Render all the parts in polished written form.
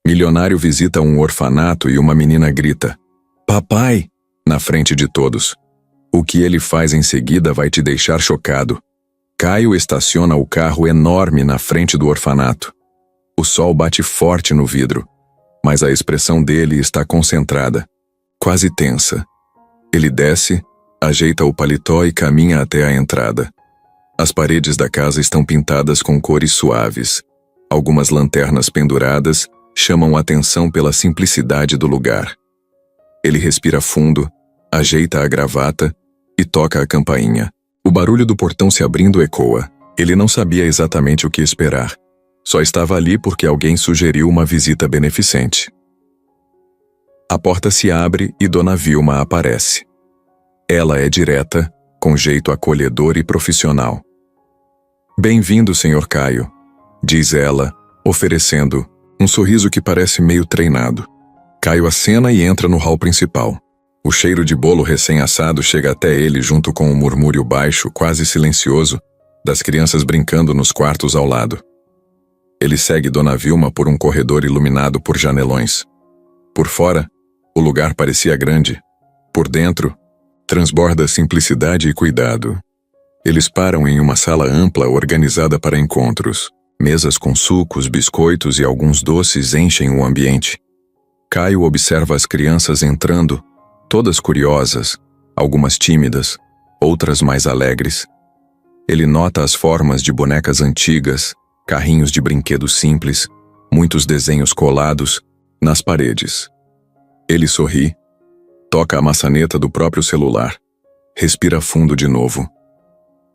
Milionário visita um orfanato e uma menina grita: "Papai!" na frente de todos. O que ele faz em seguida vai te deixar chocado. Caio estaciona o carro enorme na frente do orfanato. O sol bate forte no vidro, mas a expressão dele está concentrada, quase tensa. Ele desce, ajeita o paletó e caminha até a entrada. As paredes da casa estão pintadas com cores suaves. Algumas lanternas penduradas chamam atenção pela simplicidade do lugar. Ele respira fundo, ajeita a gravata e toca a campainha. O barulho do portão se abrindo ecoa. Ele não sabia exatamente o que esperar. Só estava ali porque alguém sugeriu uma visita beneficente. A porta se abre e Dona Vilma aparece. Ela é direta, com jeito acolhedor e profissional. "Bem-vindo, Sr. Caio", diz ela, oferecendo um sorriso que parece meio treinado. Caio acena e entra no hall principal. O cheiro de bolo recém-assado chega até ele junto com um murmúrio baixo, quase silencioso, das crianças brincando nos quartos ao lado. Ele segue Dona Vilma por um corredor iluminado por janelões. Por fora, o lugar parecia grande. Por dentro, transborda simplicidade e cuidado. Eles param em uma sala ampla organizada para encontros. Mesas com sucos, biscoitos e alguns doces enchem o ambiente. Caio observa as crianças entrando, todas curiosas, algumas tímidas, outras mais alegres. Ele nota as formas de bonecas antigas, carrinhos de brinquedos simples, muitos desenhos colados nas paredes. Ele sorri, toca a maçaneta do próprio celular, respira fundo de novo.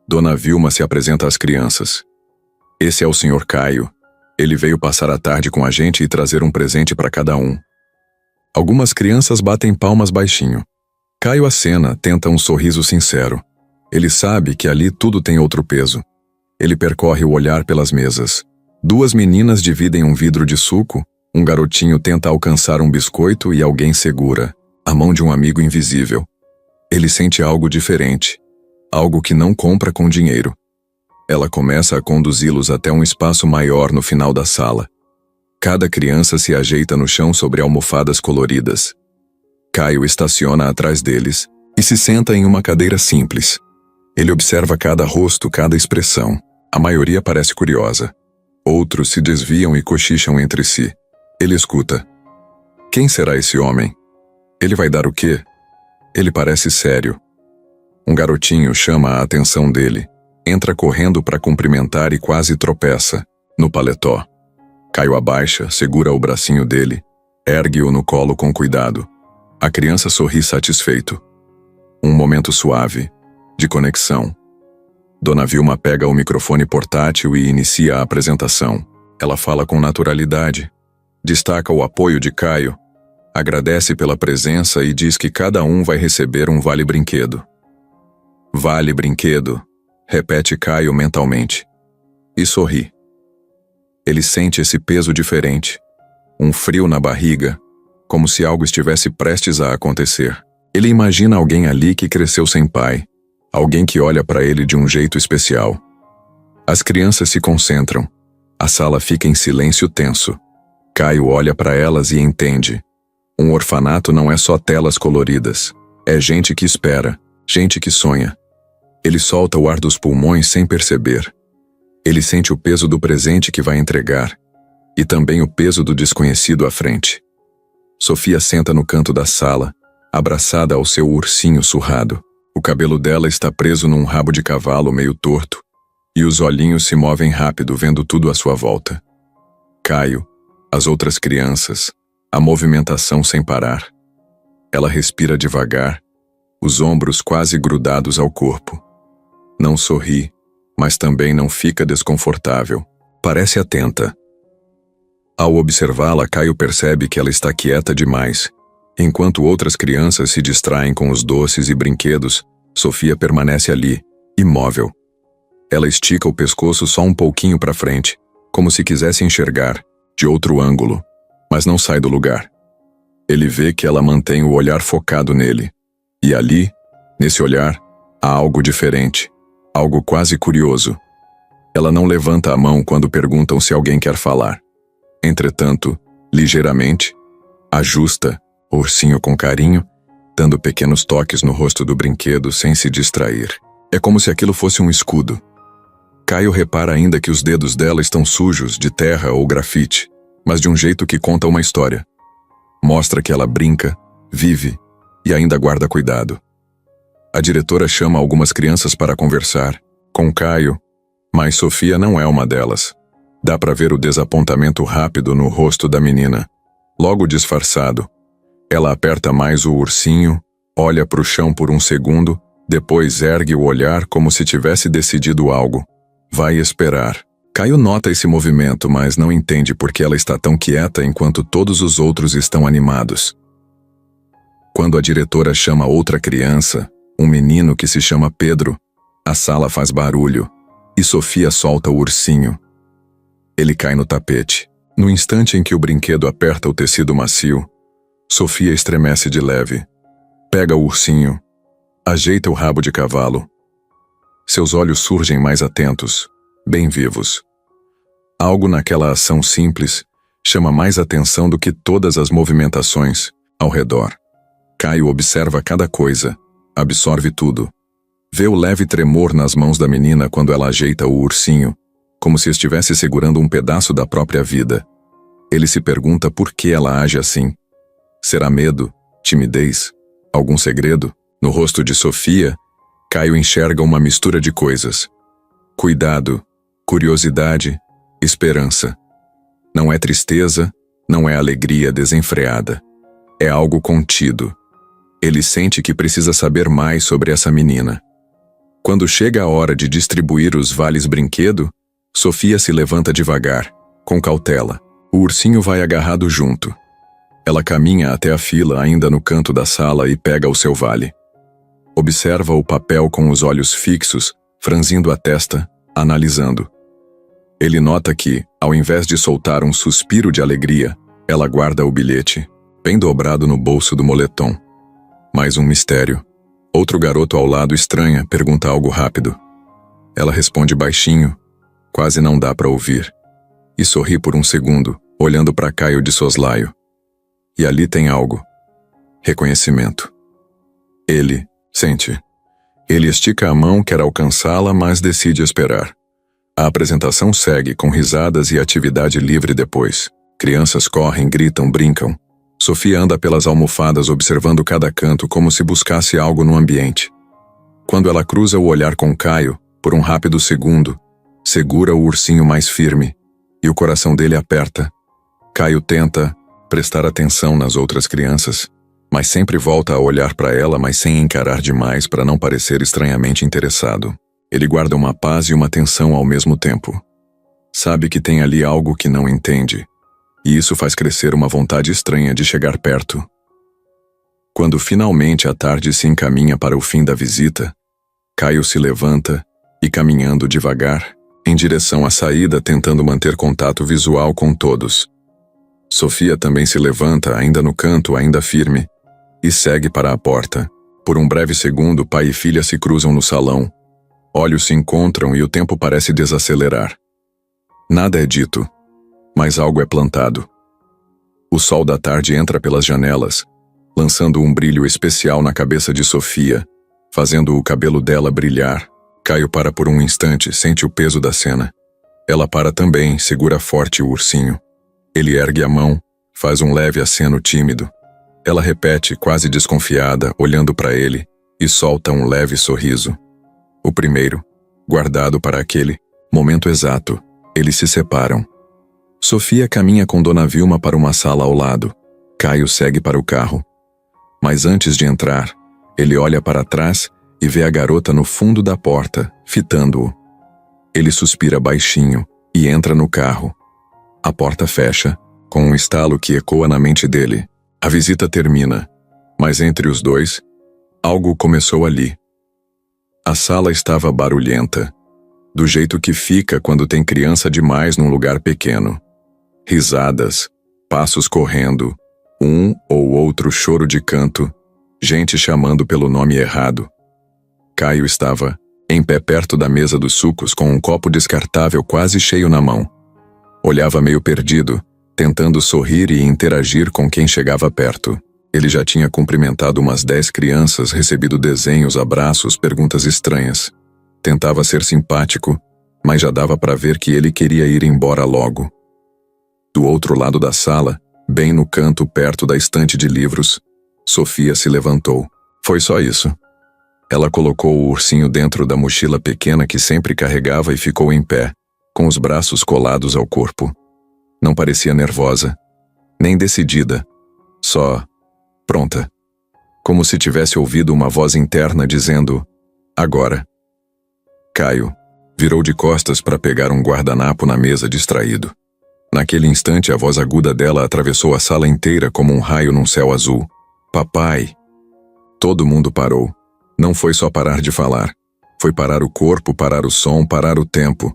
Dona Vilma se apresenta às crianças. "Esse é o Sr. Caio. Ele veio passar a tarde com a gente e trazer um presente para cada um." Algumas crianças batem palmas baixinho. Caio acena, tenta um sorriso sincero. Ele sabe que ali tudo tem outro peso. Ele percorre o olhar pelas mesas. 2 meninas dividem um vidro de suco, um garotinho tenta alcançar um biscoito e alguém segura a mão de um amigo invisível. Ele sente algo diferente, algo que não compra com dinheiro. Ela começa a conduzi-los até um espaço maior no final da sala. Cada criança se ajeita no chão sobre almofadas coloridas. Caio estaciona atrás deles e se senta em uma cadeira simples. Ele observa cada rosto, cada expressão. A maioria parece curiosa. Outros se desviam e cochicham entre si. Ele escuta. Quem será esse homem? Ele vai dar o quê? Ele parece sério. Um garotinho chama a atenção dele. Entra correndo para cumprimentar e quase tropeça, no paletó. Caio abaixa, segura o bracinho dele, ergue-o no colo com cuidado. A criança sorri satisfeito. Um momento suave, de conexão. Dona Vilma pega o microfone portátil e inicia a apresentação. Ela fala com naturalidade, destaca o apoio de Caio, agradece pela presença e diz que cada um vai receber um vale-brinquedo. Vale-brinquedo, repete Caio mentalmente. E sorri. Ele sente esse peso diferente, um frio na barriga, como se algo estivesse prestes a acontecer. Ele imagina alguém ali que cresceu sem pai, alguém que olha para ele de um jeito especial. As crianças se concentram. A sala fica em silêncio tenso. Caio olha para elas e entende. Um orfanato não é só telas coloridas. É gente que espera, gente que sonha. Ele solta o ar dos pulmões sem perceber. Ele sente o peso do presente que vai entregar, e também o peso do desconhecido à frente. Sofia senta no canto da sala, abraçada ao seu ursinho surrado. O cabelo dela está preso num rabo de cavalo meio torto, e os olhinhos se movem rápido vendo tudo à sua volta. Caio, as outras crianças, a movimentação sem parar. Ela respira devagar, os ombros quase grudados ao corpo. Não sorri, mas também não fica desconfortável. Parece atenta. Ao observá-la, Caio percebe que ela está quieta demais. Enquanto outras crianças se distraem com os doces e brinquedos, Sofia permanece ali, imóvel. Ela estica o pescoço só um pouquinho para frente, como se quisesse enxergar, de outro ângulo, mas não sai do lugar. Ele vê que ela mantém o olhar focado nele. E ali, nesse olhar, há algo diferente, algo quase curioso. Ela não levanta a mão quando perguntam se alguém quer falar. Entretanto, Ligeiramente, ajusta o ursinho com carinho, dando pequenos toques no rosto do brinquedo sem se distrair. É como se aquilo fosse um escudo. Caio repara ainda que os dedos dela estão sujos de terra ou grafite, mas de um jeito que conta uma história. Mostra que ela brinca, vive e ainda guarda cuidado. A diretora chama algumas crianças para conversar com Caio, mas Sofia não é uma delas. Dá para ver o desapontamento rápido no rosto da menina. Logo disfarçado, ela aperta mais o ursinho, olha para o chão por um segundo, depois ergue o olhar como se tivesse decidido algo. Vai esperar. Caio nota esse movimento, mas não entende por que ela está tão quieta enquanto todos os outros estão animados. Quando a diretora chama outra criança, um menino que se chama Pedro, a sala faz barulho e Sofia solta o ursinho. Ele cai no tapete. No instante em que o brinquedo aperta o tecido macio, Sofia estremece de leve. Pega o ursinho, ajeita o rabo de cavalo. Seus olhos surgem mais atentos, bem vivos. Algo naquela ação simples chama mais atenção do que todas as movimentações ao redor. Caio observa cada coisa, absorve tudo. Vê o leve tremor nas mãos da menina quando ela ajeita o ursinho, como se estivesse segurando um pedaço da própria vida. Ele se pergunta por que ela age assim. Será medo? Timidez? Algum segredo? No rosto de Sofia, Caio enxerga uma mistura de coisas. Cuidado, curiosidade, esperança. Não é tristeza, não é alegria desenfreada. É algo contido. Ele sente que precisa saber mais sobre essa menina. Quando chega a hora de distribuir os vales brinquedo, Sofia se levanta devagar, com cautela. O ursinho vai agarrado junto. Ela caminha até a fila ainda no canto da sala e pega o seu vale. Observa o papel com os olhos fixos, franzindo a testa, analisando. Ele nota que, ao invés de soltar um suspiro de alegria, ela guarda o bilhete, bem dobrado no bolso do moletom. Mais um mistério. Outro garoto ao lado estranha, pergunta algo rápido. Ela responde baixinho, quase não dá para ouvir, e sorri por um segundo, olhando para Caio de soslaio. E ali tem algo. Reconhecimento. Ele sente. Ele estica a mão, quer alcançá-la, mas decide esperar. A apresentação segue com risadas e atividade livre depois. Crianças correm, gritam, brincam. Sofia anda pelas almofadas observando cada canto como se buscasse algo no ambiente. Quando ela cruza o olhar com Caio, por um rápido segundo, segura o ursinho mais firme e o coração dele aperta. Caio tenta prestar atenção nas outras crianças, mas sempre volta a olhar para ela, mas sem encarar demais para não parecer estranhamente interessado. Ele guarda uma paz e uma tensão ao mesmo tempo. Sabe que tem ali algo que não entende, e isso faz crescer uma vontade estranha de chegar perto. Quando finalmente a tarde se encaminha para o fim da visita, Caio se levanta e, caminhando devagar, em direção à saída, tentando manter contato visual com todos. Sofia também se levanta, ainda no canto, ainda firme, e segue para a porta. Por um breve segundo, pai e filha se cruzam no salão. Olhos se encontram e o tempo parece desacelerar. Nada é dito, mas algo é plantado. O sol da tarde entra pelas janelas, lançando um brilho especial na cabeça de Sofia, fazendo o cabelo dela brilhar. Caio para por um instante, sente o peso da cena. Ela para também, segura forte o ursinho. Ele ergue a mão, faz um leve aceno tímido. Ela repete, quase desconfiada, olhando para ele, e solta um leve sorriso. O primeiro, guardado para aquele momento exato. Eles se separam. Sofia caminha com Dona Vilma para uma sala ao lado. Caio segue para o carro. Mas antes de entrar, ele olha para trás e vê a garota no fundo da porta, fitando-o. Ele suspira baixinho e entra no carro. A porta fecha, com um estalo que ecoa na mente dele. A visita termina, mas entre os dois, algo começou ali. A sala estava barulhenta, do jeito que fica quando tem criança demais num lugar pequeno. Risadas, passos correndo, um ou outro choro de canto, gente chamando pelo nome errado. Caio estava em pé perto da mesa dos sucos com um copo descartável quase cheio na mão. Olhava meio perdido, tentando sorrir e interagir com quem chegava perto. Ele já tinha cumprimentado umas 10 crianças, recebido desenhos, abraços, perguntas estranhas. Tentava ser simpático, mas já dava para ver que ele queria ir embora logo. Do outro lado da sala, bem no canto perto da estante de livros, Sofia se levantou. Foi só isso. Ela colocou o ursinho dentro da mochila pequena que sempre carregava e ficou em pé, com os braços colados ao corpo. Não parecia nervosa, nem decidida, só pronta. Como se tivesse ouvido uma voz interna dizendo: agora. Caio virou de costas para pegar um guardanapo na mesa distraído. Naquele instante, a voz aguda dela atravessou a sala inteira como um raio num céu azul. Papai! Todo mundo parou. Não foi só parar de falar. Foi parar o corpo, parar o som, parar o tempo.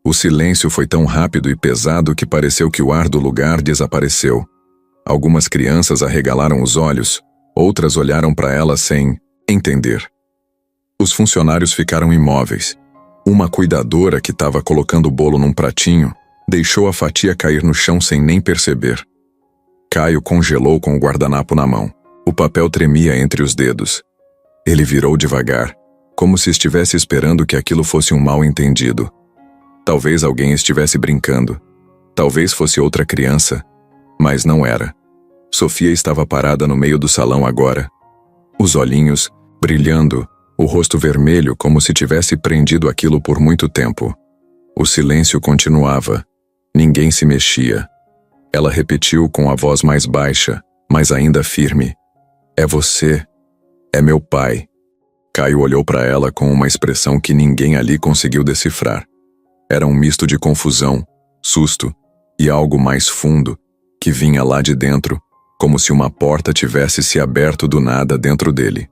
O silêncio foi tão rápido e pesado que pareceu que o ar do lugar desapareceu. Algumas crianças arregalaram os olhos, outras olharam para ela sem entender. Os funcionários ficaram imóveis. Uma cuidadora que estava colocando o bolo num pratinho deixou a fatia cair no chão sem nem perceber. Caio congelou com o guardanapo na mão. O papel tremia entre os dedos. Ele virou devagar, como se estivesse esperando que aquilo fosse um mal-entendido. Talvez alguém estivesse brincando. Talvez fosse outra criança. Mas não era. Sofia estava parada no meio do salão agora. Os olhinhos brilhando, o rosto vermelho como se tivesse prendido aquilo por muito tempo. O silêncio continuava. Ninguém se mexia. Ela repetiu com a voz mais baixa, mas ainda firme: é você. É meu pai. Caio olhou para ela com uma expressão que ninguém ali conseguiu decifrar. Era um misto de confusão, susto e algo mais fundo, que vinha lá de dentro, como se uma porta tivesse se aberto do nada dentro dele.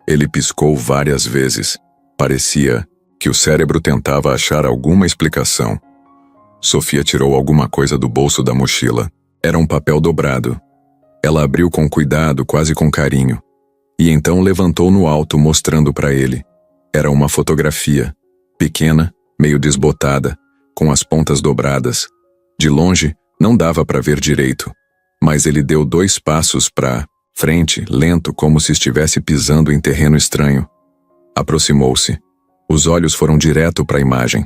Ele piscou várias vezes. Parecia que o cérebro tentava achar alguma explicação. Sofia tirou alguma coisa do bolso da mochila. Era um papel dobrado. Ela abriu com cuidado, quase com carinho, e então levantou no alto mostrando para ele. Era uma fotografia, pequena, meio desbotada, com as pontas dobradas. De longe, não dava para ver direito, mas ele deu 2 passos para frente, lento, como se estivesse pisando em terreno estranho. Aproximou-se. Os olhos foram direto para a imagem.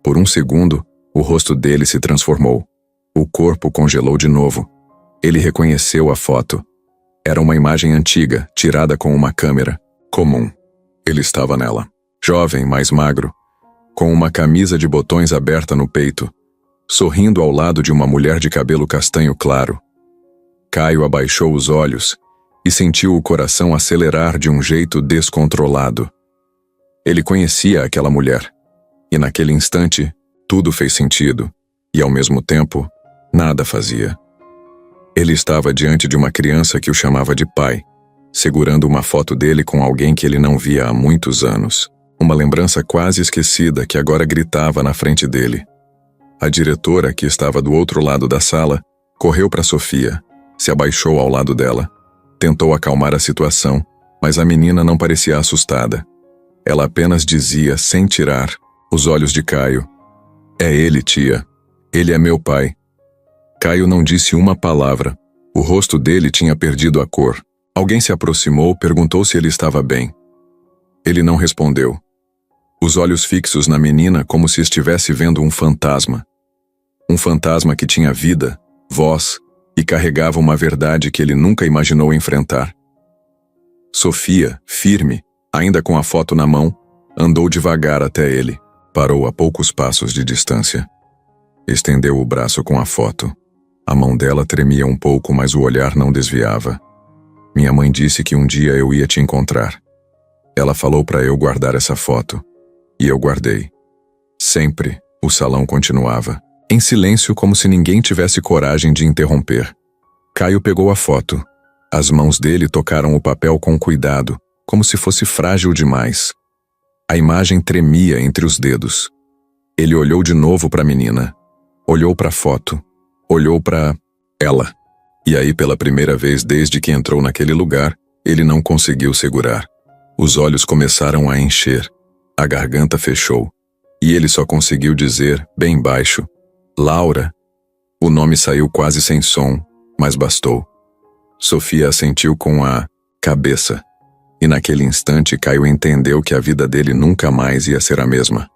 Por um segundo, o rosto dele se transformou. O corpo congelou de novo. Ele reconheceu a foto. Era uma imagem antiga, tirada com uma câmera comum. Ele estava nela. Jovem, mais magro, com uma camisa de botões aberta no peito, sorrindo ao lado de uma mulher de cabelo castanho claro. Caio abaixou os olhos e sentiu o coração acelerar de um jeito descontrolado. Ele conhecia aquela mulher, e naquele instante, tudo fez sentido, e ao mesmo tempo, nada fazia. Ele estava diante de uma criança que o chamava de pai, segurando uma foto dele com alguém que ele não via há muitos anos. Uma lembrança quase esquecida que agora gritava na frente dele. A diretora, que estava do outro lado da sala, correu para Sofia, se abaixou ao lado dela, tentou acalmar a situação, mas a menina não parecia assustada. Ela apenas dizia, sem tirar os olhos de Caio: é ele, tia. Ele é meu pai. Caio não disse uma palavra. O rosto dele tinha perdido a cor. Alguém se aproximou, perguntou se ele estava bem. Ele não respondeu. Os olhos fixos na menina como se estivesse vendo um fantasma. Um fantasma que tinha vida, voz e carregava uma verdade que ele nunca imaginou enfrentar. Sofia, firme, ainda com a foto na mão, andou devagar até ele. Parou a poucos passos de distância. Estendeu o braço com a foto. A mão dela tremia um pouco, mas o olhar não desviava. Minha mãe disse que um dia eu ia te encontrar. Ela falou para eu guardar essa foto. E eu guardei. Sempre, o salão continuava, em silêncio, como se ninguém tivesse coragem de interromper. Caio pegou a foto. As mãos dele tocaram o papel com cuidado, como se fosse frágil demais. A imagem tremia entre os dedos. Ele olhou de novo para a menina. Olhou para a foto. Olhou para ela. E aí, pela primeira vez desde que entrou naquele lugar, ele não conseguiu segurar. Os olhos começaram a encher. A garganta fechou. E ele só conseguiu dizer, bem baixo: Laura. O nome saiu quase sem som, mas bastou. Sofia assentiu com a cabeça, e naquele instante Caio entendeu que a vida dele nunca mais ia ser a mesma.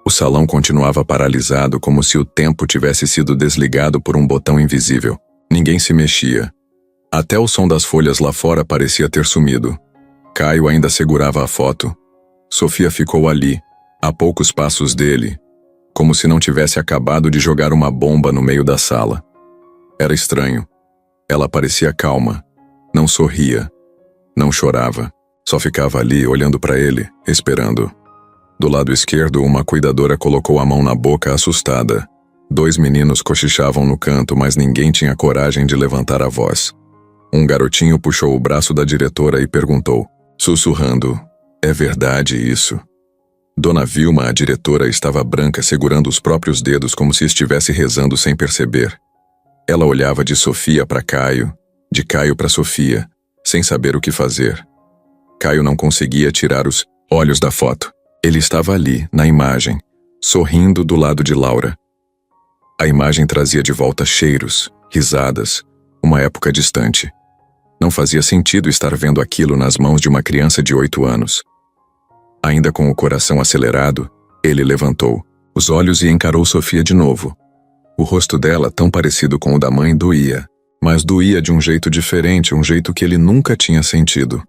O salão continuava paralisado, como se o tempo tivesse sido desligado por um botão invisível. Ninguém se mexia. Até o som das folhas lá fora parecia ter sumido. Caio ainda segurava a foto. Sofia ficou ali, a poucos passos dele, como se não tivesse acabado de jogar uma bomba no meio da sala. Era estranho. Ela parecia calma. Não sorria. Não chorava. Só ficava ali, olhando para ele, esperando. Do lado esquerdo, uma cuidadora colocou a mão na boca, assustada. 2 meninos cochichavam no canto, mas ninguém tinha coragem de levantar a voz. Um garotinho puxou o braço da diretora e perguntou, sussurrando, "É verdade isso?" Dona Vilma, a diretora, estava branca, segurando os próprios dedos como se estivesse rezando sem perceber. Ela olhava de Sofia para Caio, de Caio para Sofia, sem saber o que fazer. Caio não conseguia tirar os olhos da foto. Ele estava ali, na imagem, sorrindo do lado de Laura. A imagem trazia de volta cheiros, risadas, uma época distante. Não fazia sentido estar vendo aquilo nas mãos de uma criança de 8 anos. Ainda com o coração acelerado, ele levantou os olhos e encarou Sofia de novo. O rosto dela, tão parecido com o da mãe, doía, mas doía de um jeito diferente, um jeito que ele nunca tinha sentido.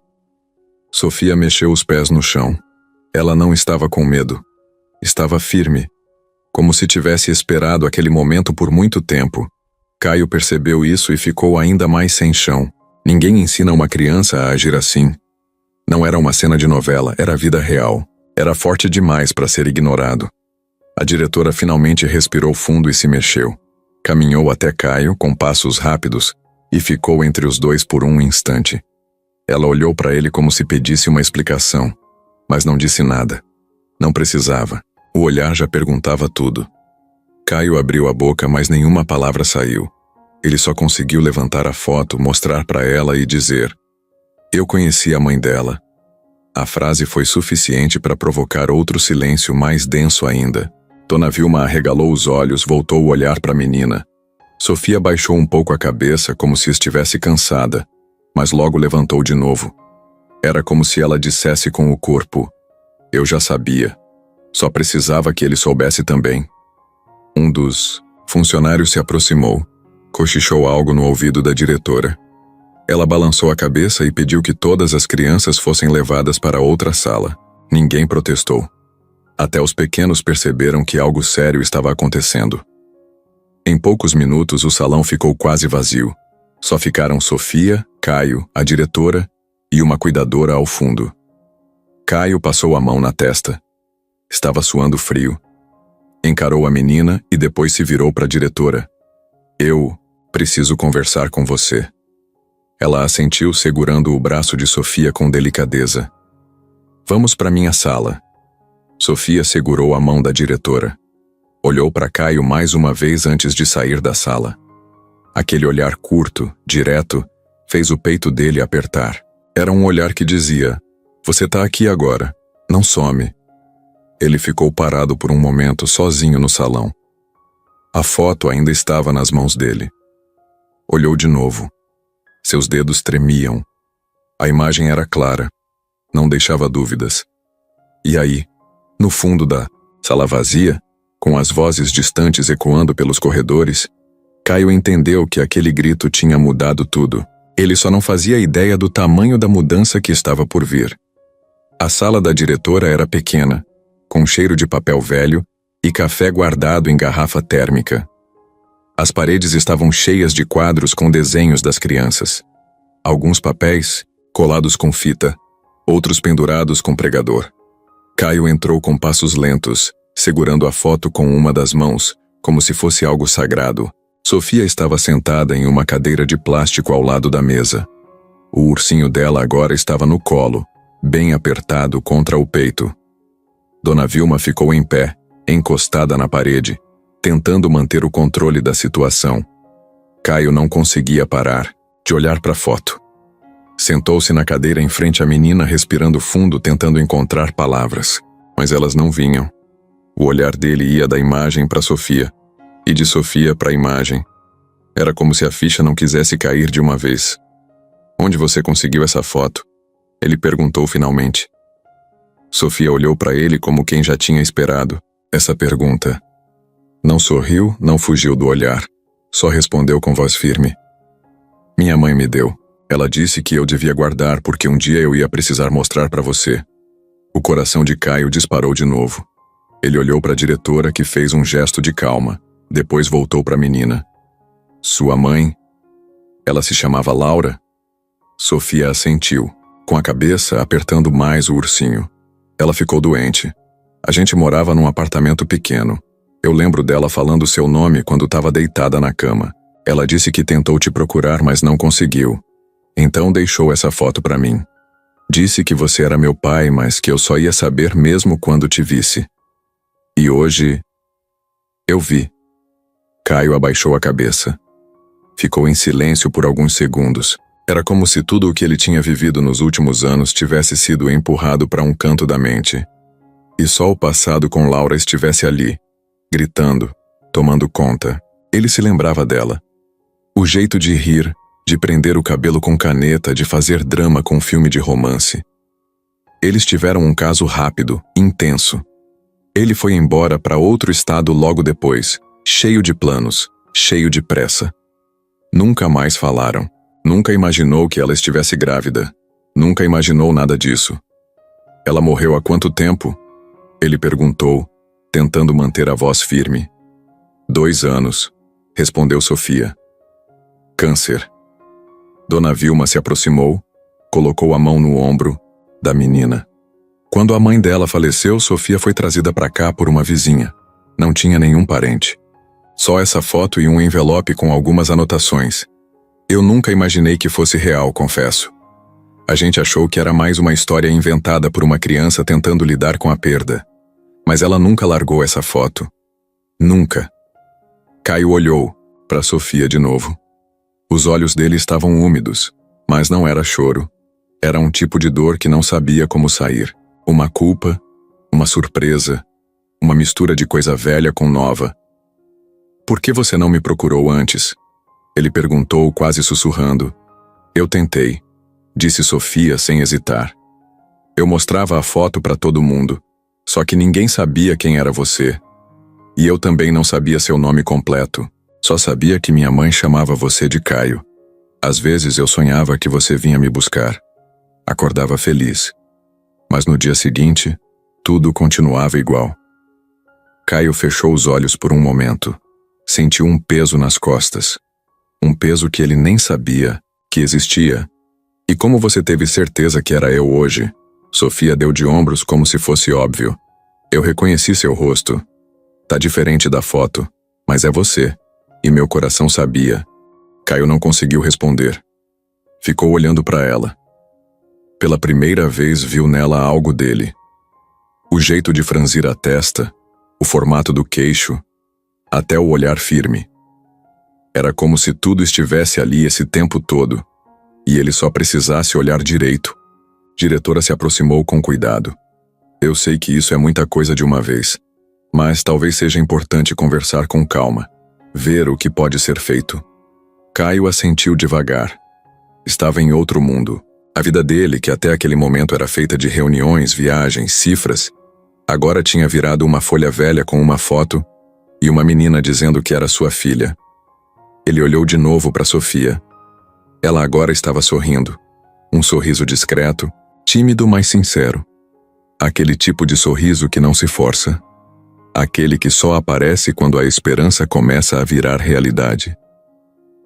Sofia mexeu os pés no chão. Ela não estava com medo. Estava firme, como se tivesse esperado aquele momento por muito tempo. Caio percebeu isso e ficou ainda mais sem chão. Ninguém ensina uma criança a agir assim. Não era uma cena de novela, era a vida real. Era forte demais para ser ignorado. A diretora finalmente respirou fundo e se mexeu. Caminhou até Caio com passos rápidos e ficou entre os dois por um instante. Ela olhou para ele como se pedisse uma explicação, mas não disse nada. Não precisava. O olhar já perguntava tudo. Caio abriu a boca, mas nenhuma palavra saiu. Ele só conseguiu levantar a foto, mostrar para ela e dizer: "Eu conheci a mãe dela." A frase foi suficiente para provocar outro silêncio mais denso ainda. Dona Vilma arregalou os olhos, voltou o olhar para a menina. Sofia baixou um pouco a cabeça, como se estivesse cansada, mas logo levantou de novo. Era como se ela dissesse com o corpo: "Eu já sabia. Só precisava que ele soubesse também." Um dos funcionários se aproximou, cochichou algo no ouvido da diretora. Ela balançou a cabeça e pediu que todas as crianças fossem levadas para outra sala. Ninguém protestou. Até os pequenos perceberam que algo sério estava acontecendo. Em poucos minutos, o salão ficou quase vazio. Só ficaram Sofia, Caio, a diretora e uma cuidadora ao fundo. Caio passou a mão na testa. Estava suando frio. Encarou a menina e depois se virou para a diretora. "Eu preciso conversar com você." Ela assentiu, segurando o braço de Sofia com delicadeza. "Vamos para minha sala." Sofia segurou a mão da diretora. Olhou para Caio mais uma vez antes de sair da sala. Aquele olhar curto, direto, fez o peito dele apertar. Era um olhar que dizia: "Você tá aqui agora, não some." Ele ficou parado por um momento, sozinho no salão. A foto ainda estava nas mãos dele. Olhou de novo. Seus dedos tremiam. A imagem era clara. Não deixava dúvidas. E aí, no fundo da sala vazia, com as vozes distantes ecoando pelos corredores, Caio entendeu que aquele grito tinha mudado tudo. Ele só não fazia ideia do tamanho da mudança que estava por vir. A sala da diretora era pequena, com cheiro de papel velho e café guardado em garrafa térmica. As paredes estavam cheias de quadros com desenhos das crianças. Alguns papéis, colados com fita, outros pendurados com pregador. Caio entrou com passos lentos, segurando a foto com uma das mãos, como se fosse algo sagrado. Sofia estava sentada em uma cadeira de plástico ao lado da mesa. O ursinho dela agora estava no colo, bem apertado contra o peito. Dona Vilma ficou em pé, encostada na parede, tentando manter o controle da situação. Caio não conseguia parar de olhar para a foto. Sentou-se na cadeira em frente à menina, respirando fundo, tentando encontrar palavras, mas elas não vinham. O olhar dele ia da imagem para Sofia. e de Sofia para a imagem. Era como se a ficha não quisesse cair de uma vez. Onde você conseguiu essa foto? Ele perguntou finalmente. Sofia olhou para ele como quem já tinha esperado essa pergunta. Não sorriu, não fugiu do olhar. Só respondeu com voz firme. Minha mãe me deu. Ela disse que eu devia guardar porque um dia eu ia precisar mostrar para você. O coração de Caio disparou de novo. Ele olhou para a diretora, que fez um gesto de calma. Depois voltou para a menina. Sua mãe? Ela se chamava Laura? Sofia assentiu, com a cabeça apertando mais o ursinho. Ela ficou doente. A gente morava num apartamento pequeno. Eu lembro dela falando seu nome quando estava deitada na cama. Ela disse que tentou te procurar, mas não conseguiu. Então deixou essa foto para mim. Disse que você era meu pai, mas que eu só ia saber mesmo quando te visse. E hoje... eu vi. Caio abaixou a cabeça. Ficou em silêncio por alguns segundos. Era como se tudo o que ele tinha vivido nos últimos anos tivesse sido empurrado para um canto da mente. E só o passado com Laura estivesse ali, gritando, tomando conta. Ele se lembrava dela. O jeito de rir, de prender o cabelo com caneta, de fazer drama com filme de romance. Eles tiveram um caso rápido, intenso. Ele foi embora para outro estado logo depois, cheio de planos, cheio de pressa. Nunca mais falaram. Nunca imaginou que ela estivesse grávida. Nunca imaginou nada disso. Ela morreu há quanto tempo? Ele perguntou, tentando manter a voz firme. 2 anos, respondeu Sofia. Câncer. Dona Vilma se aproximou, colocou a mão no ombro da menina. Quando a mãe dela faleceu, Sofia foi trazida para cá por uma vizinha. Não tinha nenhum parente. Só essa foto e um envelope com algumas anotações. Eu nunca imaginei que fosse real, confesso. A gente achou que era mais uma história inventada por uma criança tentando lidar com a perda. Mas ela nunca largou essa foto. Nunca. Caio olhou para Sofia de novo. Os olhos dele estavam úmidos, mas não era choro. Era um tipo de dor que não sabia como sair. Uma culpa, uma surpresa, uma mistura de coisa velha com nova. Por que você não me procurou antes? Ele perguntou, quase sussurrando. Eu tentei, disse Sofia sem hesitar. Eu mostrava a foto para todo mundo, só que ninguém sabia quem era você. E eu também não sabia seu nome completo, só sabia que minha mãe chamava você de Caio. Às vezes eu sonhava que você vinha me buscar. Acordava feliz. Mas no dia seguinte, tudo continuava igual. Caio fechou os olhos por um momento. Sentiu um peso nas costas. Um peso que ele nem sabia que existia. E como você teve certeza que era eu hoje? Sofia deu de ombros como se fosse óbvio. Eu reconheci seu rosto. Tá diferente da foto, mas é você. E meu coração sabia. Caio não conseguiu responder. Ficou olhando para ela. Pela primeira vez viu nela algo dele. O jeito de franzir a testa, o formato do queixo, até o olhar firme. Era como se tudo estivesse ali esse tempo todo, e ele só precisasse olhar direito. Diretora se aproximou com cuidado. Eu sei que isso é muita coisa de uma vez, mas talvez seja importante conversar com calma, ver o que pode ser feito. Caio assentiu devagar. Estava em outro mundo. A vida dele, que até aquele momento era feita de reuniões, viagens, cifras, agora tinha virado uma folha velha com uma foto e uma menina dizendo que era sua filha. Ele olhou de novo para Sofia. Ela agora estava sorrindo. Um sorriso discreto, tímido, mas sincero. Aquele tipo de sorriso que não se força. Aquele que só aparece quando a esperança começa a virar realidade.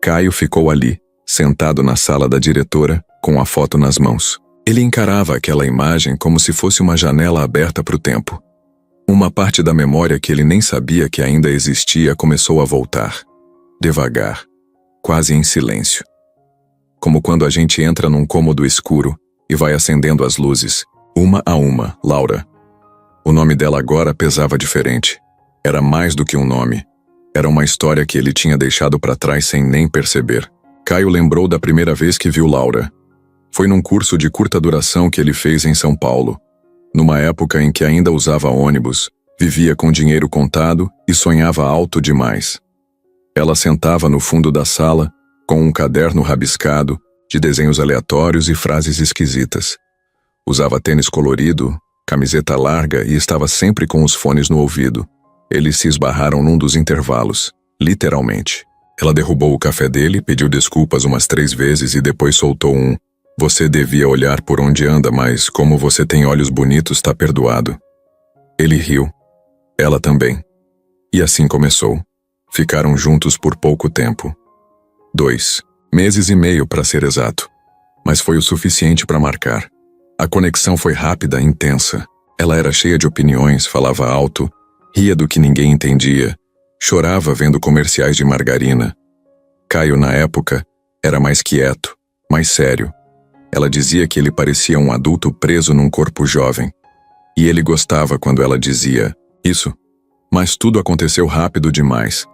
Caio ficou ali, sentado na sala da diretora, com a foto nas mãos. Ele encarava aquela imagem como se fosse uma janela aberta para o tempo. Uma parte da memória que ele nem sabia que ainda existia começou a voltar. Devagar, quase em silêncio. Como quando a gente entra num cômodo escuro e vai acendendo as luzes, uma a uma, Laura. O nome dela agora pesava diferente. Era mais do que um nome. Era uma história que ele tinha deixado para trás sem nem perceber. Caio lembrou da primeira vez que viu Laura. Foi num curso de curta duração que ele fez em São Paulo, numa época em que ainda usava ônibus, vivia com dinheiro contado e sonhava alto demais. Ela sentava no fundo da sala, com um caderno rabiscado, de desenhos aleatórios e frases esquisitas. Usava tênis colorido, camiseta larga e estava sempre com os fones no ouvido. Eles se esbarraram num dos intervalos, literalmente. Ela derrubou o café dele, pediu desculpas umas 3 vezes e depois soltou um: "Você devia olhar por onde anda, mas como você tem olhos bonitos, tá perdoado." Ele riu. Ela também. E assim começou. Ficaram juntos por pouco tempo. 2 meses e meio para ser exato. Mas foi o suficiente para marcar. A conexão foi rápida e intensa. Ela era cheia de opiniões, falava alto, ria do que ninguém entendia, chorava vendo comerciais de margarina. Caio, na época, era mais quieto, mais sério. Ela dizia que ele parecia um adulto preso num corpo jovem. E ele gostava quando ela dizia isso. Mas tudo aconteceu rápido demais.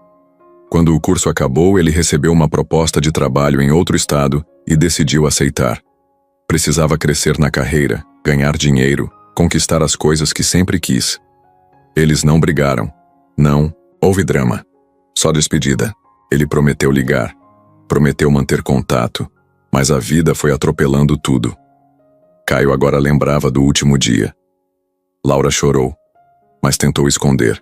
Quando o curso acabou, ele recebeu uma proposta de trabalho em outro estado e decidiu aceitar. Precisava crescer na carreira, ganhar dinheiro, conquistar as coisas que sempre quis. Eles não brigaram. Não houve drama. Só despedida. Ele prometeu ligar. Prometeu manter contato. Mas a vida foi atropelando tudo. Caio agora lembrava do último dia. Laura chorou, mas tentou esconder.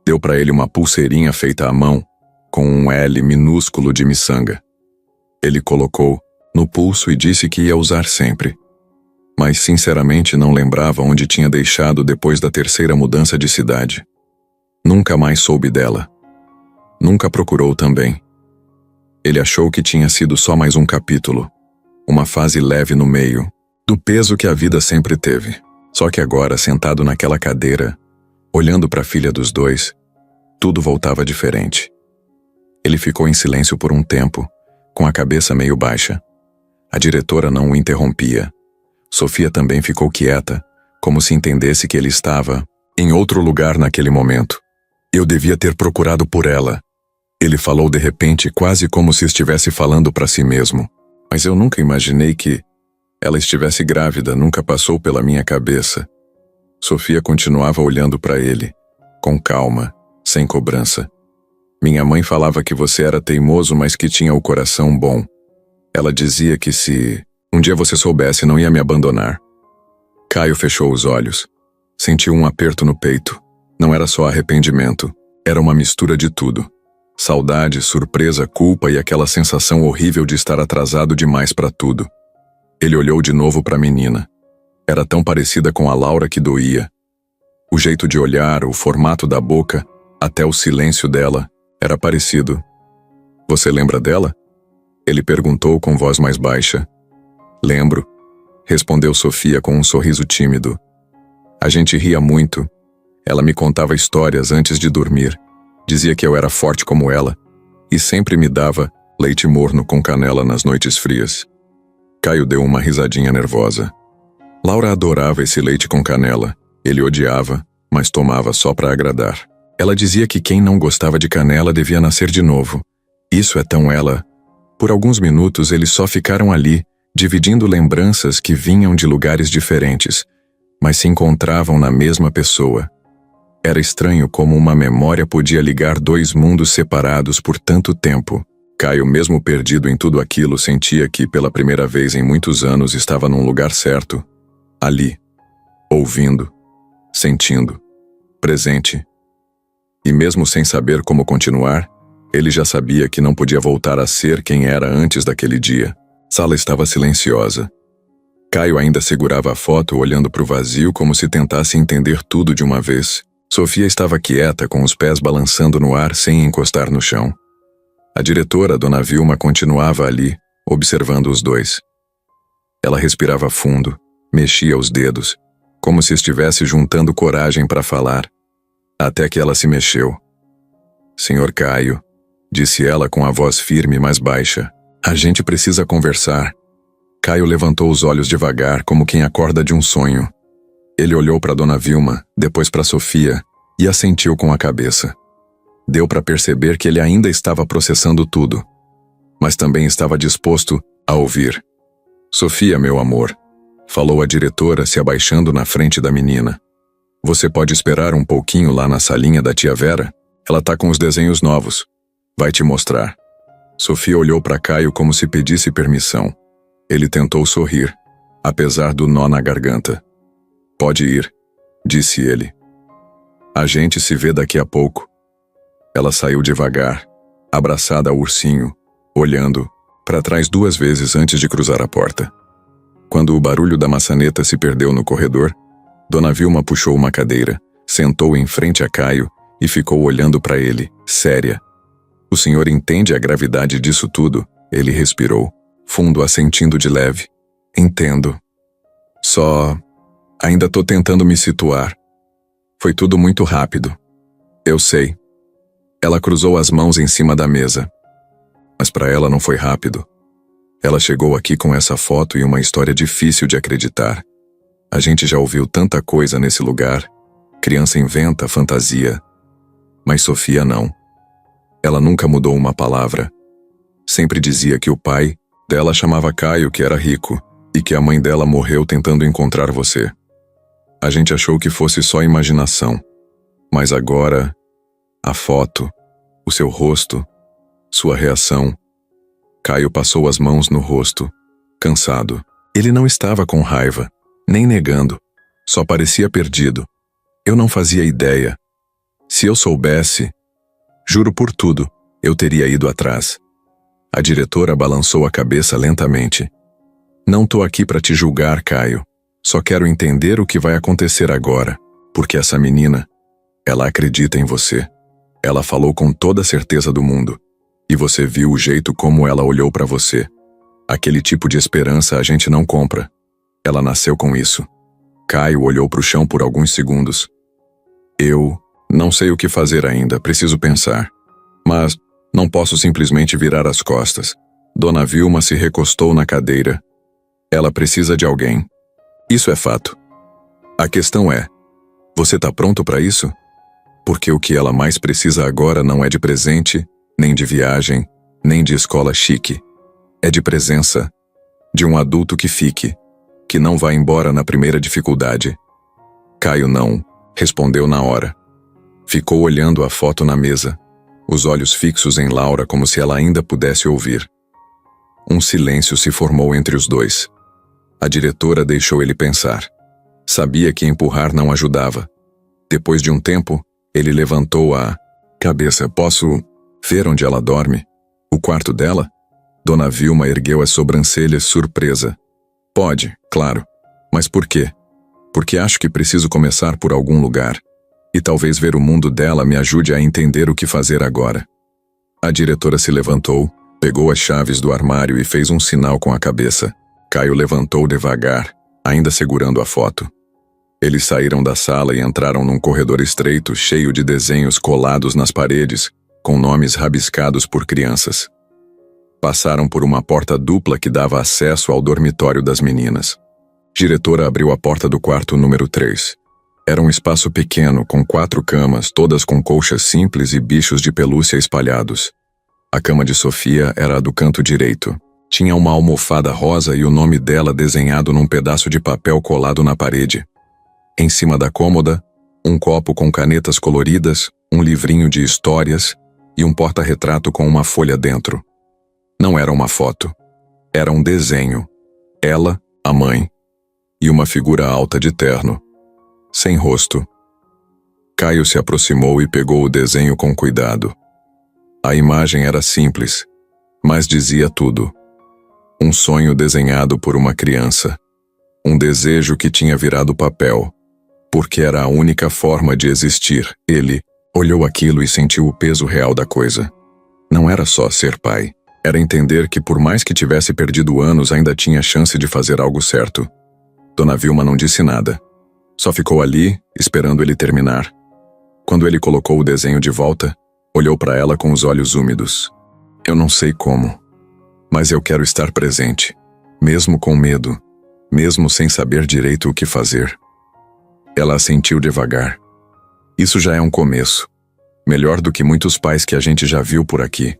Deu para ele uma pulseirinha feita à mão, com um L minúsculo de miçanga. Ele colocou no pulso e disse que ia usar sempre. Mas sinceramente não lembrava onde tinha deixado depois da 3ª mudança de cidade. Nunca mais soube dela. Nunca procurou também. Ele achou que tinha sido só mais um capítulo, uma fase leve no meio, do peso que a vida sempre teve. Só que agora, sentado naquela cadeira, olhando para a filha dos dois, tudo voltava diferente. Ele ficou em silêncio por um tempo, com a cabeça meio baixa. A diretora não o interrompia. Sofia também ficou quieta, como se entendesse que ele estava em outro lugar naquele momento. Eu devia ter procurado por ela. Ele falou de repente, quase como se estivesse falando para si mesmo. Mas eu nunca imaginei que ela estivesse grávida, nunca passou pela minha cabeça. Sofia continuava olhando para ele, com calma, sem cobrança. Minha mãe falava que você era teimoso, mas que tinha o coração bom. Ela dizia que se um dia você soubesse, não ia me abandonar. Caio fechou os olhos. Sentiu um aperto no peito. Não era só arrependimento. Era uma mistura de tudo. Saudade, surpresa, culpa e aquela sensação horrível de estar atrasado demais para tudo. Ele olhou de novo para a menina. Era tão parecida com a Laura que doía. O jeito de olhar, o formato da boca, até o silêncio dela, era parecido. Você lembra dela? Ele perguntou com voz mais baixa. Lembro, respondeu Sofia com um sorriso tímido. A gente ria muito. Ela me contava histórias antes de dormir. Dizia que eu era forte como ela e sempre me dava leite morno com canela nas noites frias. Caio deu uma risadinha nervosa. Laura adorava esse leite com canela. Ele odiava, mas tomava só para agradar. Ela dizia que quem não gostava de canela devia nascer de novo. Isso é tão ela. Por alguns minutos eles só ficaram ali, dividindo lembranças que vinham de lugares diferentes, mas se encontravam na mesma pessoa. Era estranho como uma memória podia ligar 2 mundos separados por tanto tempo. Caio, mesmo perdido em tudo aquilo, sentia que, pela primeira vez em muitos anos, estava num lugar certo. Ali. Ouvindo. Sentindo. Presente. E mesmo sem saber como continuar, ele já sabia que não podia voltar a ser quem era antes daquele dia. A sala estava silenciosa. Caio ainda segurava a foto olhando para o vazio como se tentasse entender tudo de uma vez. Sofia estava quieta, com os pés balançando no ar sem encostar no chão. A diretora, Dona Vilma, continuava ali, observando os dois. Ela respirava fundo, mexia os dedos, como se estivesse juntando coragem para falar. Até que ela se mexeu. Senhor Caio, disse ela com a voz firme, mas baixa. A gente precisa conversar. Caio levantou os olhos devagar, como quem acorda de um sonho. Ele olhou para Dona Vilma, depois para Sofia, e assentiu com a cabeça. Deu para perceber que ele ainda estava processando tudo, mas também estava disposto a ouvir. Sofia, meu amor, falou a diretora, se abaixando na frente da menina. Você pode esperar um pouquinho lá na salinha da tia Vera? Ela tá com os desenhos novos. Vai te mostrar. Sofia olhou para Caio como se pedisse permissão. Ele tentou sorrir, apesar do nó na garganta. Pode ir, disse ele. A gente se vê daqui a pouco. Ela saiu devagar, abraçada ao ursinho, olhando para trás 2 vezes antes de cruzar a porta. Quando o barulho da maçaneta se perdeu no corredor, Dona Vilma puxou uma cadeira, sentou em frente a Caio e ficou olhando para ele, séria. O senhor entende a gravidade disso tudo? Ele respirou, fundo, assentindo de leve. Entendo. Só... ainda tô tentando me situar. Foi tudo muito rápido. Eu sei. Ela cruzou as mãos em cima da mesa. Mas para ela não foi rápido. Ela chegou aqui com essa foto e uma história difícil de acreditar. A gente já ouviu tanta coisa nesse lugar. Criança inventa, fantasia. Mas Sofia não. Ela nunca mudou uma palavra. Sempre dizia que o pai dela chamava Caio, que era rico, e que a mãe dela morreu tentando encontrar você. A gente achou que fosse só imaginação. Mas agora, a foto, o seu rosto, sua reação. Caio passou as mãos no rosto, cansado. Ele não estava com raiva, nem negando. Só parecia perdido. Eu não fazia ideia. Se eu soubesse, juro por tudo, eu teria ido atrás. A diretora balançou a cabeça lentamente. Não tô aqui para te julgar, Caio. Só quero entender o que vai acontecer agora, porque essa menina, ela acredita em você. Ela falou com toda a certeza do mundo. E você viu o jeito como ela olhou para você. Aquele tipo de esperança a gente não compra. Ela nasceu com isso. Caio olhou para o chão por alguns segundos. Eu não sei o que fazer ainda, preciso pensar. Mas não posso simplesmente virar as costas. Dona Vilma se recostou na cadeira. Ela precisa de alguém. Isso é fato. A questão é, você tá pronto para isso? Porque o que ela mais precisa agora não é de presente, nem de viagem, nem de escola chique. É de presença, de um adulto que fique, que não vá embora na primeira dificuldade. Caio não, respondeu na hora. Ficou olhando a foto na mesa, os olhos fixos em Laura como se ela ainda pudesse ouvir. Um silêncio se formou entre os dois. A diretora deixou ele pensar. Sabia que empurrar não ajudava. Depois de um tempo, ele levantou a cabeça. Posso ver onde ela dorme? O quarto dela? Dona Vilma ergueu as sobrancelhas, surpresa. Pode, claro. Mas por quê? Porque acho que preciso começar por algum lugar. E talvez ver o mundo dela me ajude a entender o que fazer agora. A diretora se levantou, pegou as chaves do armário e fez um sinal com a cabeça. Caio levantou devagar, ainda segurando a foto. Eles saíram da sala e entraram num corredor estreito, cheio de desenhos colados nas paredes, com nomes rabiscados por crianças. Passaram por uma porta dupla que dava acesso ao dormitório das meninas. Diretora abriu a porta do quarto número 3. Era um espaço pequeno, com 4 camas, todas com colchas simples e bichos de pelúcia espalhados. A cama de Sofia era a do canto direito. Tinha uma almofada rosa e o nome dela desenhado num pedaço de papel colado na parede. Em cima da cômoda, um copo com canetas coloridas, um livrinho de histórias e um porta-retrato com uma folha dentro. Não era uma foto. Era um desenho. Ela, a mãe, e uma figura alta de terno, sem rosto. Caio se aproximou e pegou o desenho com cuidado. A imagem era simples, mas dizia tudo. Um sonho desenhado por uma criança. Um desejo que tinha virado papel, porque era a única forma de existir. Ele olhou aquilo e sentiu o peso real da coisa. Não era só ser pai. Era entender que por mais que tivesse perdido anos, ainda tinha chance de fazer algo certo. Dona Vilma não disse nada. Só ficou ali, esperando ele terminar. Quando ele colocou o desenho de volta, olhou para ela com os olhos úmidos. Eu não sei como, mas eu quero estar presente, mesmo com medo, mesmo sem saber direito o que fazer. Ela assentiu devagar. Isso já é um começo. Melhor do que muitos pais que a gente já viu por aqui.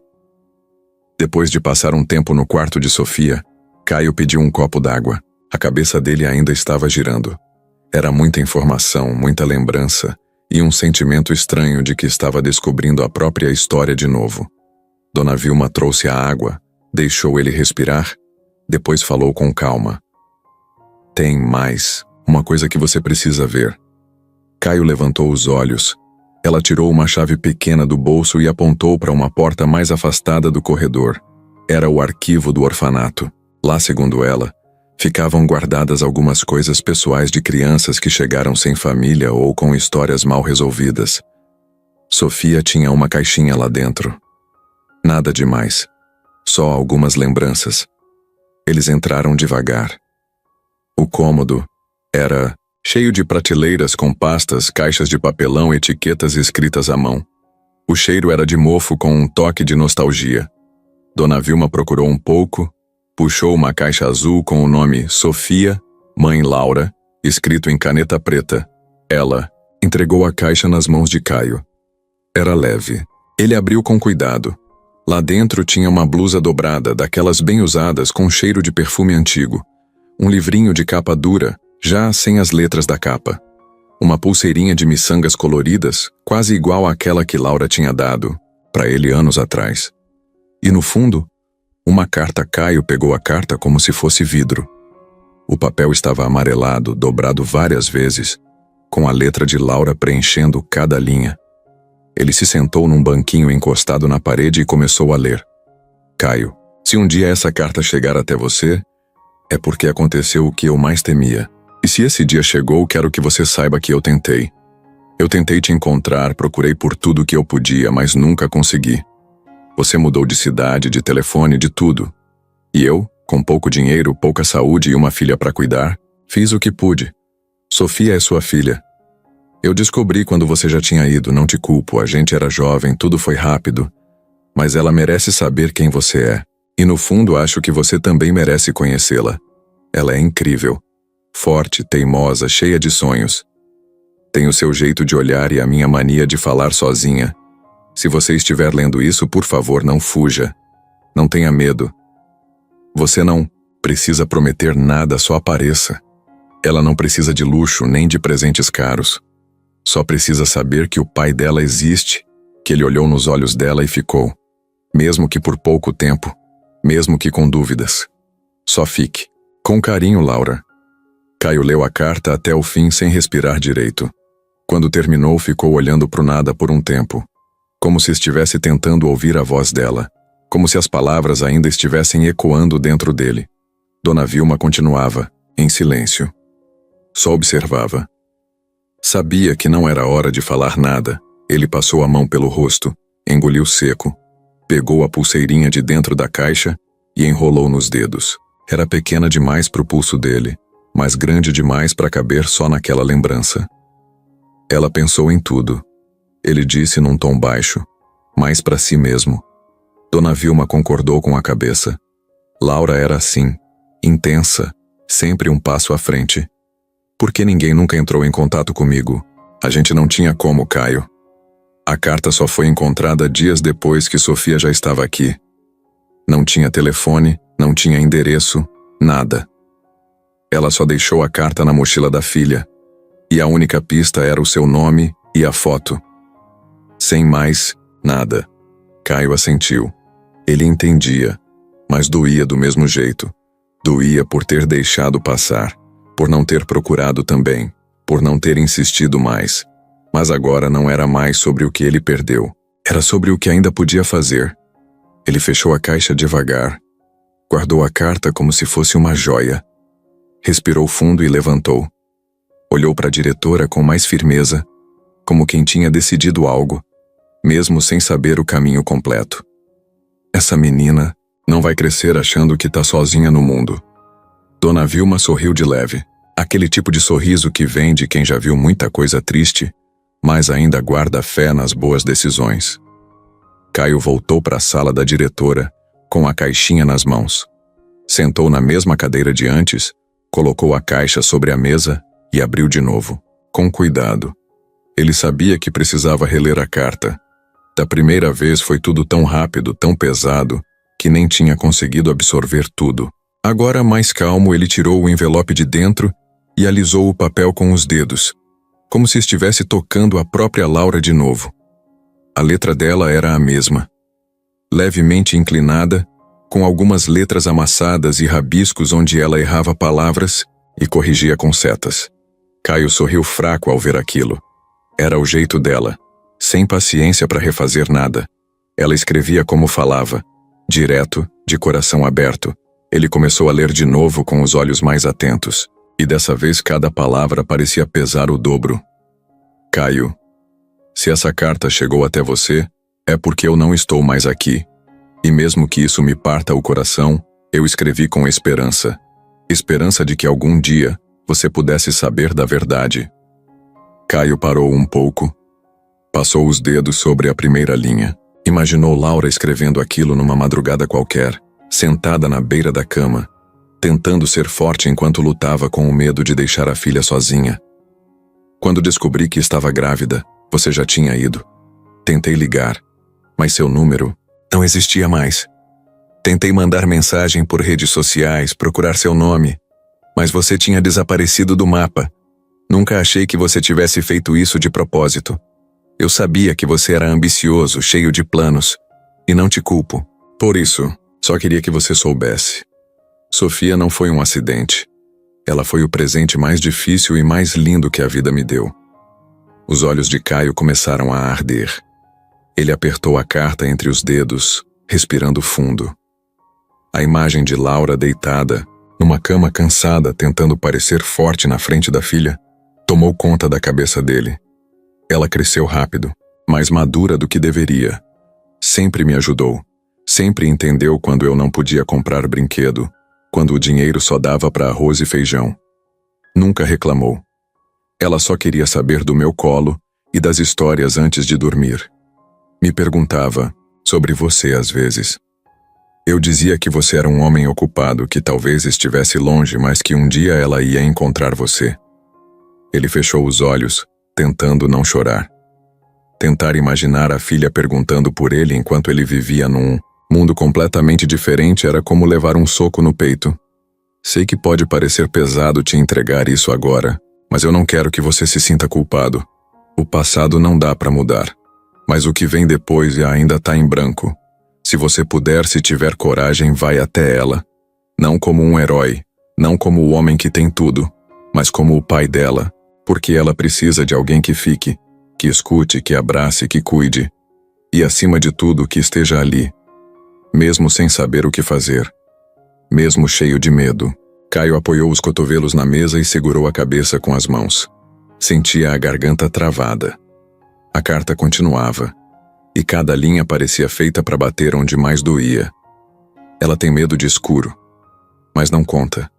Depois de passar um tempo no quarto de Sofia, Caio pediu um copo d'água. A cabeça dele ainda estava girando. Era muita informação, muita lembrança e um sentimento estranho de que estava descobrindo a própria história de novo. Dona Vilma trouxe a água, deixou ele respirar, depois falou com calma. Tem mais, uma coisa que você precisa ver. Caio levantou os olhos. Ela tirou uma chave pequena do bolso e apontou para uma porta mais afastada do corredor. Era o arquivo do orfanato. Lá, segundo ela, ficavam guardadas algumas coisas pessoais de crianças que chegaram sem família ou com histórias mal resolvidas. Sofia tinha uma caixinha lá dentro. Nada demais. Só algumas lembranças. Eles entraram devagar. O cômodo era cheio de prateleiras com pastas, caixas de papelão e etiquetas escritas à mão. O cheiro era de mofo com um toque de nostalgia. Dona Vilma procurou um pouco, puxou uma caixa azul com o nome Sofia, Mãe Laura, escrito em caneta preta. Ela entregou a caixa nas mãos de Caio. Era leve. Ele abriu com cuidado. Lá dentro tinha uma blusa dobrada, daquelas bem usadas com cheiro de perfume antigo. Um livrinho de capa dura, já sem as letras da capa. Uma pulseirinha de miçangas coloridas, quase igual àquela que Laura tinha dado para ele anos atrás. E no fundo, uma carta. Caio pegou a carta como se fosse vidro. O papel estava amarelado, dobrado várias vezes, com a letra de Laura preenchendo cada linha. Ele se sentou num banquinho encostado na parede e começou a ler. Caio, se um dia essa carta chegar até você, é porque aconteceu o que eu mais temia. E se esse dia chegou, quero que você saiba que eu tentei. Eu tentei te encontrar, procurei por tudo que eu podia, mas nunca consegui. Você mudou de cidade, de telefone, de tudo. E eu, com pouco dinheiro, pouca saúde e uma filha para cuidar, fiz o que pude. Sofia é sua filha. Eu descobri quando você já tinha ido, não te culpo, a gente era jovem, tudo foi rápido. Mas ela merece saber quem você é. E no fundo acho que você também merece conhecê-la. Ela é incrível. Forte, teimosa, cheia de sonhos. Tem o seu jeito de olhar e a minha mania de falar sozinha. Se você estiver lendo isso, por favor, não fuja. Não tenha medo. Você não precisa prometer nada, só apareça. Ela não precisa de luxo nem de presentes caros. Só precisa saber que o pai dela existe, que ele olhou nos olhos dela e ficou. Mesmo que por pouco tempo, mesmo que com dúvidas. Só fique. Com carinho, Laura. Caio leu a carta até o fim sem respirar direito. Quando terminou, ficou olhando pro nada por um tempo. Como se estivesse tentando ouvir a voz dela. Como se as palavras ainda estivessem ecoando dentro dele. Dona Vilma continuava, em silêncio. Só observava. Sabia que não era hora de falar nada. Ele passou a mão pelo rosto, engoliu seco, pegou a pulseirinha de dentro da caixa e enrolou nos dedos. Era pequena demais para o pulso dele, mas grande demais para caber só naquela lembrança. Ela pensou em tudo. Ele disse num tom baixo, mais para si mesmo. Dona Vilma concordou com a cabeça. Laura era assim, intensa, sempre um passo à frente. Por que ninguém nunca entrou em contato comigo? A gente não tinha como, Caio. A carta só foi encontrada dias depois que Sofia já estava aqui. Não tinha telefone, não tinha endereço, nada. Ela só deixou a carta na mochila da filha, e a única pista era o seu nome e a foto. Sem mais, nada. Caio assentiu. Ele entendia, mas doía do mesmo jeito. Doía por ter deixado passar, por não ter procurado também, por não ter insistido mais. Mas agora não era mais sobre o que ele perdeu. Era sobre o que ainda podia fazer. Ele fechou a caixa devagar. Guardou a carta como se fosse uma joia. Respirou fundo e levantou. Olhou para a diretora com mais firmeza, como quem tinha decidido algo, mesmo sem saber o caminho completo. Essa menina não vai crescer achando que tá sozinha no mundo. Dona Vilma sorriu de leve. Aquele tipo de sorriso que vem de quem já viu muita coisa triste, mas ainda guarda fé nas boas decisões. Caio voltou para a sala da diretora, com a caixinha nas mãos. Sentou na mesma cadeira de antes, colocou a caixa sobre a mesa e abriu de novo, com cuidado. Ele sabia que precisava reler a carta. Da primeira vez foi tudo tão rápido, tão pesado, que nem tinha conseguido absorver tudo. Agora, mais calmo, ele tirou o envelope de dentro e alisou o papel com os dedos, como se estivesse tocando a própria Laura de novo. A letra dela era a mesma. levemente inclinada, com algumas letras amassadas e rabiscos onde ela errava palavras e corrigia com setas. Caio sorriu fraco ao ver aquilo. Era o jeito dela, sem paciência para refazer nada. Ela escrevia como falava, direto, de coração aberto. Ele começou a ler de novo com os olhos mais atentos, e dessa vez cada palavra parecia pesar o dobro. Caio, se essa carta chegou até você, é porque eu não estou mais aqui. E mesmo que isso me parta o coração, eu escrevi com esperança. Esperança de que algum dia você pudesse saber da verdade. Caio parou um pouco, passou os dedos sobre a primeira linha. Imaginou Laura escrevendo aquilo numa madrugada qualquer, sentada na beira da cama, tentando ser forte enquanto lutava com o medo de deixar a filha sozinha. Quando descobri que estava grávida, você já tinha ido. Tentei ligar, mas seu número não existia mais. Tentei mandar mensagem por redes sociais, procurar seu nome, mas você tinha desaparecido do mapa. Nunca achei que você tivesse feito isso de propósito. Eu sabia que você era ambicioso, cheio de planos, e não te culpo. Por isso, só queria que você soubesse. Sofia não foi um acidente. Ela foi o presente mais difícil e mais lindo que a vida me deu. Os olhos de Caio começaram a arder. Ele apertou a carta entre os dedos, respirando fundo. A imagem de Laura deitada, numa cama cansada, tentando parecer forte na frente da filha, tomou conta da cabeça dele. Ela cresceu rápido, mais madura do que deveria. Sempre me ajudou. Sempre entendeu quando eu não podia comprar brinquedo, quando o dinheiro só dava para arroz e feijão. Nunca reclamou. Ela só queria saber do meu colo e das histórias antes de dormir. Me perguntava sobre você às vezes. Eu dizia que você era um homem ocupado, que talvez estivesse longe, mas que um dia ela ia encontrar você. Ele fechou os olhos, tentando não chorar. Tentar imaginar a filha perguntando por ele enquanto ele vivia num mundo completamente diferente era como levar um soco no peito. Sei que pode parecer pesado te entregar isso agora, mas eu não quero que você se sinta culpado. O passado não dá para mudar. Mas o que vem depois ainda tá em branco. Se você puder, se tiver coragem, vai até ela. Não como um herói, não como o homem que tem tudo, mas como o pai dela, porque ela precisa de alguém que fique, que escute, que abrace, que cuide. E acima de tudo, que esteja ali. Mesmo sem saber o que fazer. Mesmo cheio de medo. Caio apoiou os cotovelos na mesa e segurou a cabeça com as mãos. Sentia a garganta travada. A carta continuava, e cada linha parecia feita para bater onde mais doía. Ela tem medo de escuro, mas não conta.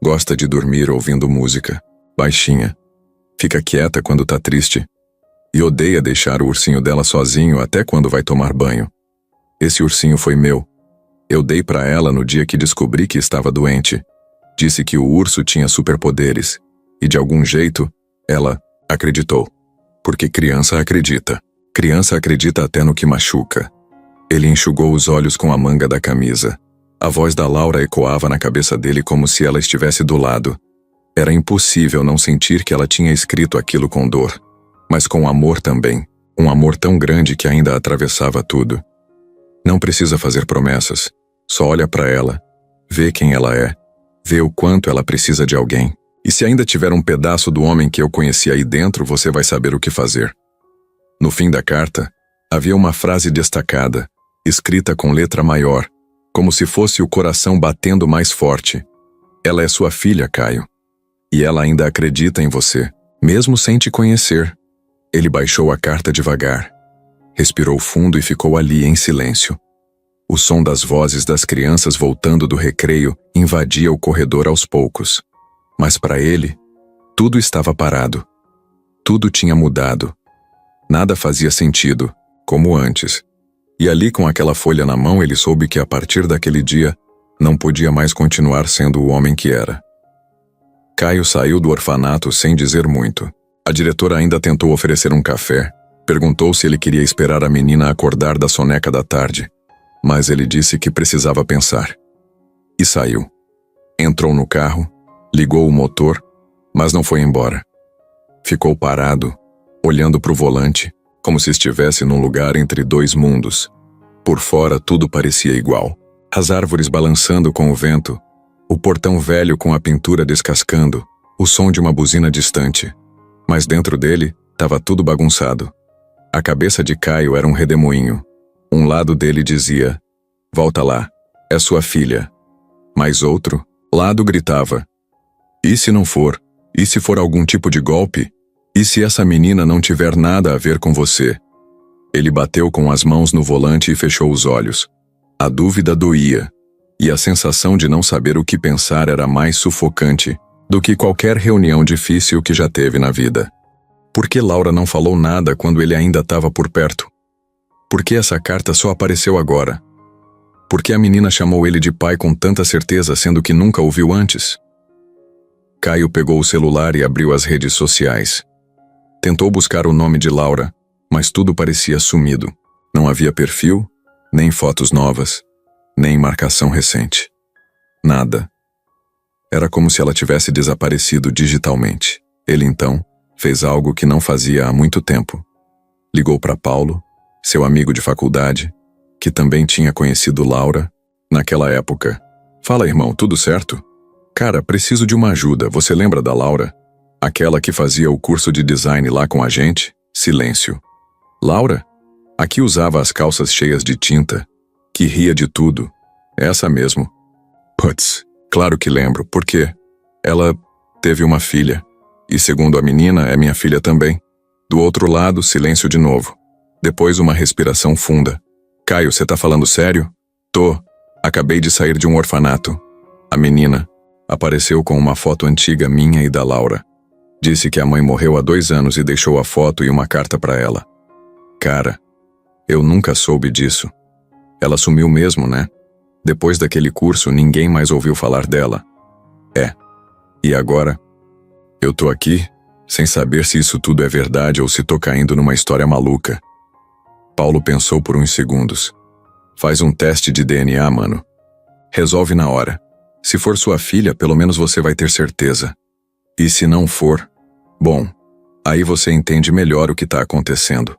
Gosta de dormir ouvindo música, baixinha. Fica quieta quando tá triste. E odeia deixar o ursinho dela sozinho até quando vai tomar banho. Esse ursinho foi meu. Eu dei para ela no dia que descobri que estava doente. Disse que o urso tinha superpoderes, e de algum jeito, ela acreditou. Porque criança acredita. Criança acredita até no que machuca. Ele enxugou os olhos com a manga da camisa. A voz da Laura ecoava na cabeça dele como se ela estivesse do lado. Era impossível não sentir que ela tinha escrito aquilo com dor. Mas com amor também. Um amor tão grande que ainda atravessava tudo. Não precisa fazer promessas. Só olha para ela. Vê quem ela é. Vê o quanto ela precisa de alguém. E se ainda tiver um pedaço do homem que eu conheci aí dentro, você vai saber o que fazer. No fim da carta, havia uma frase destacada, escrita com letra maior, como se fosse o coração batendo mais forte. Ela é sua filha, Caio. E ela ainda acredita em você, mesmo sem te conhecer. Ele baixou a carta devagar. Respirou fundo e ficou ali em silêncio. O som das vozes das crianças voltando do recreio invadia o corredor aos poucos. Mas para ele, tudo estava parado. Tudo tinha mudado. Nada fazia sentido, como antes. E ali com aquela folha na mão ele soube que a partir daquele dia, não podia mais continuar sendo o homem que era. Caio saiu do orfanato sem dizer muito. A diretora ainda tentou oferecer um café. Perguntou se ele queria esperar a menina acordar da soneca da tarde. Mas ele disse que precisava pensar. E saiu. Entrou no carro. Ligou o motor, mas não foi embora. Ficou parado, olhando para o volante, como se estivesse num lugar entre dois mundos. Por fora tudo parecia igual. As árvores balançando com o vento, o portão velho com a pintura descascando, o som de uma buzina distante. Mas dentro dele, estava tudo bagunçado. A cabeça de Caio era um redemoinho. Um lado dele dizia: "Volta lá, é sua filha." Mas outro lado gritava: "E se não for? E se for algum tipo de golpe? E se essa menina não tiver nada a ver com você?" Ele bateu com as mãos no volante e fechou os olhos. A dúvida doía, e a sensação de não saber o que pensar era mais sufocante do que qualquer reunião difícil que já teve na vida. Por que Laura não falou nada quando ele ainda estava por perto? Por que essa carta só apareceu agora? Por que a menina chamou ele de pai com tanta certeza, sendo que nunca o viu antes? Caio pegou o celular e abriu as redes sociais. Tentou buscar o nome de Laura, mas tudo parecia sumido. Não havia perfil, nem fotos novas, nem marcação recente. Nada. Era como se ela tivesse desaparecido digitalmente. Ele então fez algo que não fazia há muito tempo. Ligou para Paulo, seu amigo de faculdade, que também tinha conhecido Laura naquela época. "Fala, irmão, tudo certo? Cara, preciso de uma ajuda. Você lembra da Laura? Aquela que fazia o curso de design lá com a gente?" Silêncio. "Laura? A que usava as calças cheias de tinta, que ria de tudo. Essa mesmo." "Putz, claro que lembro. Por quê?" "Ela teve uma filha. E segundo a menina, é minha filha também." Do outro lado, silêncio de novo. Depois uma respiração funda. "Caio, você tá falando sério?" "Tô. Acabei de sair de um orfanato." A menina apareceu com uma foto antiga minha e da Laura. Disse que a mãe morreu há 2 anos e deixou a foto e uma carta pra ela. Cara, eu nunca soube disso. Ela sumiu mesmo, né? Depois daquele curso, ninguém mais ouviu falar dela. É. E agora? Eu tô aqui, sem saber se isso tudo é verdade ou se tô caindo numa história maluca. Paulo pensou por uns segundos. "Faz um teste de DNA, mano. Resolve na hora. Se for sua filha, pelo menos você vai ter certeza. E se não for, bom, aí você entende melhor o que tá acontecendo."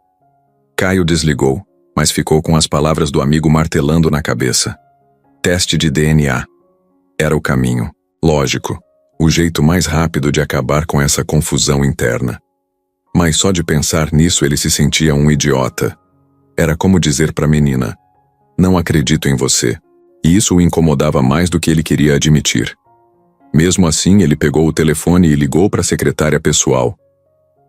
Caio desligou, mas ficou com as palavras do amigo martelando na cabeça. Teste de DNA. Era o caminho, lógico, o jeito mais rápido de acabar com essa confusão interna. Mas só de pensar nisso ele se sentia um idiota. Era como dizer pra menina: "Não acredito em você." E isso o incomodava mais do que ele queria admitir. Mesmo assim, ele pegou o telefone e ligou para a secretária pessoal.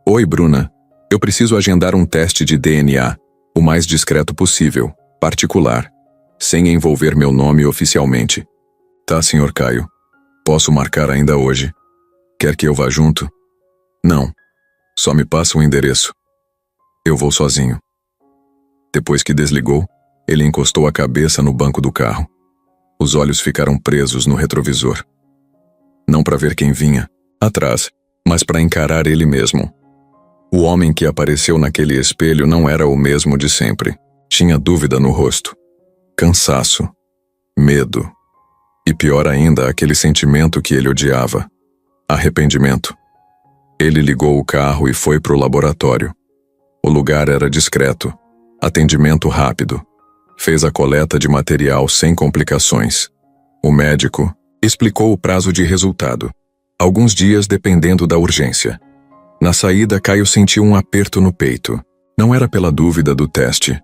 "Oi, Bruna. Eu preciso agendar um teste de DNA, o mais discreto possível, particular, sem envolver meu nome oficialmente." "Tá, senhor Caio. Posso marcar ainda hoje. Quer que eu vá junto?" "Não. Só me passa o endereço. Eu vou sozinho." Depois que desligou, ele encostou a cabeça no banco do carro. Os olhos ficaram presos no retrovisor. Não para ver quem vinha atrás, mas para encarar ele mesmo. O homem que apareceu naquele espelho não era o mesmo de sempre. Tinha dúvida no rosto, cansaço, medo. E pior ainda, aquele sentimento que ele odiava: arrependimento. Ele ligou o carro e foi para o laboratório. O lugar era discreto, atendimento rápido. Fez a coleta de material sem complicações. O médico explicou o prazo de resultado. Alguns dias dependendo da urgência. Na saída, Caio sentiu um aperto no peito. Não era pela dúvida do teste.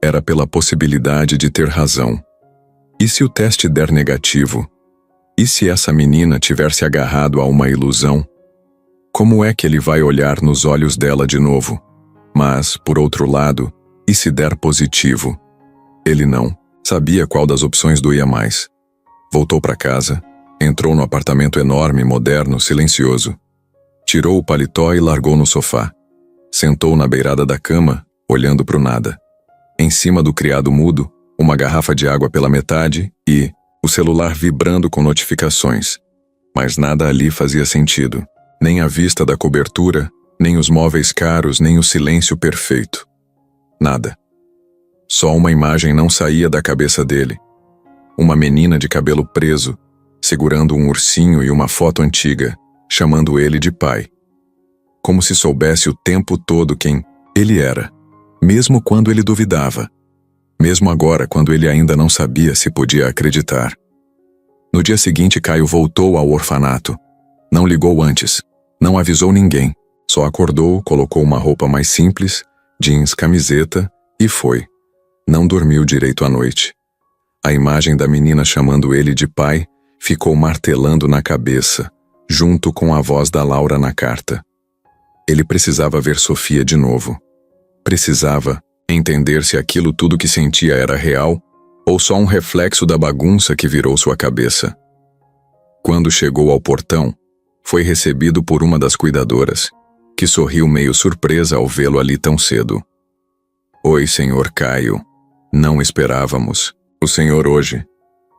Era pela possibilidade de ter razão. E se o teste der negativo? E se essa menina tiver se agarrado a uma ilusão? Como é que ele vai olhar nos olhos dela de novo? Mas, por outro lado, e se der positivo? Ele não sabia qual das opções doía mais. Voltou para casa, entrou no apartamento enorme, moderno, silencioso. Tirou o paletó e largou no sofá. Sentou na beirada da cama, olhando para o nada. Em cima do criado mudo, uma garrafa de água pela metade e o celular vibrando com notificações. Mas nada ali fazia sentido. Nem a vista da cobertura, nem os móveis caros, nem o silêncio perfeito. Nada. Só uma imagem não saía da cabeça dele. Uma menina de cabelo preso, segurando um ursinho e uma foto antiga, chamando ele de pai. Como se soubesse o tempo todo quem ele era, mesmo quando ele duvidava. mesmo agora quando ele ainda não sabia se podia acreditar. No dia seguinte, Caio voltou ao orfanato. Não ligou antes, não avisou ninguém, só acordou, colocou uma roupa mais simples, jeans, camiseta e foi. Não dormiu direito à noite. A imagem da menina chamando ele de pai ficou martelando na cabeça, junto com a voz da Laura na carta. Ele precisava ver Sofia de novo. Precisava entender se aquilo tudo que sentia era real ou só um reflexo da bagunça que virou sua cabeça. Quando chegou ao portão, foi recebido por uma das cuidadoras, que sorriu meio surpresa ao vê-lo ali tão cedo. Oi, senhor Caio. Não esperávamos. O senhor hoje.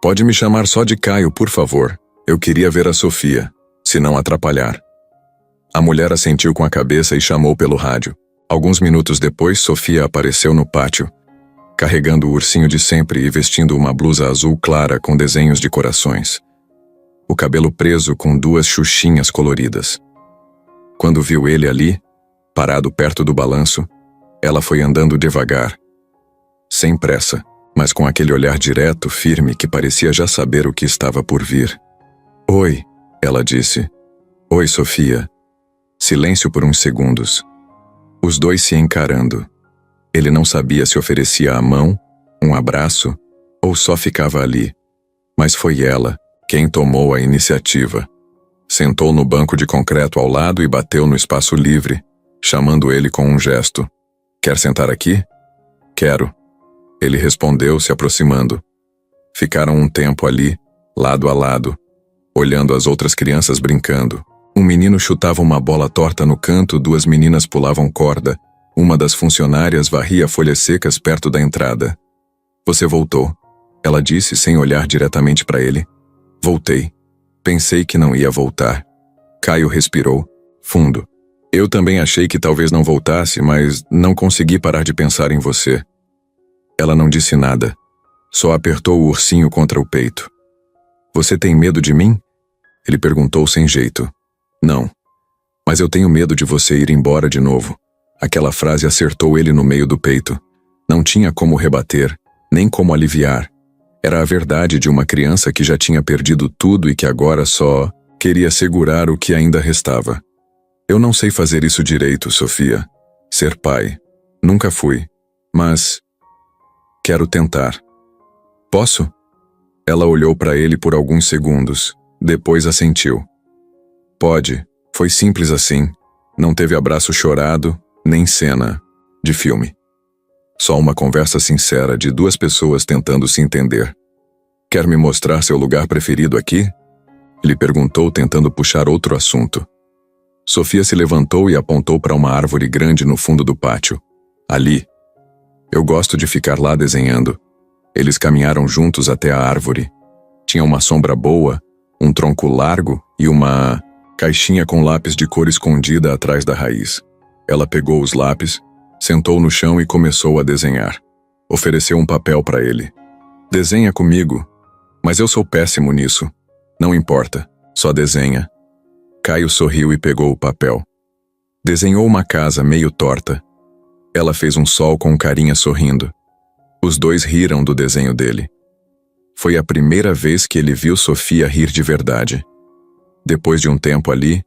Pode me chamar só de Caio, por favor. Eu queria ver a Sofia, se não atrapalhar. A mulher assentiu com a cabeça e chamou pelo rádio. Alguns minutos depois, Sofia apareceu no pátio, carregando o ursinho de sempre e vestindo uma blusa azul clara com desenhos de corações. O cabelo preso com 2 xuxinhas coloridas. Quando viu ele ali, parado perto do balanço, ela foi andando devagar, sem pressa, mas com aquele olhar direto, firme, que parecia já saber o que estava por vir. Oi, ela disse. Oi, Sofia. Silêncio por uns segundos. Os dois se encarando. Ele não sabia se oferecia a mão, um abraço, ou só ficava ali. Mas foi ela quem tomou a iniciativa. Sentou no banco de concreto ao lado e bateu no espaço livre, chamando ele com um gesto. Quer sentar aqui? Quero. Ele respondeu, se aproximando. Ficaram um tempo ali, lado a lado, olhando as outras crianças brincando. Um menino chutava uma bola torta no canto, 2 meninas pulavam corda. Uma das funcionárias varria folhas secas perto da entrada. Você voltou, ela disse sem olhar diretamente para ele. Voltei. Pensei que não ia voltar. Caio respirou, fundo. Eu também achei que talvez não voltasse, mas não consegui parar de pensar em você. Ela não disse nada, só apertou o ursinho contra o peito. Você tem medo de mim? Ele perguntou sem jeito. Não. Mas eu tenho medo de você ir embora de novo. Aquela frase acertou ele no meio do peito. Não tinha como rebater, nem como aliviar. Era a verdade de uma criança que já tinha perdido tudo e que agora só queria segurar o que ainda restava. Eu não sei fazer isso direito, Sofia. Ser pai. Nunca fui. Mas quero tentar. Posso? Ela olhou para ele por alguns segundos, depois assentiu. Pode. Foi simples assim. Não teve abraço chorado, nem cena de filme. Só uma conversa sincera de 2 pessoas tentando se entender. Quer me mostrar seu lugar preferido aqui? Ele perguntou, tentando puxar outro assunto. Sofia se levantou e apontou para uma árvore grande no fundo do pátio. Ali. Eu gosto de ficar lá desenhando. Eles caminharam juntos até a árvore. Tinha uma sombra boa, um tronco largo e uma caixinha com lápis de cor escondida atrás da raiz. Ela pegou os lápis, sentou no chão e começou a desenhar. Ofereceu um papel para ele. Desenha comigo. Mas eu sou péssimo nisso. Não importa, só desenha. Caio sorriu e pegou o papel. Desenhou uma casa meio torta. Ela fez um sol com carinha sorrindo. Os dois riram do desenho dele. Foi a primeira vez que ele viu Sofia rir de verdade. Depois de um tempo ali,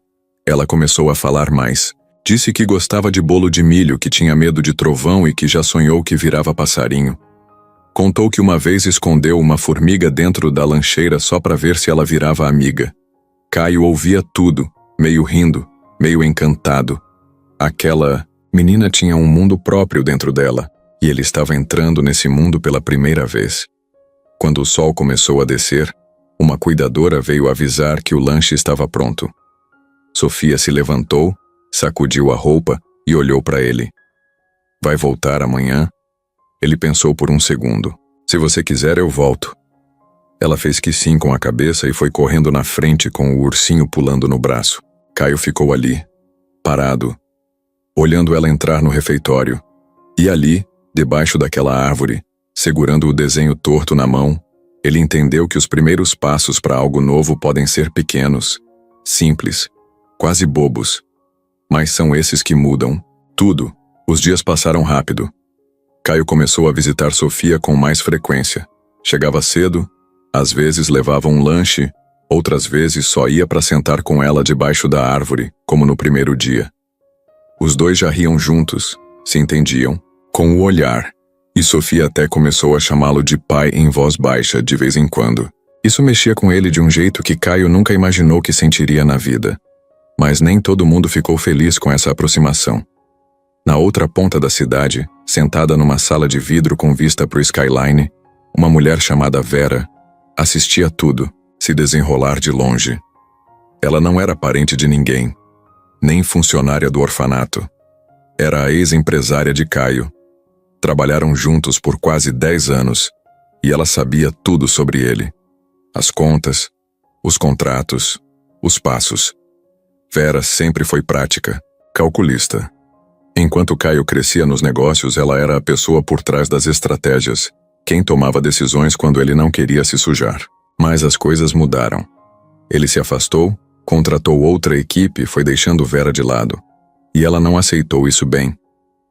ela começou a falar mais. Disse que gostava de bolo de milho, que tinha medo de trovão e que já sonhou que virava passarinho. Contou que uma vez escondeu uma formiga dentro da lancheira só para ver se ela virava amiga. Caio ouvia tudo, meio rindo, meio encantado. Aquela menina tinha um mundo próprio dentro dela, e ele estava entrando nesse mundo pela primeira vez. Quando o sol começou a descer, uma cuidadora veio avisar que o lanche estava pronto. Sofia se levantou, sacudiu a roupa e olhou para ele. Vai voltar amanhã? Ele pensou por um segundo. Se você quiser, eu volto. Ela fez que sim com a cabeça e foi correndo na frente com o ursinho pulando no braço. Caio ficou ali, parado, olhando ela entrar no refeitório. E ali, debaixo daquela árvore, segurando o desenho torto na mão, ele entendeu que os primeiros passos para algo novo podem ser pequenos, simples, quase bobos. Mas são esses que mudam tudo. Os dias passaram rápido. Caio começou a visitar Sofia com mais frequência. Chegava cedo, às vezes levava um lanche, outras vezes só ia para sentar com ela debaixo da árvore, como no primeiro dia. Os dois já riam juntos, se entendiam, com o olhar, e Sofia até começou a chamá-lo de pai em voz baixa de vez em quando. Isso mexia com ele de um jeito que Caio nunca imaginou que sentiria na vida. Mas nem todo mundo ficou feliz com essa aproximação. Na outra ponta da cidade, sentada numa sala de vidro com vista para o skyline, uma mulher chamada Vera assistia tudo se desenrolar de longe. Ela não era parente de ninguém, nem funcionária do orfanato. Era a ex-empresária de Caio. Trabalharam juntos por quase 10 anos e ela sabia tudo sobre ele. As contas, os contratos, os passos. Vera sempre foi prática, calculista. Enquanto Caio crescia nos negócios, ela era a pessoa por trás das estratégias, quem tomava decisões quando ele não queria se sujar. Mas as coisas mudaram. Ele se afastou, contratou outra equipe e foi deixando Vera de lado. E ela não aceitou isso bem.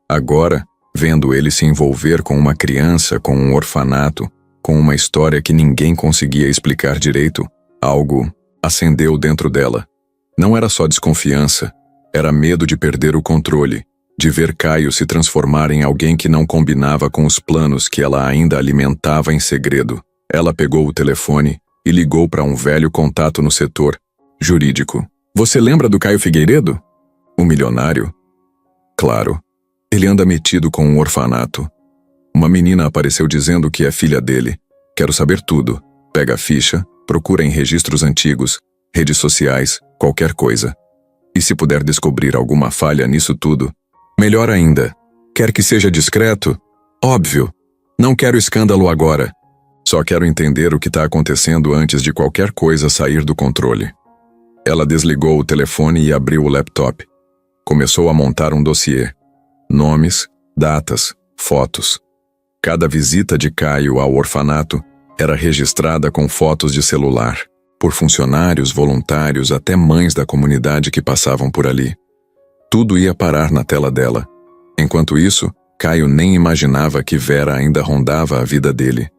Agora, vendo ele se envolver com uma criança, com um orfanato, com uma história que ninguém conseguia explicar direito, algo acendeu dentro dela. Não era só desconfiança, era medo de perder o controle, de ver Caio se transformar em alguém que não combinava com os planos que ela ainda alimentava em segredo. Ela pegou o telefone e ligou para um velho contato no setor jurídico. Você lembra do Caio Figueiredo? O milionário? Claro. Ele anda metido com um orfanato. Uma menina apareceu dizendo que é filha dele. Quero saber tudo. Pega a ficha, procura em registros antigos, redes sociais, qualquer coisa. E se puder descobrir alguma falha nisso tudo, melhor ainda. Quer que seja discreto? Óbvio. Não quero escândalo agora. Só quero entender o que está acontecendo antes de qualquer coisa sair do controle. Ela desligou o telefone e abriu o laptop. Começou a montar um dossiê. Nomes, datas, fotos. Cada visita de Caio ao orfanato era registrada com fotos de celular, por funcionários, voluntários, até mães da comunidade que passavam por ali. Tudo ia parar na tela dela. Enquanto isso, Caio nem imaginava que Vera ainda rondava a vida dele.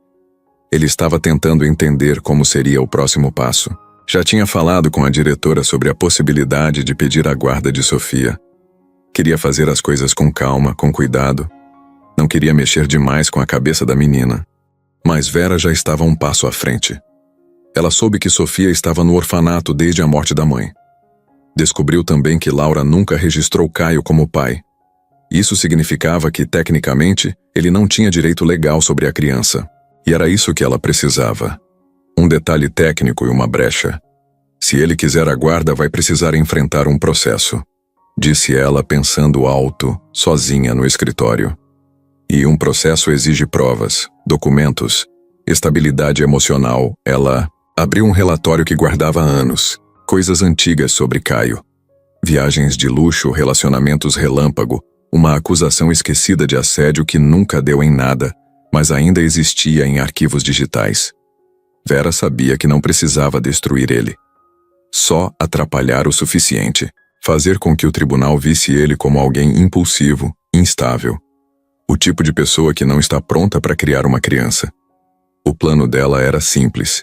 Ele estava tentando entender como seria o próximo passo. Já tinha falado com a diretora sobre a possibilidade de pedir a guarda de Sofia. Queria fazer as coisas com calma, com cuidado. Não queria mexer demais com a cabeça da menina. Mas Vera já estava um passo à frente. Ela soube que Sofia estava no orfanato desde a morte da mãe. Descobriu também que Laura nunca registrou Caio como pai. Isso significava que, tecnicamente, ele não tinha direito legal sobre a criança. E era isso que ela precisava. Um detalhe técnico e uma brecha. Se ele quiser a guarda, vai precisar enfrentar um processo, disse ela pensando alto, sozinha no escritório. E um processo exige provas, documentos, estabilidade emocional. Ela abriu um relatório que guardava há anos, coisas antigas sobre Caio. Viagens de luxo, relacionamentos relâmpago, uma acusação esquecida de assédio que nunca deu em nada, mas ainda existia em arquivos digitais. Vera sabia que não precisava destruir ele. Só atrapalhar o suficiente, fazer com que o tribunal visse ele como alguém impulsivo, instável. O tipo de pessoa que não está pronta para criar uma criança. O plano dela era simples: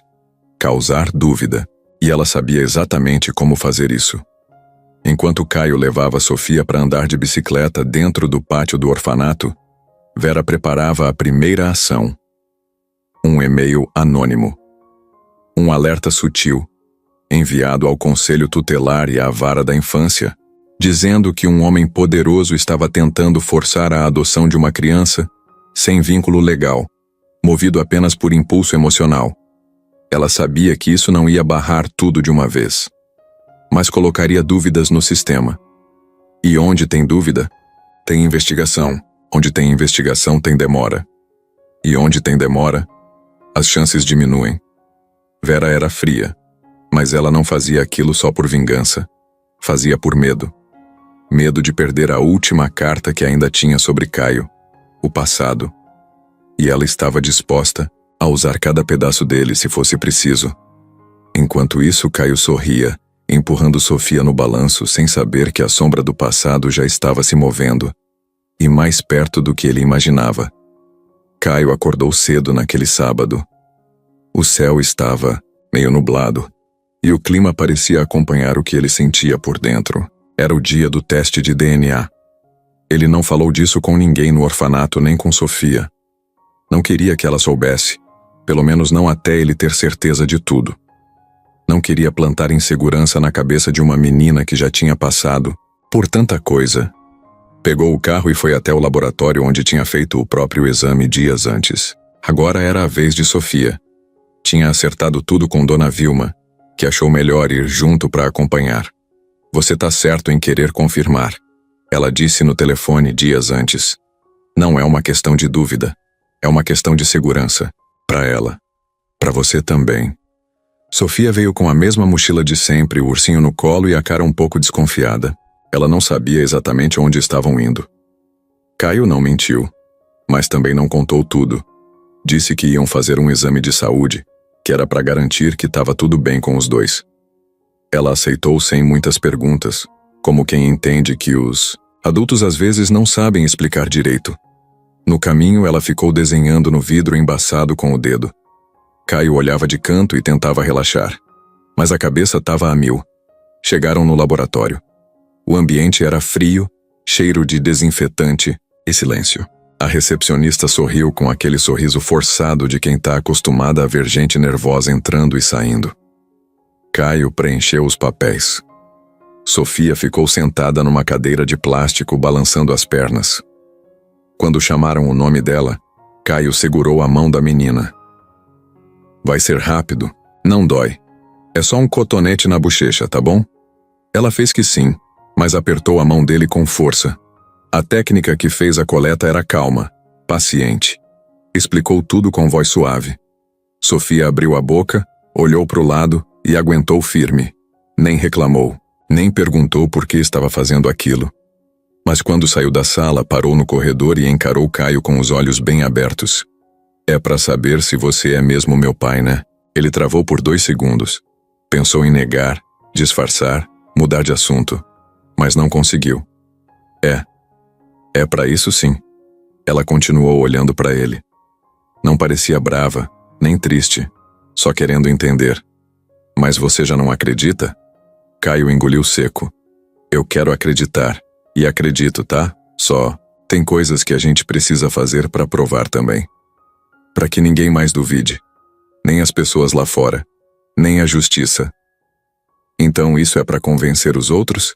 causar dúvida, e ela sabia exatamente como fazer isso. Enquanto Caio levava Sofia para andar de bicicleta dentro do pátio do orfanato, Vera preparava a primeira ação. Um e-mail anônimo. Um alerta sutil, enviado ao Conselho Tutelar e à Vara da Infância, dizendo que um homem poderoso estava tentando forçar a adoção de uma criança sem vínculo legal, movido apenas por impulso emocional. Ela sabia que isso não ia barrar tudo de uma vez, mas colocaria dúvidas no sistema. E onde tem dúvida, tem investigação. Onde tem investigação, tem demora. E onde tem demora, as chances diminuem. Vera era fria, mas ela não fazia aquilo só por vingança. Fazia por medo. Medo de perder a última carta que ainda tinha sobre Caio, o passado. E ela estava disposta a usar cada pedaço dele se fosse preciso. Enquanto isso, Caio sorria, empurrando Sofia no balanço sem saber que a sombra do passado já estava se movendo. E mais perto do que ele imaginava. Caio acordou cedo naquele sábado. O céu estava meio nublado, e o clima parecia acompanhar o que ele sentia por dentro. Era o dia do teste de DNA. Ele não falou disso com ninguém no orfanato nem com Sofia. Não queria que ela soubesse, pelo menos não até ele ter certeza de tudo. Não queria plantar insegurança na cabeça de uma menina que já tinha passado por tanta coisa. Pegou o carro e foi até o laboratório onde tinha feito o próprio exame dias antes. Agora era a vez de Sofia. Tinha acertado tudo com Dona Vilma, que achou melhor ir junto para acompanhar. Você tá certo em querer confirmar, ela disse no telefone dias antes. Não é uma questão de dúvida, é uma questão de segurança. Para ela. Para você também. Sofia veio com a mesma mochila de sempre, o ursinho no colo e a cara um pouco desconfiada. Ela não sabia exatamente onde estavam indo. Caio não mentiu, mas também não contou tudo. Disse que iam fazer um exame de saúde, que era para garantir que estava tudo bem com os dois. Ela aceitou sem muitas perguntas, como quem entende que os adultos às vezes não sabem explicar direito. No caminho, ela ficou desenhando no vidro embaçado com o dedo. Caio olhava de canto e tentava relaxar, mas a cabeça estava a mil. Chegaram no laboratório. O ambiente era frio, cheiro de desinfetante e silêncio. A recepcionista sorriu com aquele sorriso forçado de quem está acostumada a ver gente nervosa entrando e saindo. Caio preencheu os papéis. Sofia ficou sentada numa cadeira de plástico balançando as pernas. Quando chamaram o nome dela, Caio segurou a mão da menina. Vai ser rápido, não dói. É só um cotonete na bochecha, tá bom? Ela fez que sim, mas apertou a mão dele com força. A técnica que fez a coleta era calma, paciente. Explicou tudo com voz suave. Sofia abriu a boca, olhou para o lado e aguentou firme. Nem reclamou, nem perguntou por que estava fazendo aquilo. Mas quando saiu da sala, parou no corredor e encarou Caio com os olhos bem abertos. É para saber se você é mesmo meu pai, né? Ele travou por 2 segundos. Pensou em negar, disfarçar, mudar de assunto. Mas não conseguiu. É para isso sim. Ela continuou olhando para ele. Não parecia brava, nem triste, só querendo entender. Mas você já não acredita? Caio engoliu seco. Eu quero acreditar. E acredito, tá? Só, tem coisas que a gente precisa fazer para provar também. Para que ninguém mais duvide. Nem as pessoas lá fora. Nem a justiça. Então isso é para convencer os outros?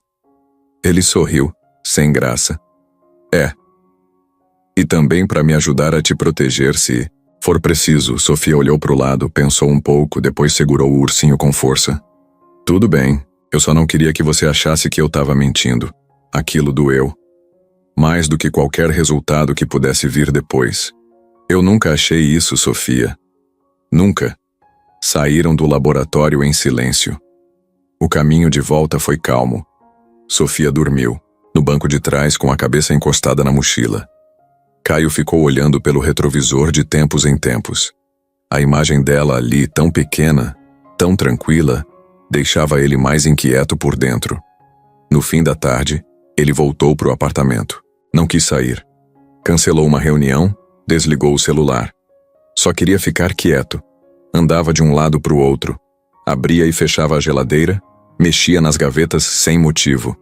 Ele sorriu, sem graça. É. E também para me ajudar a te proteger se for preciso. Sofia olhou para o lado, pensou um pouco, depois segurou o ursinho com força. Tudo bem, eu só não queria que você achasse que eu estava mentindo. Aquilo doeu. Mais do que qualquer resultado que pudesse vir depois. Eu nunca achei isso, Sofia. Nunca. Saíram do laboratório em silêncio. O caminho de volta foi calmo. Sofia dormiu, no banco de trás com a cabeça encostada na mochila. Caio ficou olhando pelo retrovisor de tempos em tempos. A imagem dela ali, tão pequena, tão tranquila, deixava ele mais inquieto por dentro. No fim da tarde, ele voltou para o apartamento. Não quis sair. Cancelou uma reunião, desligou o celular. Só queria ficar quieto. Andava de um lado para o outro. Abria e fechava a geladeira, mexia nas gavetas sem motivo.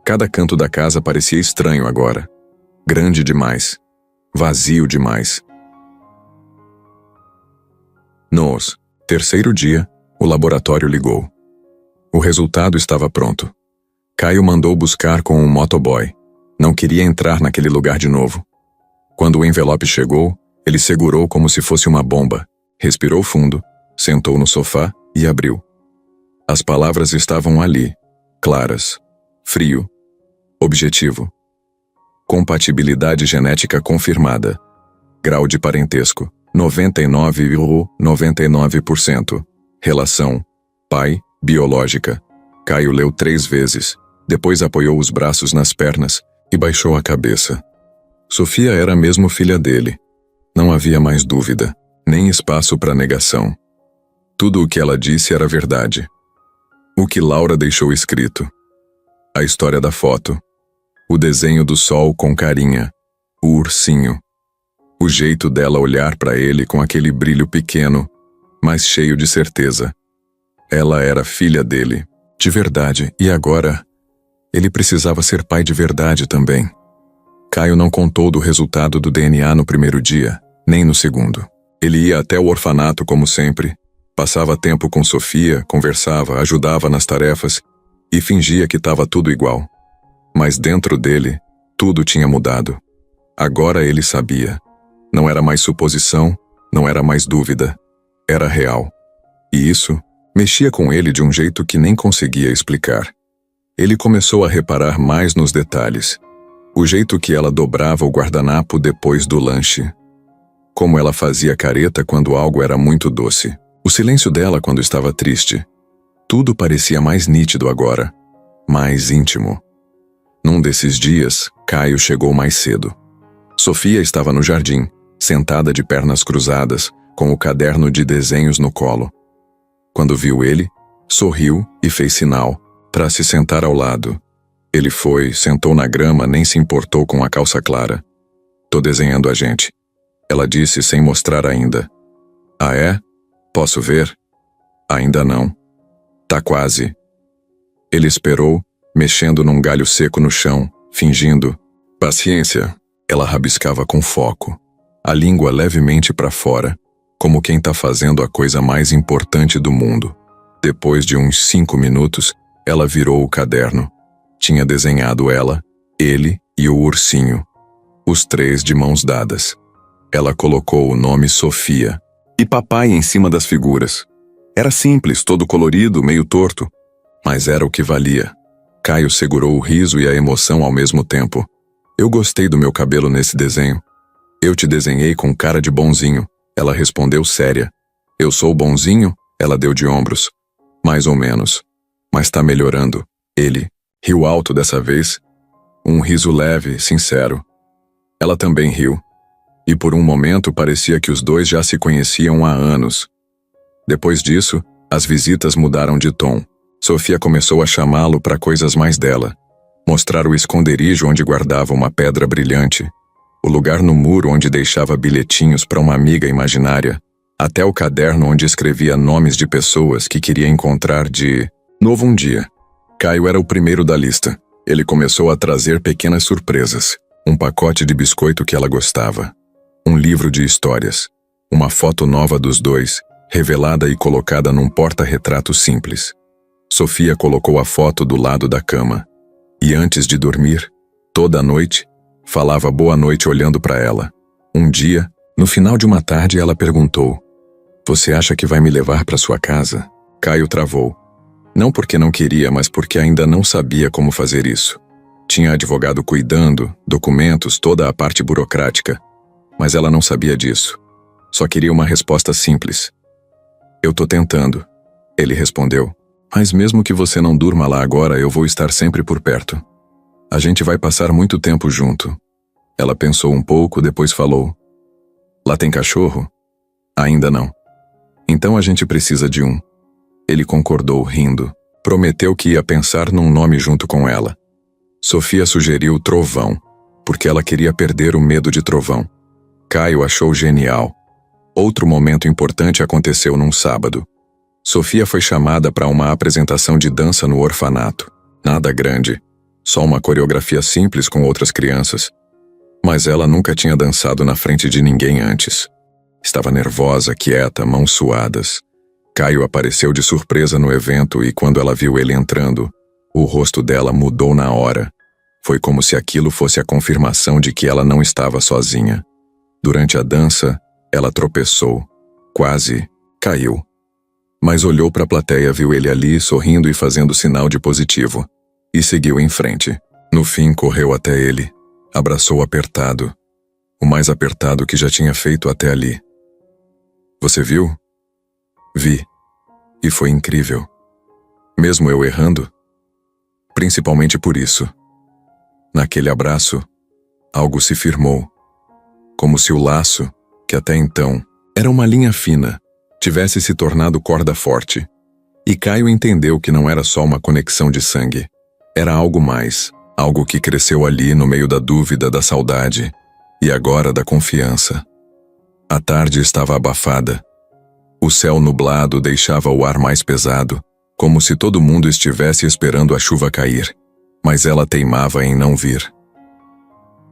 Cada canto da casa parecia estranho agora. Grande demais. Vazio demais. No terceiro dia, o laboratório ligou. O resultado estava pronto. Caio mandou buscar com um motoboy. Não queria entrar naquele lugar de novo. Quando o envelope chegou, ele segurou como se fosse uma bomba. Respirou fundo, sentou no sofá e abriu. As palavras estavam ali, claras. Frio. Objetivo. Compatibilidade genética confirmada. Grau de parentesco, 99,99%. Relação. Pai, biológica. Caio leu 3 vezes. Depois apoiou os braços nas pernas e baixou a cabeça. Sofia era mesmo filha dele. Não havia mais dúvida, nem espaço para negação. Tudo o que ela disse era verdade. O que Laura deixou escrito. A história da foto. O desenho do sol com carinha. O ursinho. O jeito dela olhar para ele com aquele brilho pequeno, mas cheio de certeza. Ela era filha dele, de verdade, e agora ele precisava ser pai de verdade também. Caio não contou do resultado do DNA no primeiro dia, nem no segundo. Ele ia até o orfanato como sempre, passava tempo com Sofia, conversava, ajudava nas tarefas e fingia que estava tudo igual. Mas dentro dele, tudo tinha mudado. Agora ele sabia. Não era mais suposição, não era mais dúvida. Era real. E isso mexia com ele de um jeito que nem conseguia explicar. Ele começou a reparar mais nos detalhes. O jeito que ela dobrava o guardanapo depois do lanche. Como ela fazia careta quando algo era muito doce. O silêncio dela quando estava triste. Tudo parecia mais nítido agora. Mais íntimo. Num desses dias, Caio chegou mais cedo. Sofia estava no jardim, sentada de pernas cruzadas, com o caderno de desenhos no colo. Quando viu ele, sorriu e fez sinal para se sentar ao lado. Ele foi, sentou na grama, nem se importou com a calça clara. "Tô desenhando a gente", ela disse sem mostrar ainda. "Ah, é? Posso ver?" "Ainda não." "Tá quase." Ele esperou, mexendo num galho seco no chão, fingindo. "Paciência." Ela rabiscava com foco, a língua levemente para fora, como quem tá fazendo a coisa mais importante do mundo. Depois de uns 5 minutos, ela virou o caderno. Tinha desenhado ela, ele e o ursinho. Os três de mãos dadas. Ela colocou o nome Sofia e papai em cima das figuras. Era simples, todo colorido, meio torto, mas era o que valia. Caio segurou o riso e a emoção ao mesmo tempo. "Eu gostei do meu cabelo nesse desenho." "Eu te desenhei com cara de bonzinho." Ela respondeu séria. "Eu sou bonzinho?" Ela deu de ombros. "Mais ou menos. Mas tá melhorando." Ele riu alto dessa vez. Um riso leve, sincero. Ela também riu. E por um momento parecia que os dois já se conheciam há anos. Depois disso, as visitas mudaram de tom. Sofia começou a chamá-lo para coisas mais dela. Mostrar o esconderijo onde guardava uma pedra brilhante, o lugar no muro onde deixava bilhetinhos para uma amiga imaginária, até o caderno onde escrevia nomes de pessoas que queria encontrar de novo um dia. Caio era o primeiro da lista. Ele começou a trazer pequenas surpresas. Um pacote de biscoito que ela gostava. Um livro de histórias. Uma foto nova dos dois, revelada e colocada num porta-retrato simples. Sofia colocou a foto do lado da cama. E antes de dormir, toda a noite, falava boa noite olhando para ela. Um dia, no final de uma tarde, ela perguntou: "Você acha que vai me levar para sua casa?" Caio travou. Não porque não queria, mas porque ainda não sabia como fazer isso. Tinha advogado cuidando, documentos, toda a parte burocrática. Mas ela não sabia disso. Só queria uma resposta simples. "Eu tô tentando", ele respondeu. "Mas mesmo que você não durma lá agora, eu vou estar sempre por perto. A gente vai passar muito tempo junto." Ela pensou um pouco, depois falou: "Lá tem cachorro?" "Ainda não." "Então a gente precisa de um." Ele concordou, rindo. Prometeu que ia pensar num nome junto com ela. Sofia sugeriu Trovão, porque ela queria perder o medo de trovão. Caio achou genial. Outro momento importante aconteceu num sábado. Sofia foi chamada para uma apresentação de dança no orfanato. Nada grande, só uma coreografia simples com outras crianças. Mas ela nunca tinha dançado na frente de ninguém antes. Estava nervosa, quieta, mãos suadas. Caio apareceu de surpresa no evento e quando ela viu ele entrando, o rosto dela mudou na hora. Foi como se aquilo fosse a confirmação de que ela não estava sozinha. Durante a dança, ela tropeçou. Quase caiu. Mas olhou para a plateia, viu ele ali, sorrindo e fazendo sinal de positivo. E seguiu em frente. No fim, correu até ele. Abraçou apertado. O mais apertado que já tinha feito até ali. "Você viu?" "Vi. E foi incrível. Mesmo eu errando. Principalmente por isso." Naquele abraço, algo se firmou. Como se o laço, que até então era uma linha fina, tivesse se tornado corda forte. E Caio entendeu que não era só uma conexão de sangue. Era algo mais, algo que cresceu ali no meio da dúvida, da saudade e agora da confiança. A tarde estava abafada. O céu nublado deixava o ar mais pesado, como se todo mundo estivesse esperando a chuva cair, mas ela teimava em não vir.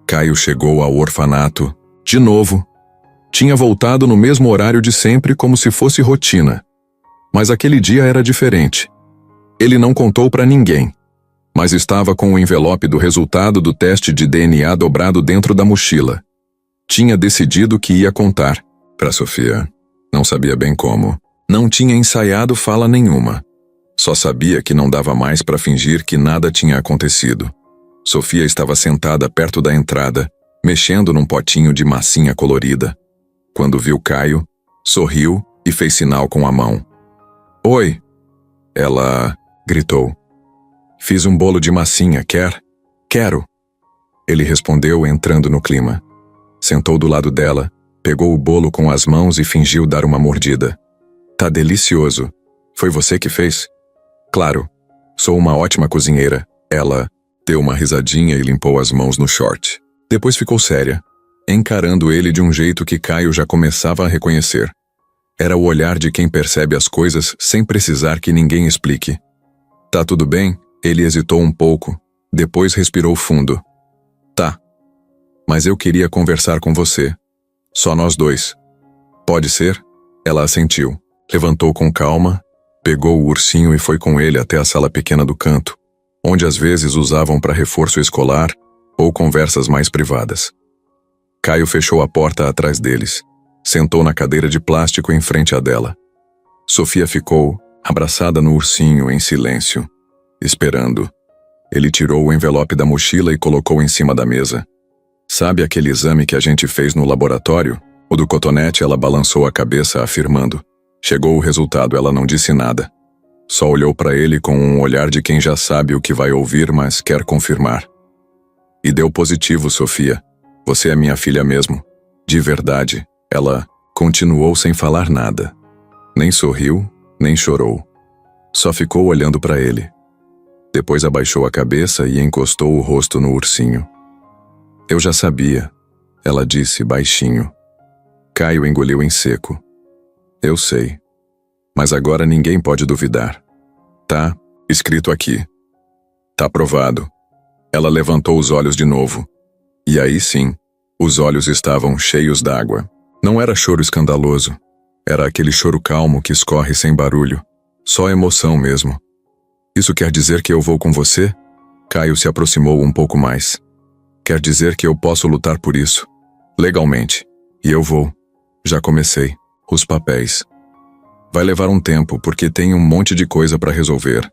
Caio chegou ao orfanato, de novo. Tinha voltado no mesmo horário de sempre, como se fosse rotina. Mas aquele dia era diferente. Ele não contou para ninguém, mas estava com o envelope do resultado do teste de DNA dobrado dentro da mochila. Tinha decidido que ia contar para Sofia. Não sabia bem como. Não tinha ensaiado fala nenhuma. Só sabia que não dava mais para fingir que nada tinha acontecido. Sofia estava sentada perto da entrada, mexendo num potinho de massinha colorida. Quando viu Caio, sorriu e fez sinal com a mão. "Oi!" Ela gritou. "Fiz um bolo de massinha, quer?" "Quero!" Ele respondeu, entrando no clima. Sentou do lado dela, pegou o bolo com as mãos e fingiu dar uma mordida. "Tá delicioso. Foi você que fez?" "Claro. Sou uma ótima cozinheira." Ela deu uma risadinha e limpou as mãos no short. Depois ficou séria, encarando ele de um jeito que Caio já começava a reconhecer. Era o olhar de quem percebe as coisas sem precisar que ninguém explique. "Tá tudo bem?" Ele hesitou um pouco, depois respirou fundo. "Tá. Mas eu queria conversar com você. Só nós dois." "Pode ser?" Ela assentiu. Levantou com calma, pegou o ursinho e foi com ele até a sala pequena do canto, onde às vezes usavam para reforço escolar ou conversas mais privadas. Caio fechou a porta atrás deles. Sentou na cadeira de plástico em frente à dela. Sofia ficou, abraçada no ursinho, em silêncio, esperando. Ele tirou o envelope da mochila e colocou em cima da mesa. "Sabe aquele exame que a gente fez no laboratório? O do cotonete?" Ela balançou a cabeça, afirmando. Chegou o resultado, ela não disse nada. Só olhou para ele com um olhar de quem já sabe o que vai ouvir, mas quer confirmar. "E deu positivo, Sofia. Você é minha filha mesmo. De verdade." Ela continuou sem falar nada. Nem sorriu, nem chorou. Só ficou olhando para ele. Depois abaixou a cabeça e encostou o rosto no ursinho. "Eu já sabia," ela disse baixinho. Caio engoliu em seco. "Eu sei. Mas agora ninguém pode duvidar. Tá escrito aqui. Tá aprovado." Ela levantou os olhos de novo. E aí sim, os olhos estavam cheios d'água. Não era choro escandaloso. Era aquele choro calmo que escorre sem barulho. Só emoção mesmo. "Isso quer dizer que eu vou com você?" Caio se aproximou um pouco mais. "Quer dizer que eu posso lutar por isso? Legalmente. E eu vou. Já comecei. Os papéis. Vai levar um tempo porque tem um monte de coisa para resolver.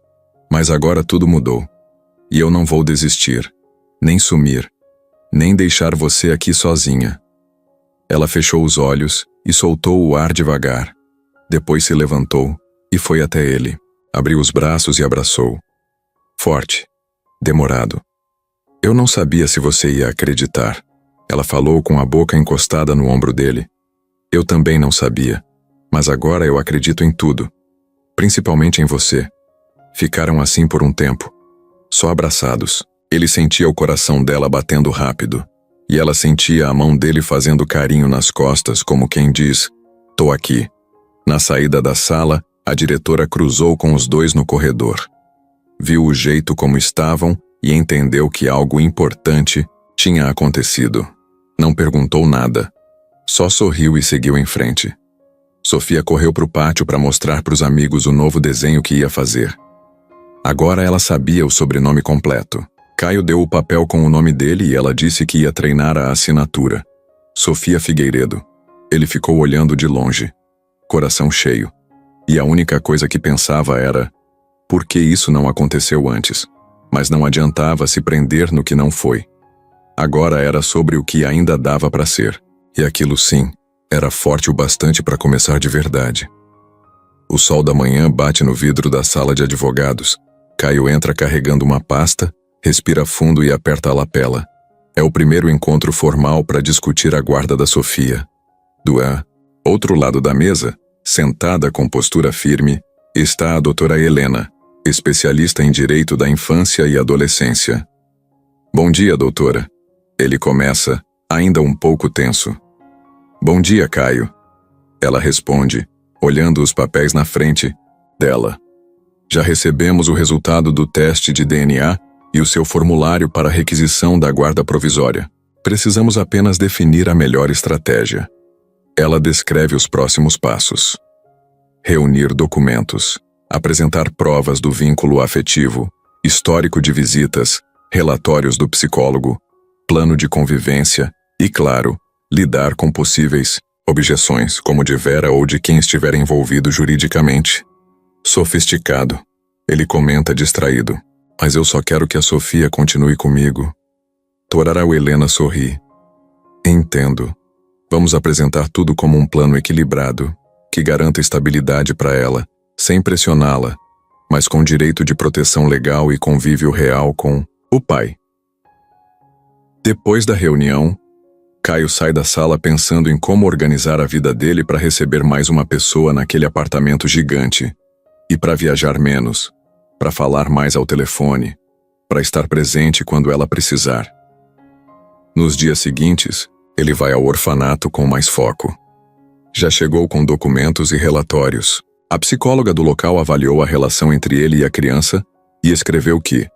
Mas agora tudo mudou. E eu não vou desistir. Nem sumir. Nem deixar você aqui sozinha." Ela fechou os olhos e soltou o ar devagar. Depois se levantou e foi até ele. Abriu os braços e abraçou. Forte. Demorado. "Eu não sabia se você ia acreditar." Ela falou com a boca encostada no ombro dele. "Eu também não sabia. Mas agora eu acredito em tudo. Principalmente em você." Ficaram assim por um tempo. Só abraçados. Ele sentia o coração dela batendo rápido. E ela sentia a mão dele fazendo carinho nas costas, como quem diz, "Tô aqui." Na saída da sala, a diretora cruzou com os dois no corredor. Viu o jeito como estavam e entendeu que algo importante tinha acontecido. Não perguntou nada. Só sorriu e seguiu em frente. Sofia correu para o pátio para mostrar para os amigos o novo desenho que ia fazer. Agora ela sabia o sobrenome completo. Caio deu o papel com o nome dele e ela disse que ia treinar a assinatura. Sofia Figueiredo. Ele ficou olhando de longe, coração cheio. E a única coisa que pensava era, por que isso não aconteceu antes? Mas não adiantava se prender no que não foi. Agora era sobre o que ainda dava para ser. E aquilo sim, era forte o bastante para começar de verdade. O sol da manhã bate no vidro da sala de advogados. Caio entra carregando uma pasta, respira fundo e aperta a lapela. É o primeiro encontro formal para discutir a guarda da Sofia. Do outro lado da mesa, sentada com postura firme, está a doutora Helena, especialista em direito da infância e adolescência. "Bom dia, doutora." Ele começa, ainda um pouco tenso. Bom dia, Caio. Ela responde, olhando os papéis na frente dela. Já recebemos o resultado do teste de DNA e o seu formulário para requisição da guarda provisória. Precisamos apenas definir a melhor estratégia. Ela descreve os próximos passos. Reunir documentos, apresentar provas do vínculo afetivo, histórico de visitas, relatórios do psicólogo, plano de convivência e, claro, lidar com possíveis objeções, como de Vera ou de quem estiver envolvido juridicamente. Sofisticado. Ele comenta distraído. Mas eu só quero que a Sofia continue comigo. Torarau Helena sorri. Entendo. Vamos apresentar tudo como um plano equilibrado, que garanta estabilidade para ela, sem pressioná-la, mas com direito de proteção legal e convívio real com o pai. Depois da reunião, Caio sai da sala pensando em como organizar a vida dele para receber mais uma pessoa naquele apartamento gigante. E para viajar menos, para falar mais ao telefone, para estar presente quando ela precisar. Nos dias seguintes, ele vai ao orfanato com mais foco. Já chegou com documentos e relatórios. A psicóloga do local avaliou a relação entre ele e a criança e escreveu que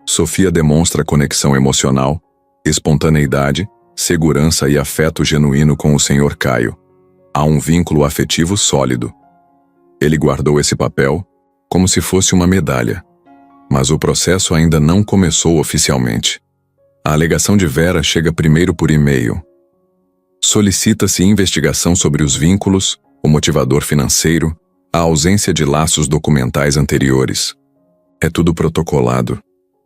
Sofia demonstra conexão emocional, espontaneidade, segurança e afeto genuíno com o Sr. Caio. Há um vínculo afetivo sólido. Ele guardou esse papel como se fosse uma medalha. Mas o processo ainda não começou oficialmente. A alegação de Vera chega primeiro por e-mail. Solicita-se investigação sobre os vínculos, o motivador financeiro, a ausência de laços documentais anteriores. É tudo protocolado.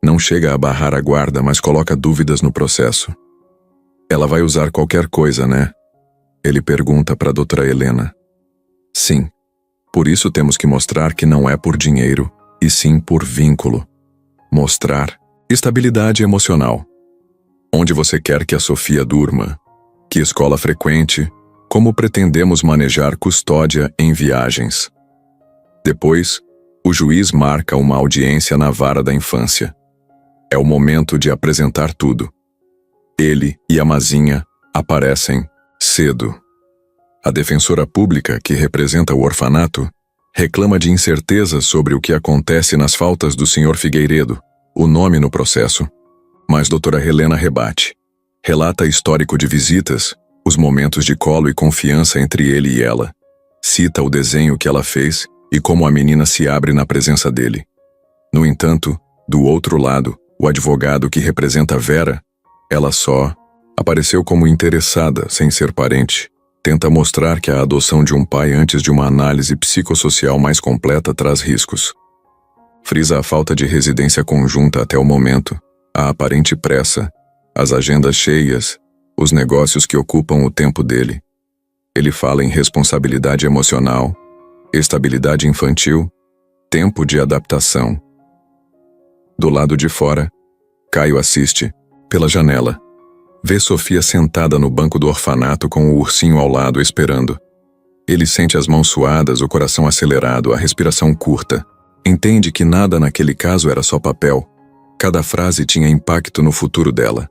Não chega a barrar a guarda, mas coloca dúvidas no processo. Ela vai usar qualquer coisa, né? Ele pergunta para a doutora Helena. Sim. Por isso temos que mostrar que não é por dinheiro, e sim por vínculo. Mostrar estabilidade emocional. Onde você quer que a Sofia durma? Que escola frequente? Como pretendemos manejar custódia em viagens? Depois, o juiz marca uma audiência na vara da infância. É o momento de apresentar tudo. Ele e a Mazinha aparecem cedo. A defensora pública, que representa o orfanato, reclama de incertezas sobre o que acontece nas faltas do Sr. Figueiredo, o nome no processo. Mas doutora Helena rebate. Relata histórico de visitas, os momentos de colo e confiança entre ele e ela. Cita o desenho que ela fez e como a menina se abre na presença dele. No entanto, do outro lado, o advogado que representa Vera, ela só apareceu como interessada, sem ser parente. Tenta mostrar que a adoção de um pai antes de uma análise psicossocial mais completa traz riscos. Frisa a falta de residência conjunta até o momento, a aparente pressa, as agendas cheias, os negócios que ocupam o tempo dele. Ele fala em responsabilidade emocional, estabilidade infantil, tempo de adaptação. Do lado de fora, Caio assiste, pela janela. Vê Sofia sentada no banco do orfanato com o ursinho ao lado esperando. Ele sente as mãos suadas, o coração acelerado, a respiração curta. Entende que nada naquele caso era só papel. Cada frase tinha impacto no futuro dela.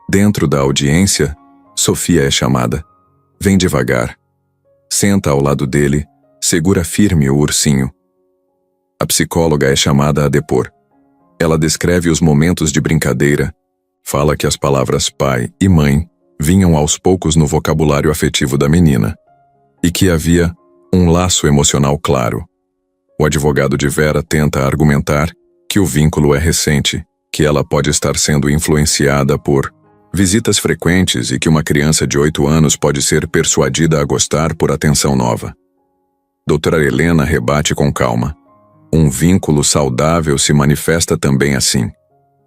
Dentro da audiência, Sofia é chamada. Vem devagar. Senta ao lado dele, segura firme o ursinho. A psicóloga é chamada a depor. Ela descreve os momentos de brincadeira, fala que as palavras pai e mãe vinham aos poucos no vocabulário afetivo da menina, e que havia um laço emocional claro. O advogado de Vera tenta argumentar que o vínculo é recente, que ela pode estar sendo influenciada por visitas frequentes e que uma criança de 8 anos pode ser persuadida a gostar por atenção nova. Doutora Helena rebate com calma. Um vínculo saudável se manifesta também assim,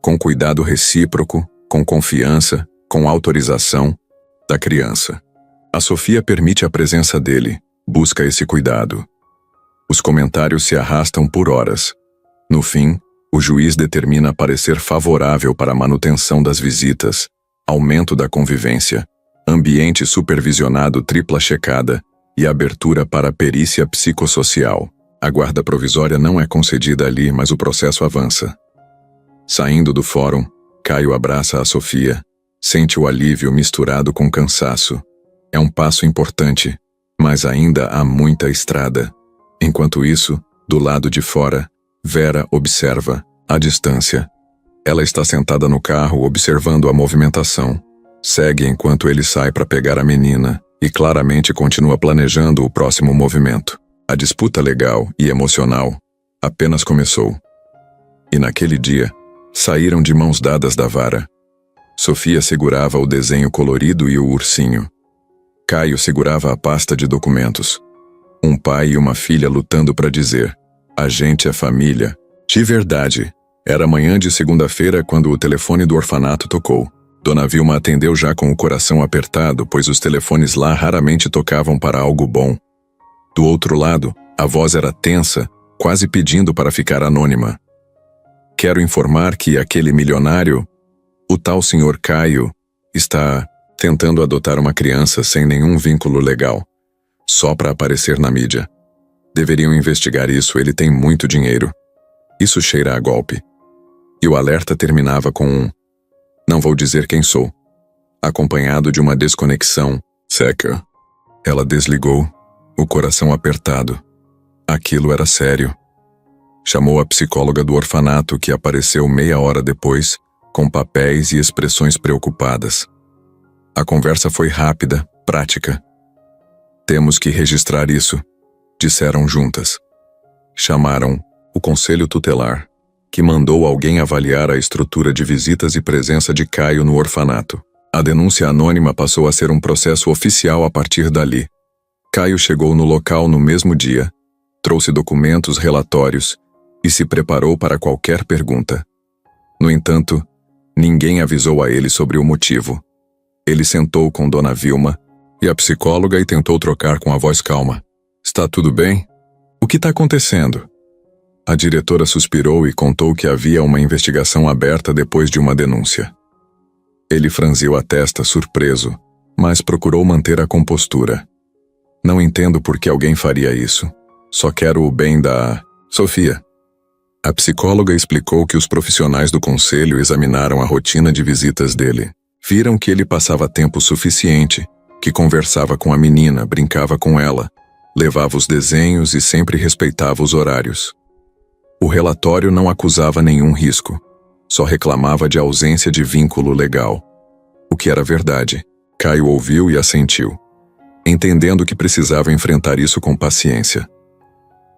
com cuidado recíproco, com confiança, com autorização da criança. A Sofia permite a presença dele, busca esse cuidado. Os comentários se arrastam por horas. No fim, o juiz determina parecer favorável para a manutenção das visitas, aumento da convivência, ambiente supervisionado tripla checada e abertura para a perícia psicossocial. A guarda provisória não é concedida ali, mas o processo avança. Saindo do fórum, Caio abraça a Sofia, Sente o alívio misturado com cansaço. É um passo importante, mas ainda há muita estrada. Enquanto isso, do lado de fora, Vera observa, à distância. Ela está sentada no carro observando a movimentação. Segue enquanto ele sai para pegar a menina e claramente continua planejando o próximo movimento. A disputa legal e emocional apenas começou. E naquele dia, saíram de mãos dadas da vara. Sofia segurava o desenho colorido e o ursinho. Caio segurava a pasta de documentos. Um pai e uma filha lutando para dizer: a gente é família. De verdade. Era manhã de segunda-feira quando o telefone do orfanato tocou. Dona Vilma atendeu já com o coração apertado, pois os telefones lá raramente tocavam para algo bom. Do outro lado, a voz era tensa, quase pedindo para ficar anônima. Quero informar que aquele milionário, o tal senhor Caio, está tentando adotar uma criança sem nenhum vínculo legal, só para aparecer na mídia. Deveriam investigar isso, ele tem muito dinheiro. Isso cheira a golpe. E o alerta terminava com um: não vou dizer quem sou, acompanhado de uma desconexão seca. Ela desligou, o coração apertado. Aquilo era sério. Chamou a psicóloga do orfanato, que apareceu meia hora depois, com papéis e expressões preocupadas. A conversa foi rápida, prática. Temos que registrar isso, disseram juntas. Chamaram o Conselho Tutelar, que mandou alguém avaliar a estrutura de visitas e presença de Caio no orfanato. A denúncia anônima passou a ser um processo oficial a partir dali. Caio chegou no local no mesmo dia, trouxe documentos, relatórios e se preparou para qualquer pergunta. No entanto, ninguém avisou a ele sobre o motivo. Ele sentou com Dona Vilma e a psicóloga e tentou trocar com a voz calma: está tudo bem? O que está acontecendo? A diretora suspirou e contou que havia uma investigação aberta depois de uma denúncia. Ele franziu a testa, surpreso, mas procurou manter a compostura. Não entendo por que alguém faria isso. Só quero o bem da Sofia. A psicóloga explicou que os profissionais do conselho examinaram a rotina de visitas dele. Viram que ele passava tempo suficiente, que conversava com a menina, brincava com ela, levava os desenhos e sempre respeitava os horários. O relatório não acusava nenhum risco, só reclamava de ausência de vínculo legal. O que era verdade. Caio ouviu e assentiu, entendendo que precisava enfrentar isso com paciência.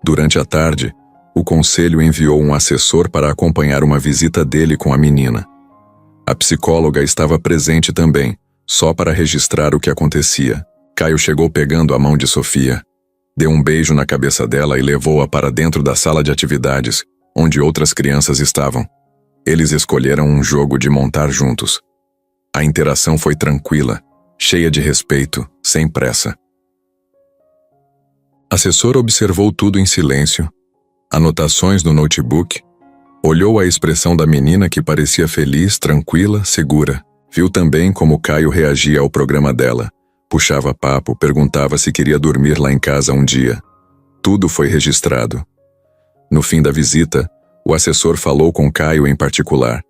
Durante a tarde, o conselho enviou um assessor para acompanhar uma visita dele com a menina. A psicóloga estava presente também, só para registrar o que acontecia. Caio chegou pegando a mão de Sofia, deu um beijo na cabeça dela e levou-a para dentro da sala de atividades, onde outras crianças estavam. Eles escolheram um jogo de montar juntos. A interação foi tranquila, cheia de respeito, sem pressa. A assessora observou tudo em silêncio, anotações no notebook, olhou a expressão da menina que parecia feliz, tranquila, segura. Viu também como Caio reagia ao programa dela. Puxava papo, perguntava se queria dormir lá em casa um dia. Tudo foi registrado. No fim da visita, o assessor falou com Caio em particular,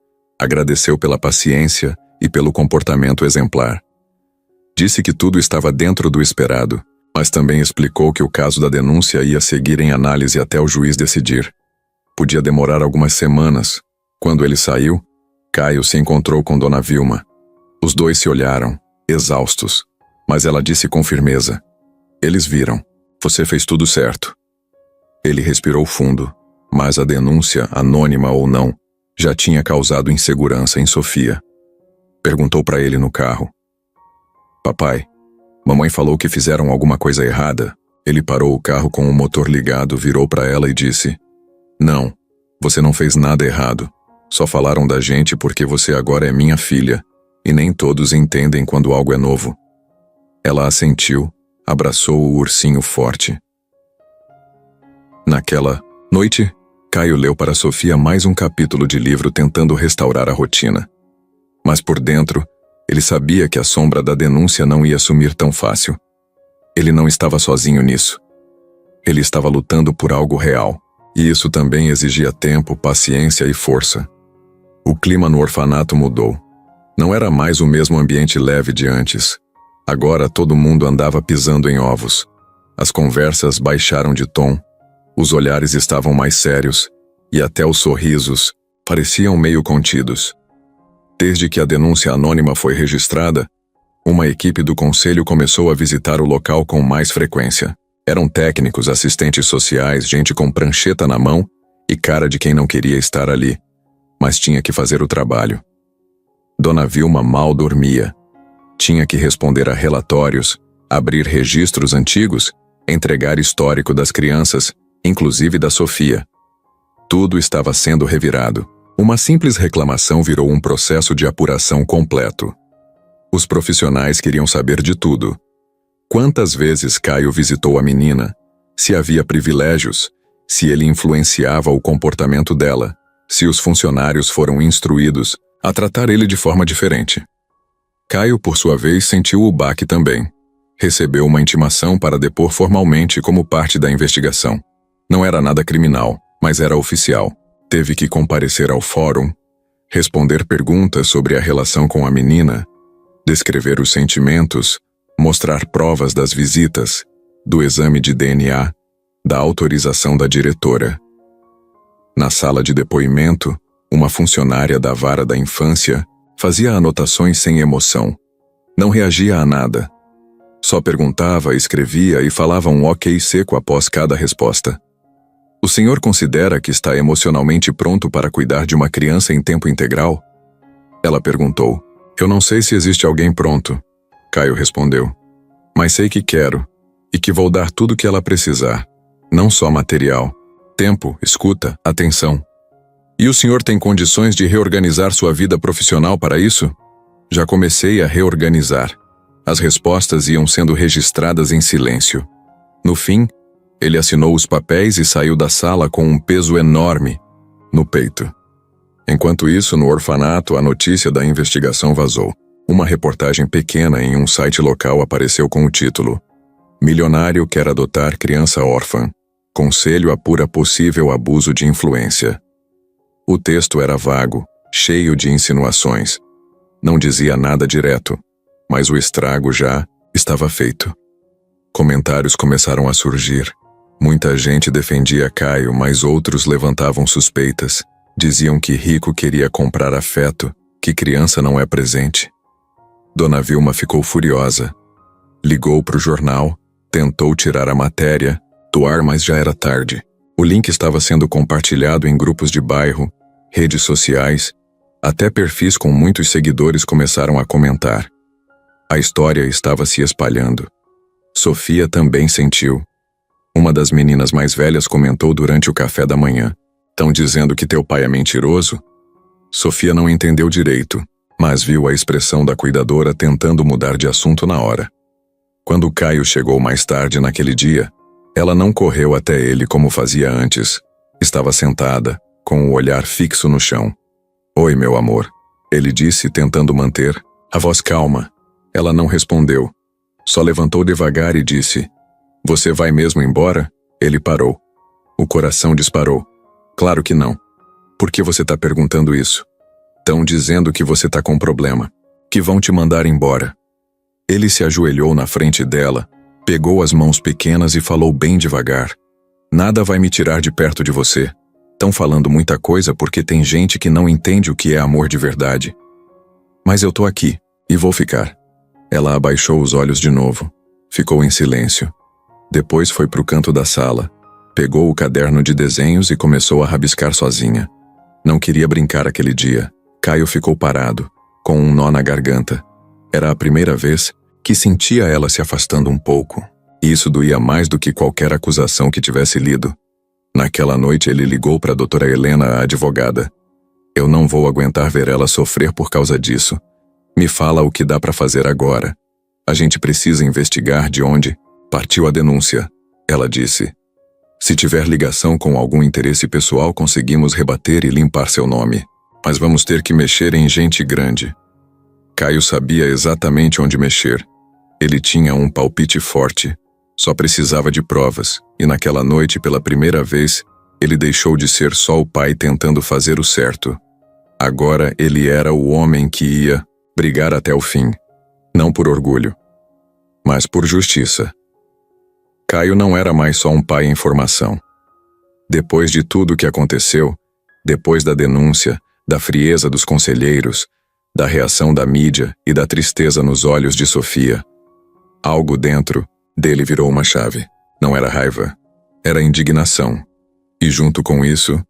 agradeceu pela paciência e pelo comportamento exemplar. Disse que tudo estava dentro do esperado, mas também explicou que o caso da denúncia ia seguir em análise até o juiz decidir. Podia demorar algumas semanas. Quando ele saiu, Caio se encontrou com Dona Vilma. Os dois se olharam, exaustos. Mas ela disse com firmeza: eles viram. Você fez tudo certo. Ele respirou fundo, mas a denúncia, anônima ou não, já tinha causado insegurança em Sofia. Perguntou para ele no carro: papai, mamãe falou que fizeram alguma coisa errada. Ele parou o carro com o motor ligado, virou para ela e disse: não, você não fez nada errado. Só falaram da gente porque você agora é minha filha, e nem todos entendem quando algo é novo. Ela assentiu, abraçou o ursinho forte. Naquela noite, Caio leu para Sofia mais um capítulo de livro tentando restaurar a rotina. Mas por dentro, ele sabia que a sombra da denúncia não ia sumir tão fácil. Ele não estava sozinho nisso. Ele estava lutando por algo real, e isso também exigia tempo, paciência e força. O clima no orfanato mudou. Não era mais o mesmo ambiente leve de antes. Agora todo mundo andava pisando em ovos. As conversas baixaram de tom, os olhares estavam mais sérios, e até os sorrisos pareciam meio contidos. Desde que a denúncia anônima foi registrada, uma equipe do conselho começou a visitar o local com mais frequência. Eram técnicos, assistentes sociais, gente com prancheta na mão e cara de quem não queria estar ali, mas tinha que fazer o trabalho. Dona Vilma mal dormia. Tinha que responder a relatórios, abrir registros antigos, entregar histórico das crianças, inclusive da Sofia. Tudo estava sendo revirado. Uma simples reclamação virou um processo de apuração completo. Os profissionais queriam saber de tudo. Quantas vezes Caio visitou a menina? Se havia privilégios? Se ele influenciava o comportamento dela? Se os funcionários foram instruídos a tratar ele de forma diferente? Caio, por sua vez, sentiu o baque também. Recebeu uma intimação para depor formalmente como parte da investigação. Não era nada criminal, mas era oficial. Teve que comparecer ao fórum, responder perguntas sobre a relação com a menina, descrever os sentimentos, mostrar provas das visitas, do exame de DNA, da autorização da diretora. Na sala de depoimento, uma funcionária da vara da infância fazia anotações sem emoção. Não reagia a nada. Só perguntava, escrevia e falava um ok seco após cada resposta. O senhor considera que está emocionalmente pronto para cuidar de uma criança em tempo integral? Ela perguntou. Eu não sei se existe alguém pronto, Caio respondeu. Mas sei que quero, e que vou dar tudo o que ela precisar. Não só material. Tempo, escuta, atenção. E o senhor tem condições de reorganizar sua vida profissional para isso? Já comecei a reorganizar. As respostas iam sendo registradas em silêncio. No fim, ele assinou os papéis e saiu da sala com um peso enorme no peito. Enquanto isso, no orfanato, a notícia da investigação vazou. Uma reportagem pequena em um site local apareceu com o título: Milionário quer adotar criança órfã. Conselho apura possível abuso de influência. O texto era vago, cheio de insinuações. Não dizia nada direto, mas o estrago já estava feito. Comentários começaram a surgir. Muita gente defendia Caio, mas outros levantavam suspeitas. Diziam que rico queria comprar afeto, que criança não é presente. Dona Vilma ficou furiosa. Ligou para o jornal, tentou tirar a matéria do ar, mas já era tarde. O link estava sendo compartilhado em grupos de bairro, redes sociais, até perfis com muitos seguidores começaram a comentar. A história estava se espalhando. Sofia também sentiu. Uma das meninas mais velhas comentou durante o café da manhã. Tão dizendo que teu pai é mentiroso? Sofia não entendeu direito, mas viu a expressão da cuidadora tentando mudar de assunto na hora. Quando Caio chegou mais tarde naquele dia, ela não correu até ele como fazia antes. Estava sentada, com o olhar fixo no chão. Oi, meu amor, ele disse, tentando manter a voz calma. Ela não respondeu. Só levantou devagar e disse: Você vai mesmo embora? Ele parou. O coração disparou. Claro que não. Por que você está perguntando isso? Estão dizendo que você está com problema, que vão te mandar embora. Ele se ajoelhou na frente dela, pegou as mãos pequenas e falou bem devagar. Nada vai me tirar de perto de você. Estão falando muita coisa porque tem gente que não entende o que é amor de verdade. Mas eu tô aqui, e vou ficar. Ela abaixou os olhos de novo. Ficou em silêncio. Depois foi pro canto da sala. Pegou o caderno de desenhos e começou a rabiscar sozinha. Não queria brincar aquele dia. Caio ficou parado, com um nó na garganta. Era a primeira vez que sentia ela se afastando um pouco. E isso doía mais do que qualquer acusação que tivesse lido. Naquela noite ele ligou para a doutora Helena, a advogada. Eu não vou aguentar ver ela sofrer por causa disso. Me fala o que dá para fazer agora. A gente precisa investigar de onde partiu a denúncia, ela disse. Se tiver ligação com algum interesse pessoal, conseguimos rebater e limpar seu nome. Mas vamos ter que mexer em gente grande. Caio sabia exatamente onde mexer. Ele tinha um palpite forte. Só precisava de provas, e naquela noite, pela primeira vez, ele deixou de ser só o pai tentando fazer o certo. Agora ele era o homem que ia Brigar até o fim. Não por orgulho, mas por justiça. Caio não era mais só um pai em formação. Depois de tudo o que aconteceu, depois da denúncia, da frieza dos conselheiros, da reação da mídia e da tristeza nos olhos de Sofia, algo dentro dele virou uma chave. Não era raiva, era indignação. E junto com isso,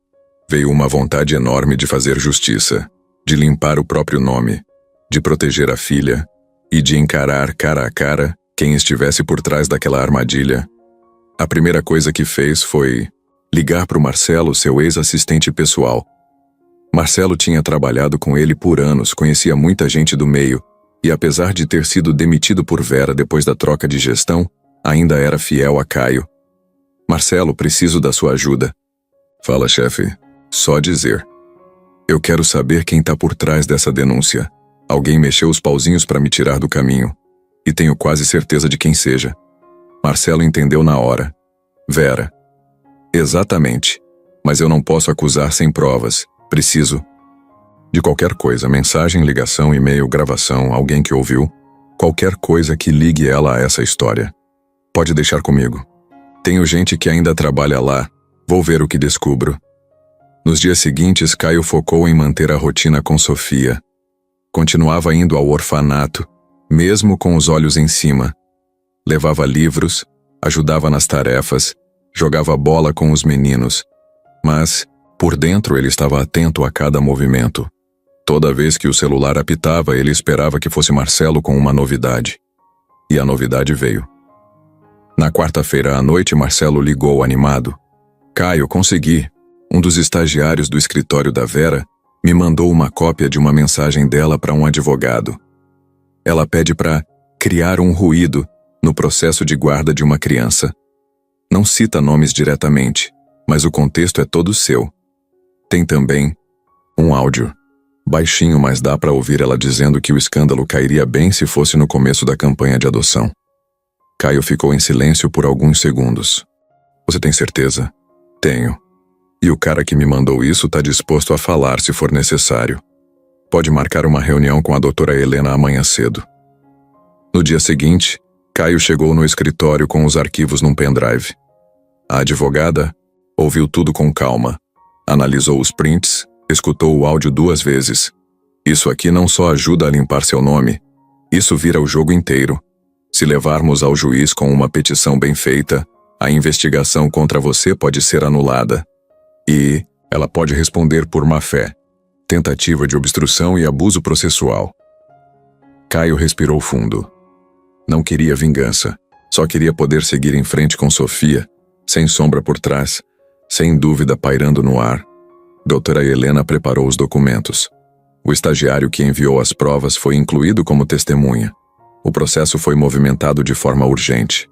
veio uma vontade enorme de fazer justiça, de limpar o próprio nome, de proteger a filha e de encarar cara a cara quem estivesse por trás daquela armadilha. A primeira coisa que fez foi ligar para o Marcelo, seu ex-assistente pessoal. Marcelo tinha trabalhado com ele por anos, conhecia muita gente do meio, e apesar de ter sido demitido por Vera depois da troca de gestão, ainda era fiel a Caio. Marcelo, preciso da sua ajuda. Fala, chefe. Só dizer. Eu quero saber quem tá por trás dessa denúncia. Alguém mexeu os pauzinhos para me tirar do caminho. E tenho quase certeza de quem seja. Marcelo entendeu na hora. Vera. Exatamente. Mas eu não posso acusar sem provas. Preciso de qualquer coisa, mensagem, ligação, e-mail, gravação, alguém que ouviu. Qualquer coisa que ligue ela a essa história. Pode deixar comigo. Tenho gente que ainda trabalha lá. Vou ver o que descubro. Nos dias seguintes, Caio focou em manter a rotina com Sofia. Continuava indo ao orfanato, mesmo com os olhos em cima. Levava livros, ajudava nas tarefas, jogava bola com os meninos. Mas, por dentro, ele estava atento a cada movimento. Toda vez que o celular apitava, ele esperava que fosse Marcelo com uma novidade. E a novidade veio. Na quarta-feira à noite, Marcelo ligou animado. Caio, consegui. Um dos estagiários do escritório da Vera me mandou uma cópia de uma mensagem dela para um advogado. Ela pede para criar um ruído no processo de guarda de uma criança. Não cita nomes diretamente, mas o contexto é todo seu. Tem também um áudio. Baixinho, mas dá para ouvir ela dizendo que o escândalo cairia bem se fosse no começo da campanha de adoção. Caio ficou em silêncio por alguns segundos. Você tem certeza? Tenho. E o cara que me mandou isso tá disposto a falar se for necessário. Pode marcar uma reunião com a doutora Helena amanhã cedo. No dia seguinte, Caio chegou no escritório com os arquivos num pendrive. A advogada ouviu tudo com calma, analisou os prints, escutou o áudio 2 vezes. Isso aqui não só ajuda a limpar seu nome, isso vira o jogo inteiro. Se levarmos ao juiz com uma petição bem feita, a investigação contra você pode ser anulada. E ela pode responder por má-fé, tentativa de obstrução e abuso processual. Caio respirou fundo. Não queria vingança, só queria poder seguir em frente com Sofia, sem sombra por trás, sem dúvida pairando no ar. Doutora Helena preparou os documentos. O estagiário que enviou as provas foi incluído como testemunha. O processo foi movimentado de forma urgente.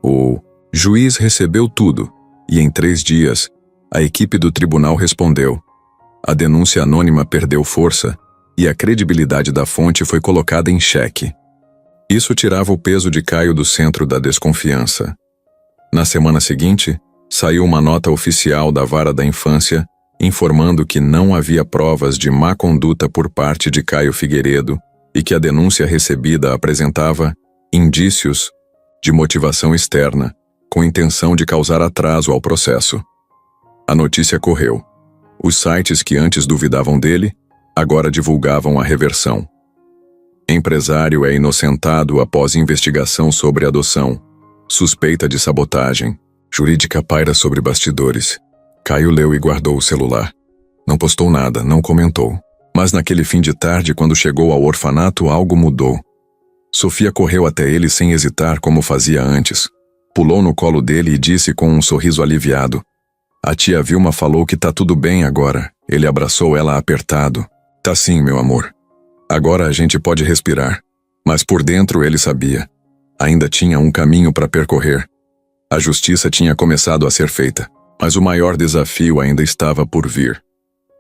O juiz recebeu tudo, e em 3 dias, a equipe do tribunal respondeu. A denúncia anônima perdeu força, e a credibilidade da fonte foi colocada em xeque. Isso tirava o peso de Caio do centro da desconfiança. Na semana seguinte, saiu uma nota oficial da Vara da Infância informando que não havia provas de má conduta por parte de Caio Figueiredo e que a denúncia recebida apresentava indícios de motivação externa, com intenção de causar atraso ao processo. A notícia correu. Os sites que antes duvidavam dele, agora divulgavam a reversão. Empresário é inocentado após investigação sobre adoção. Suspeita de sabotagem. Jurídica paira sobre bastidores. Caio leu e guardou o celular. Não postou nada, não comentou. Mas naquele fim de tarde, quando chegou ao orfanato, algo mudou. Sofia correu até ele sem hesitar como fazia antes. Pulou no colo dele e disse com um sorriso aliviado. A tia Vilma falou que tá tudo bem agora. Ele abraçou ela apertado. Tá sim, meu amor. Agora a gente pode respirar. Mas por dentro ele sabia. Ainda tinha um caminho para percorrer. A justiça tinha começado a ser feita. Mas o maior desafio ainda estava por vir.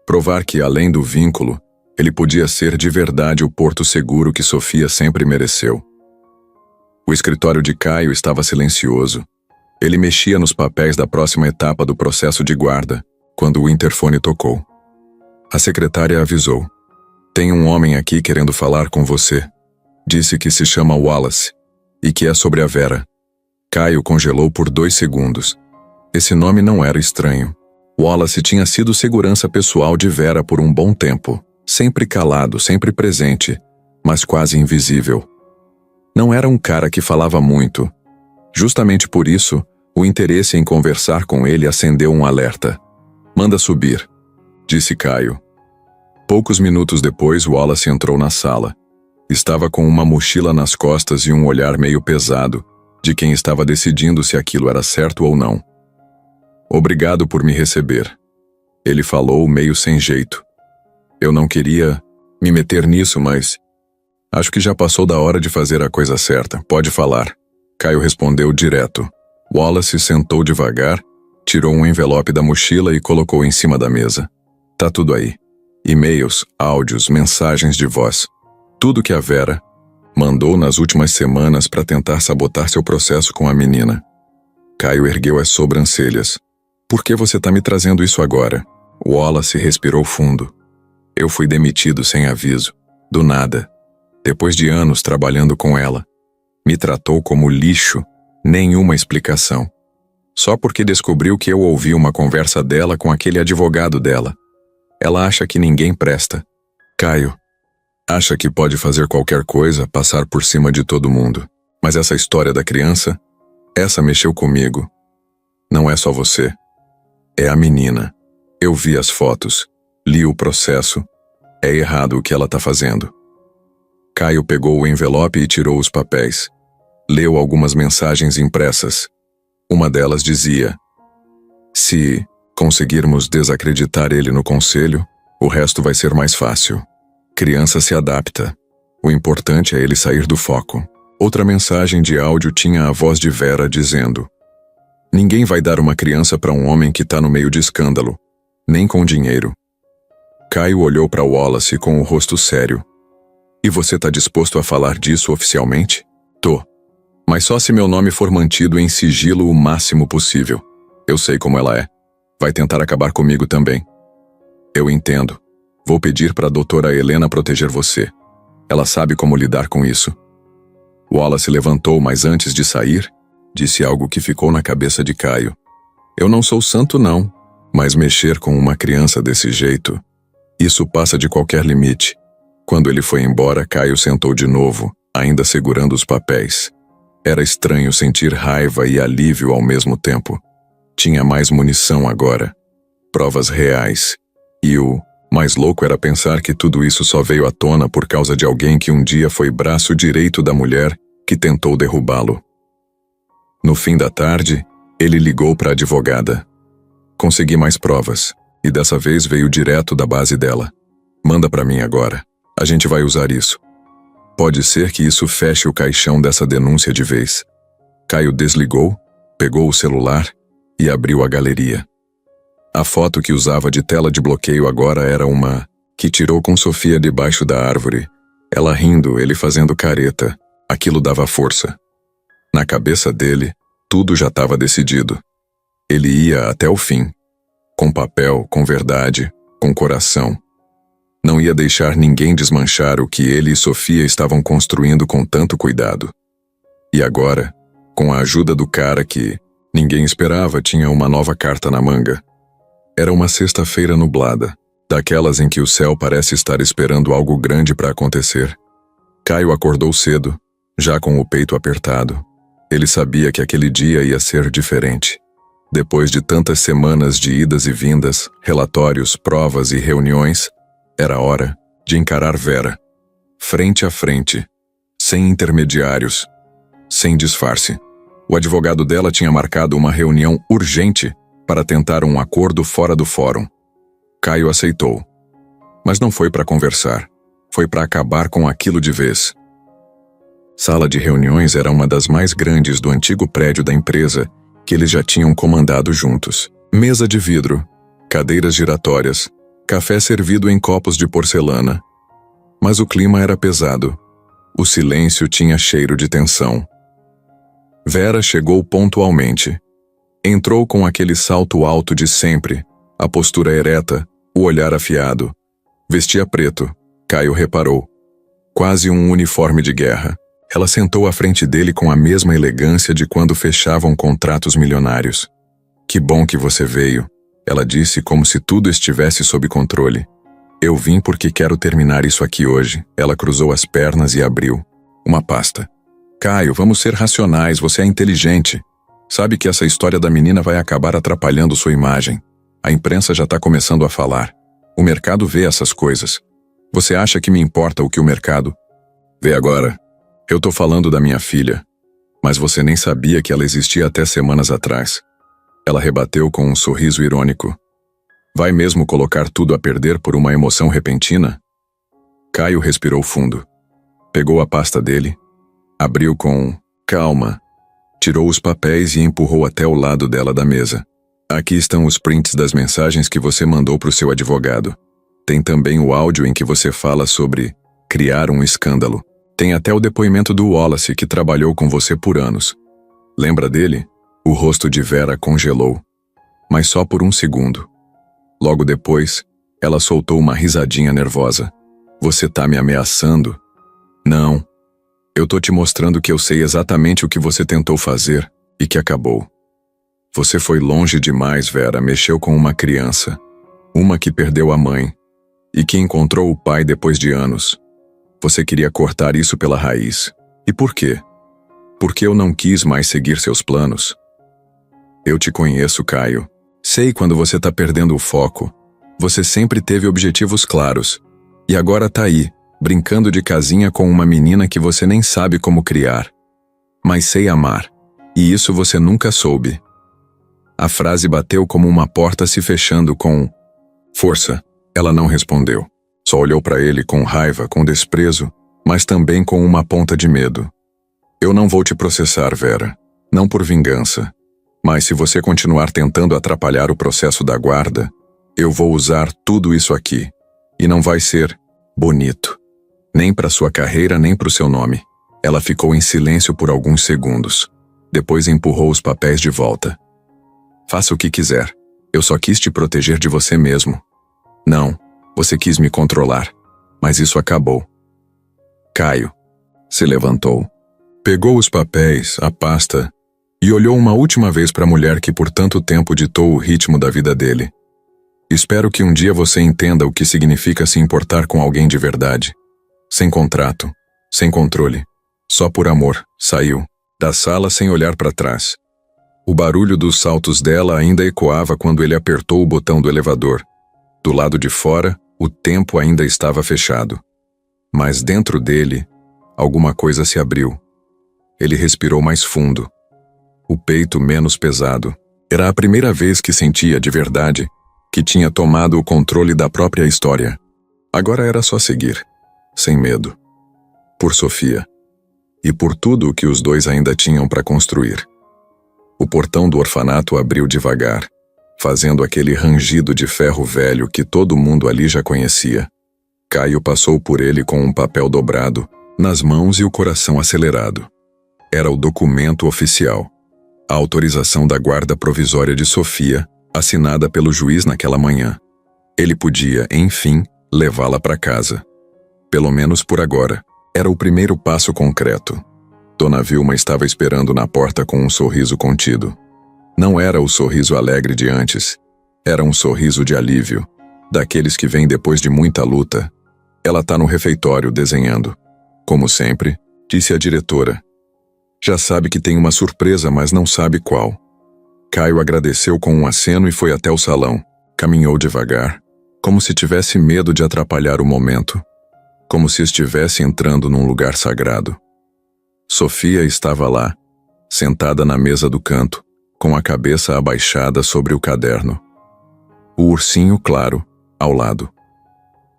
Provar que, além do vínculo, ele podia ser de verdade o porto seguro que Sofia sempre mereceu. O escritório de Caio estava silencioso. Ele mexia nos papéis da próxima etapa do processo de guarda, quando o interfone tocou. A secretária avisou. Tem um homem aqui querendo falar com você. Disse que se chama Wallace e que é sobre a Vera. Caio congelou por 2 segundos. Esse nome não era estranho. Wallace tinha sido segurança pessoal de Vera por um bom tempo. Sempre calado, sempre presente, mas quase invisível. Não era um cara que falava muito. Justamente por isso, o interesse em conversar com ele acendeu um alerta. Manda subir, disse Caio. Poucos minutos depois, Wallace entrou na sala. Estava com uma mochila nas costas e um olhar meio pesado, de quem estava decidindo se aquilo era certo ou não. Obrigado por me receber. Ele falou meio sem jeito. Eu não queria me meter nisso, mas acho que já passou da hora de fazer a coisa certa. Pode falar. Caio respondeu direto. Wallace sentou devagar, tirou um envelope da mochila e colocou em cima da mesa. Tá tudo aí. E-mails, áudios, mensagens de voz. Tudo que a Vera mandou nas últimas semanas para tentar sabotar seu processo com a menina. Caio ergueu as sobrancelhas. Por que você tá me trazendo isso agora? Wallace respirou fundo. Eu fui demitido sem aviso. Do nada. Depois de anos trabalhando com ela. Me tratou como lixo. Nenhuma explicação. Só porque descobriu que eu ouvi uma conversa dela com aquele advogado dela. Ela acha que ninguém presta. Caio. Acha que pode fazer qualquer coisa, passar por cima de todo mundo. Mas essa história da criança, essa mexeu comigo. Não é só você. É a menina. Eu vi as fotos. Li o processo. É errado o que ela tá fazendo. Caio pegou o envelope e tirou os papéis. Leu algumas mensagens impressas. Uma delas dizia: se conseguirmos desacreditar ele no conselho, o resto vai ser mais fácil. Criança se adapta. O importante é ele sair do foco. Outra mensagem de áudio tinha a voz de Vera dizendo: ninguém vai dar uma criança para um homem que tá no meio de escândalo, nem com dinheiro. Caio olhou para Wallace com o rosto sério. E você tá disposto a falar disso oficialmente? Tô. Mas só se meu nome for mantido em sigilo o máximo possível. Eu sei como ela é. Vai tentar acabar comigo também. Eu entendo. Vou pedir para a doutora Helena proteger você. Ela sabe como lidar com isso. Wallace levantou, mas antes de sair, disse algo que ficou na cabeça de Caio. Eu não sou santo não, mas mexer com uma criança desse jeito, isso passa de qualquer limite. Quando ele foi embora, Caio sentou de novo, ainda segurando os papéis. Era estranho sentir raiva e alívio ao mesmo tempo. Tinha mais munição agora. Provas reais. E o mais louco era pensar que tudo isso só veio à tona por causa de alguém que um dia foi braço direito da mulher que tentou derrubá-lo. No fim da tarde, ele ligou para a advogada. Consegui mais provas, e dessa vez veio direto da base dela. Manda para mim agora. A gente vai usar isso. Pode ser que isso feche o caixão dessa denúncia de vez. Caio desligou, pegou o celular e abriu a galeria. A foto que usava de tela de bloqueio agora era uma que tirou com Sofia debaixo da árvore. Ela rindo, ele fazendo careta. Aquilo dava força. Na cabeça dele, tudo já estava decidido. Ele ia até o fim. Com papel, com verdade, com coração. Não ia deixar ninguém desmanchar o que ele e Sofia estavam construindo com tanto cuidado. E agora, com a ajuda do cara que ninguém esperava, tinha uma nova carta na manga. Era uma sexta-feira nublada, daquelas em que o céu parece estar esperando algo grande para acontecer. Caio acordou cedo, já com o peito apertado. Ele sabia que aquele dia ia ser diferente. Depois de tantas semanas de idas e vindas, relatórios, provas e reuniões, era hora de encarar Vera, frente a frente, sem intermediários, sem disfarce. O advogado dela tinha marcado uma reunião urgente para tentar um acordo fora do fórum. Caio aceitou. Mas não foi para conversar, foi para acabar com aquilo de vez. Sala de reuniões era uma das mais grandes do antigo prédio da empresa que eles já tinham comandado juntos. Mesa de vidro, cadeiras giratórias, café servido em copos de porcelana. Mas o clima era pesado. O silêncio tinha cheiro de tensão. Vera chegou pontualmente. Entrou com aquele salto alto de sempre, a postura ereta, o olhar afiado. Vestia preto, Caio reparou. Quase um uniforme de guerra. Ela sentou à frente dele com a mesma elegância de quando fechavam contratos milionários. Que bom que você veio, ela disse como se tudo estivesse sob controle. Eu vim porque quero terminar isso aqui hoje. Ela cruzou as pernas e abriu uma pasta. Caio, vamos ser racionais, você é inteligente. Sabe que essa história da menina vai acabar atrapalhando sua imagem. A imprensa já está começando a falar. O mercado vê essas coisas. Você acha que me importa o que o mercado vê agora? Eu tô falando da minha filha. Mas você nem sabia que ela existia até semanas atrás. Ela rebateu com um sorriso irônico. Vai mesmo colocar tudo a perder por uma emoção repentina? Caio respirou fundo. Pegou a pasta dele, abriu com calma, tirou os papéis e empurrou até o lado dela da mesa. Aqui estão os prints das mensagens que você mandou para o seu advogado. Tem também o áudio em que você fala sobre criar um escândalo. Tem até o depoimento do Wallace, que trabalhou com você por anos. Lembra dele? O rosto de Vera congelou. Mas só por um segundo. Logo depois, ela soltou uma risadinha nervosa. Você tá me ameaçando? Não. Eu tô te mostrando que eu sei exatamente o que você tentou fazer e que acabou. Você foi longe demais, Vera, mexeu com uma criança. Uma que perdeu a mãe e que encontrou o pai depois de anos. Você queria cortar isso pela raiz. E por quê? Porque eu não quis mais seguir seus planos. Eu te conheço, Caio. Sei quando você tá perdendo o foco. Você sempre teve objetivos claros. E agora tá aí, brincando de casinha com uma menina que você nem sabe como criar. Mas sei amar. E isso você nunca soube. A frase bateu como uma porta se fechando com força. Ela não respondeu. Só olhou para ele com raiva, com desprezo, mas também com uma ponta de medo. Eu não vou te processar, Vera. Não por vingança. Mas se você continuar tentando atrapalhar o processo da guarda, eu vou usar tudo isso aqui. E não vai ser bonito. Nem para sua carreira, nem para o seu nome. Ela ficou em silêncio por alguns segundos. Depois empurrou os papéis de volta. Faça o que quiser. Eu só quis te proteger de você mesmo. Não, você quis me controlar. Mas isso acabou. Caio se levantou. Pegou os papéis, a pasta, e olhou uma última vez para a mulher que por tanto tempo ditou o ritmo da vida dele. Espero que um dia você entenda o que significa se importar com alguém de verdade. Sem contrato, sem controle, só por amor, saiu da sala sem olhar para trás. O barulho dos saltos dela ainda ecoava quando ele apertou o botão do elevador. Do lado de fora, o tempo ainda estava fechado. Mas dentro dele, alguma coisa se abriu. Ele respirou mais fundo. O peito menos pesado. Era a primeira vez que sentia de verdade que tinha tomado o controle da própria história. Agora era só seguir, sem medo. Por Sofia. E por tudo o que os dois ainda tinham para construir. O portão do orfanato abriu devagar, fazendo aquele rangido de ferro velho que todo mundo ali já conhecia. Caio passou por ele com um papel dobrado, nas mãos e o coração acelerado. Era o documento oficial. A autorização da guarda provisória de Sofia, assinada pelo juiz naquela manhã. Ele podia, enfim, levá-la para casa. Pelo menos por agora. Era o primeiro passo concreto. Dona Vilma estava esperando na porta com um sorriso contido. Não era o sorriso alegre de antes. Era um sorriso de alívio, daqueles que vêm depois de muita luta. Ela tá no refeitório desenhando. Como sempre, disse a diretora. Já sabe que tem uma surpresa, mas não sabe qual. Caio agradeceu com um aceno e foi até o salão. Caminhou devagar, como se tivesse medo de atrapalhar o momento. Como se estivesse entrando num lugar sagrado. Sofia estava lá, sentada na mesa do canto, com a cabeça abaixada sobre o caderno. O ursinho claro, ao lado.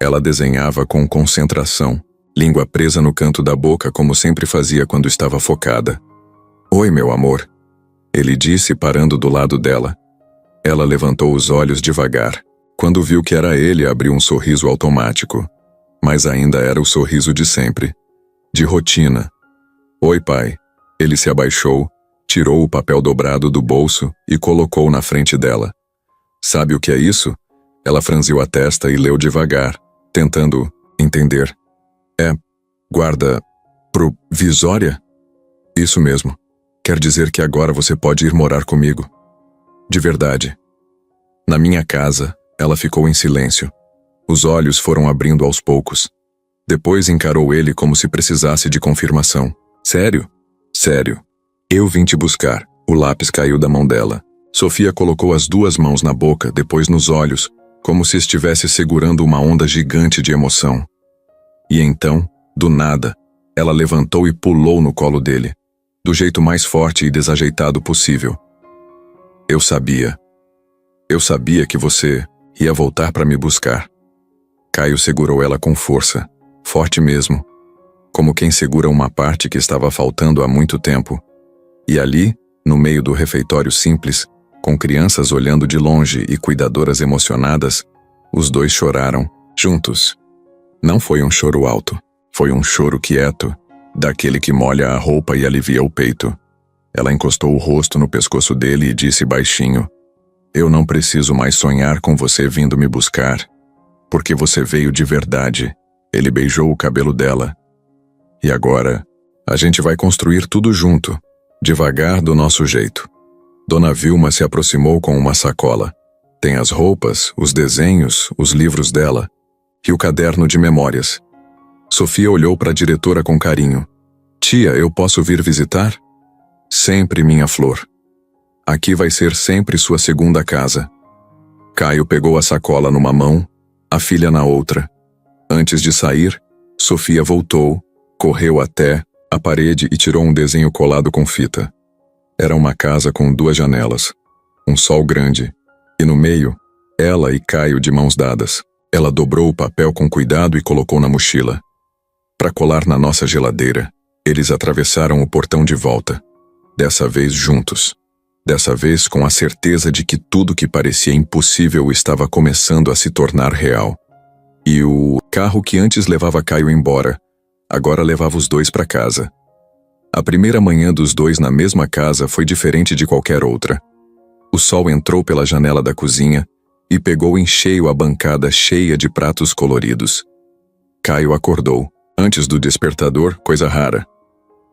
Ela desenhava com concentração, língua presa no canto da boca como sempre fazia quando estava focada. Oi, meu amor, ele disse parando do lado dela. Ela levantou os olhos devagar. Quando viu que era ele, abriu um sorriso automático. Mas ainda era o sorriso de sempre. De rotina. Oi, pai. Ele se abaixou, tirou o papel dobrado do bolso e colocou na frente dela. Sabe o que é isso? Ela franziu a testa e leu devagar, tentando entender. É guarda provisória? Isso mesmo. Quer dizer que agora você pode ir morar comigo. De verdade. Na minha casa, ela ficou em silêncio. Os olhos foram abrindo aos poucos. Depois encarou ele como se precisasse de confirmação. Sério? Sério. Eu vim te buscar. O lápis caiu da mão dela. Sofia colocou as duas mãos na boca, depois nos olhos, como se estivesse segurando uma onda gigante de emoção. E então, do nada, ela levantou e pulou no colo dele, do jeito mais forte e desajeitado possível. Eu sabia. Eu sabia que você ia voltar para me buscar. Caio segurou ela com força, forte mesmo, como quem segura uma parte que estava faltando há muito tempo. E ali, no meio do refeitório simples, com crianças olhando de longe e cuidadoras emocionadas, os dois choraram, juntos. Não foi um choro alto, foi um choro quieto, daquele que molha a roupa e alivia o peito. Ela encostou o rosto no pescoço dele e disse baixinho: Eu não preciso mais sonhar com você vindo me buscar, porque você veio de verdade. Ele beijou o cabelo dela. E agora, a gente vai construir tudo junto, devagar do nosso jeito. Dona Vilma se aproximou com uma sacola. Tem as roupas, os desenhos, os livros dela e o caderno de memórias. Sofia olhou para a diretora com carinho. Tia, eu posso vir visitar? Sempre, minha flor. Aqui vai ser sempre sua segunda casa. Caio pegou a sacola numa mão, a filha na outra. Antes de sair, Sofia voltou, correu até a parede e tirou um desenho colado com fita. Era uma casa com duas janelas, um sol grande, e no meio, ela e Caio de mãos dadas. Ela dobrou o papel com cuidado e colocou na mochila. Para colar na nossa geladeira, eles atravessaram o portão de volta. Dessa vez juntos. Dessa vez com a certeza de que tudo que parecia impossível estava começando a se tornar real. E o carro que antes levava Caio embora, agora levava os dois para casa. A primeira manhã dos dois na mesma casa foi diferente de qualquer outra. O sol entrou pela janela da cozinha e pegou em cheio a bancada cheia de pratos coloridos. Caio acordou, antes do despertador, coisa rara.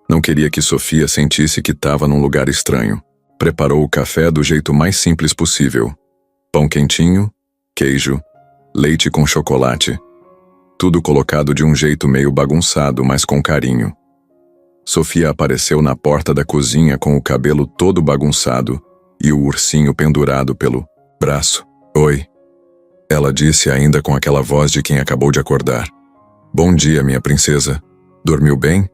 Não queria que Sofia sentisse que estava num lugar estranho. Preparou o café do jeito mais simples possível. Pão quentinho, queijo, leite com chocolate. Tudo colocado de um jeito meio bagunçado, mas com carinho. Sofia apareceu na porta da cozinha com o cabelo todo bagunçado e o ursinho pendurado pelo braço. Oi. Ela disse ainda com aquela voz de quem acabou de acordar. Bom dia, minha princesa. Dormiu bem?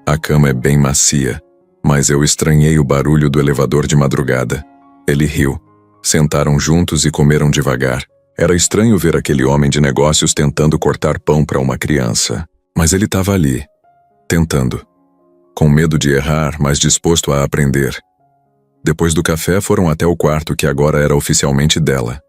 A cama é bem macia, mas eu estranhei o barulho do elevador de madrugada. Ele riu. Sentaram juntos e comeram devagar. Era estranho ver aquele homem de negócios tentando cortar pão para uma criança. Mas ele estava ali, tentando. Com medo de errar, mas disposto a aprender. Depois do café foram até o quarto que agora era oficialmente dela.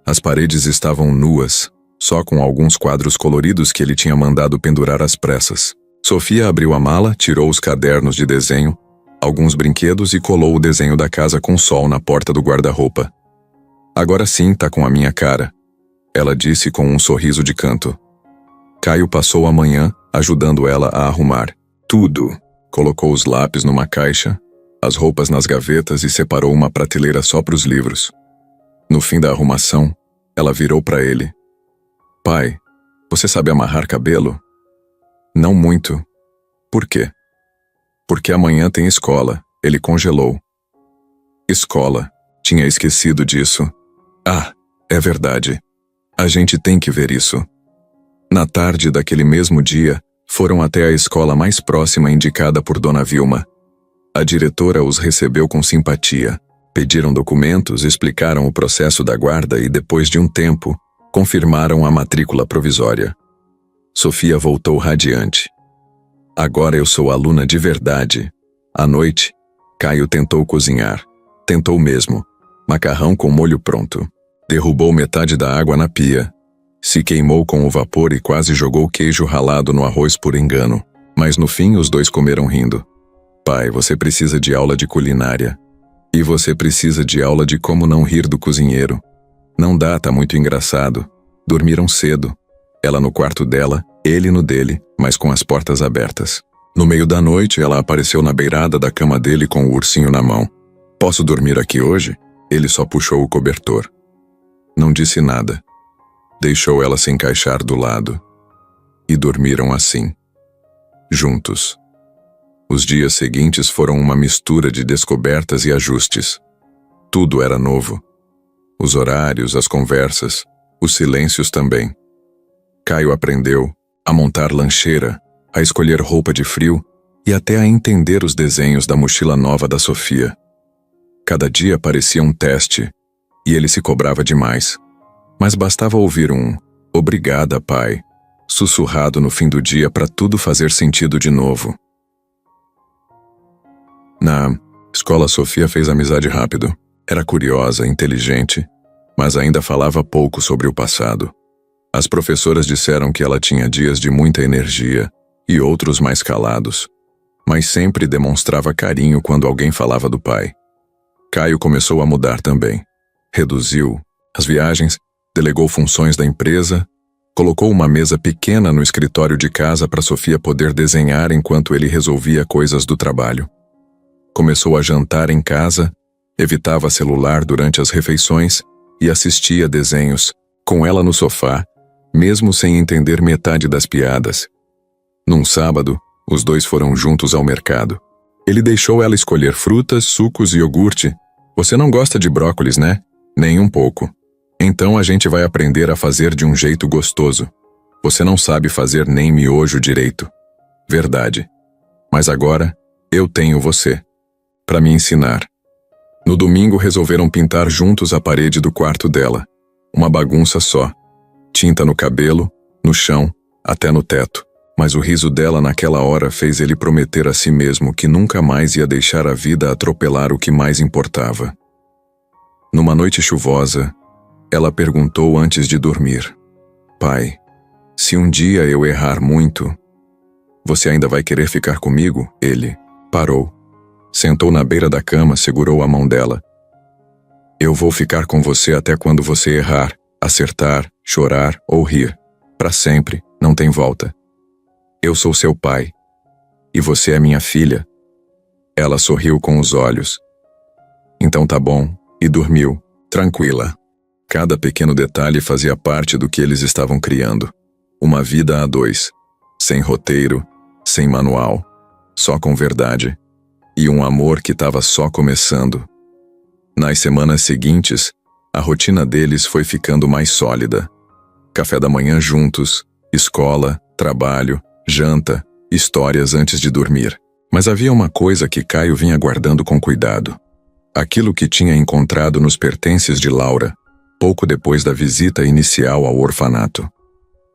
As paredes estavam nuas, só com alguns quadros coloridos que ele tinha mandado pendurar às pressas. Sofia abriu a mala, tirou os cadernos de desenho, alguns brinquedos e colou o desenho da casa com sol na porta do guarda-roupa. Agora sim tá com a minha cara, ela disse com um sorriso de canto. Caio passou a manhã, ajudando ela a arrumar tudo. Colocou os lápis numa caixa, as roupas nas gavetas e separou uma prateleira só para os livros. No fim da arrumação, ela virou para ele. Pai, você sabe amarrar cabelo? Não muito. Por quê? Porque amanhã tem escola, ele congelou. Escola, tinha esquecido disso. Ah, é verdade. A gente tem que ver isso. Na tarde daquele mesmo dia, foram até a escola mais próxima indicada por Dona Vilma. A diretora os recebeu com simpatia. Pediram documentos, explicaram o processo da guarda e, depois de um tempo, confirmaram a matrícula provisória. Sofia voltou radiante. Agora eu sou aluna de verdade. À noite, Caio tentou cozinhar. Tentou mesmo. Macarrão com molho pronto. Derrubou metade da água na pia. Se queimou com o vapor e quase jogou queijo ralado no arroz por engano. Mas no fim os dois comeram rindo. Pai, você precisa de aula de culinária. E você precisa de aula de como não rir do cozinheiro. Não dá, tá muito engraçado. Dormiram cedo. Ela no quarto dela, ele no dele, mas com as portas abertas. No meio da noite, ela apareceu na beirada da cama dele com o ursinho na mão. Posso dormir aqui hoje? Ele só puxou o cobertor. Não disse nada. Deixou ela se encaixar do lado. E dormiram assim. Juntos. Os dias seguintes foram uma mistura de descobertas e ajustes. Tudo era novo. Os horários, as conversas, os silêncios também. Caio aprendeu a montar lancheira, a escolher roupa de frio e até a entender os desenhos da mochila nova da Sofia. Cada dia parecia um teste, e ele se cobrava demais. Mas bastava ouvir um "Obrigada, pai", sussurrado no fim do dia para tudo fazer sentido de novo. Na escola, Sofia fez amizade rápido. Era curiosa, inteligente, mas ainda falava pouco sobre o passado. As professoras disseram que ela tinha dias de muita energia e outros mais calados, mas sempre demonstrava carinho quando alguém falava do pai. Caio começou a mudar também. Reduziu as viagens, delegou funções da empresa, colocou uma mesa pequena no escritório de casa para Sofia poder desenhar enquanto ele resolvia coisas do trabalho. Começou a jantar em casa, evitava celular durante as refeições e assistia desenhos, com ela no sofá, mesmo sem entender metade das piadas. Num sábado, os dois foram juntos ao mercado. Ele deixou ela escolher frutas, sucos e iogurte. Você não gosta de brócolis, né? Nem um pouco. Então a gente vai aprender a fazer de um jeito gostoso. Você não sabe fazer nem miojo direito. Verdade. Mas agora, eu tenho você para me ensinar. No domingo resolveram pintar juntos a parede do quarto dela. Uma bagunça só. Tinta no cabelo, no chão, até no teto. Mas o riso dela naquela hora fez ele prometer a si mesmo que nunca mais ia deixar a vida atropelar o que mais importava. Numa noite chuvosa, ela perguntou antes de dormir: "Pai, se um dia eu errar muito, você ainda vai querer ficar comigo?" Ele parou. Sentou na beira da cama, segurou a mão dela. "Eu vou ficar com você até quando você errar, acertar, chorar ou rir. Para sempre, não tem volta. Eu sou seu pai. E você é minha filha." Ela sorriu com os olhos. Então tá bom, e dormiu, tranquila. Cada pequeno detalhe fazia parte do que eles estavam criando. Uma vida a dois. Sem roteiro, sem manual. Só com verdade. E um amor que estava só começando. Nas semanas seguintes, a rotina deles foi ficando mais sólida. Café da manhã juntos, escola, trabalho, janta, histórias antes de dormir. Mas havia uma coisa que Caio vinha guardando com cuidado. Aquilo que tinha encontrado nos pertences de Laura, pouco depois da visita inicial ao orfanato.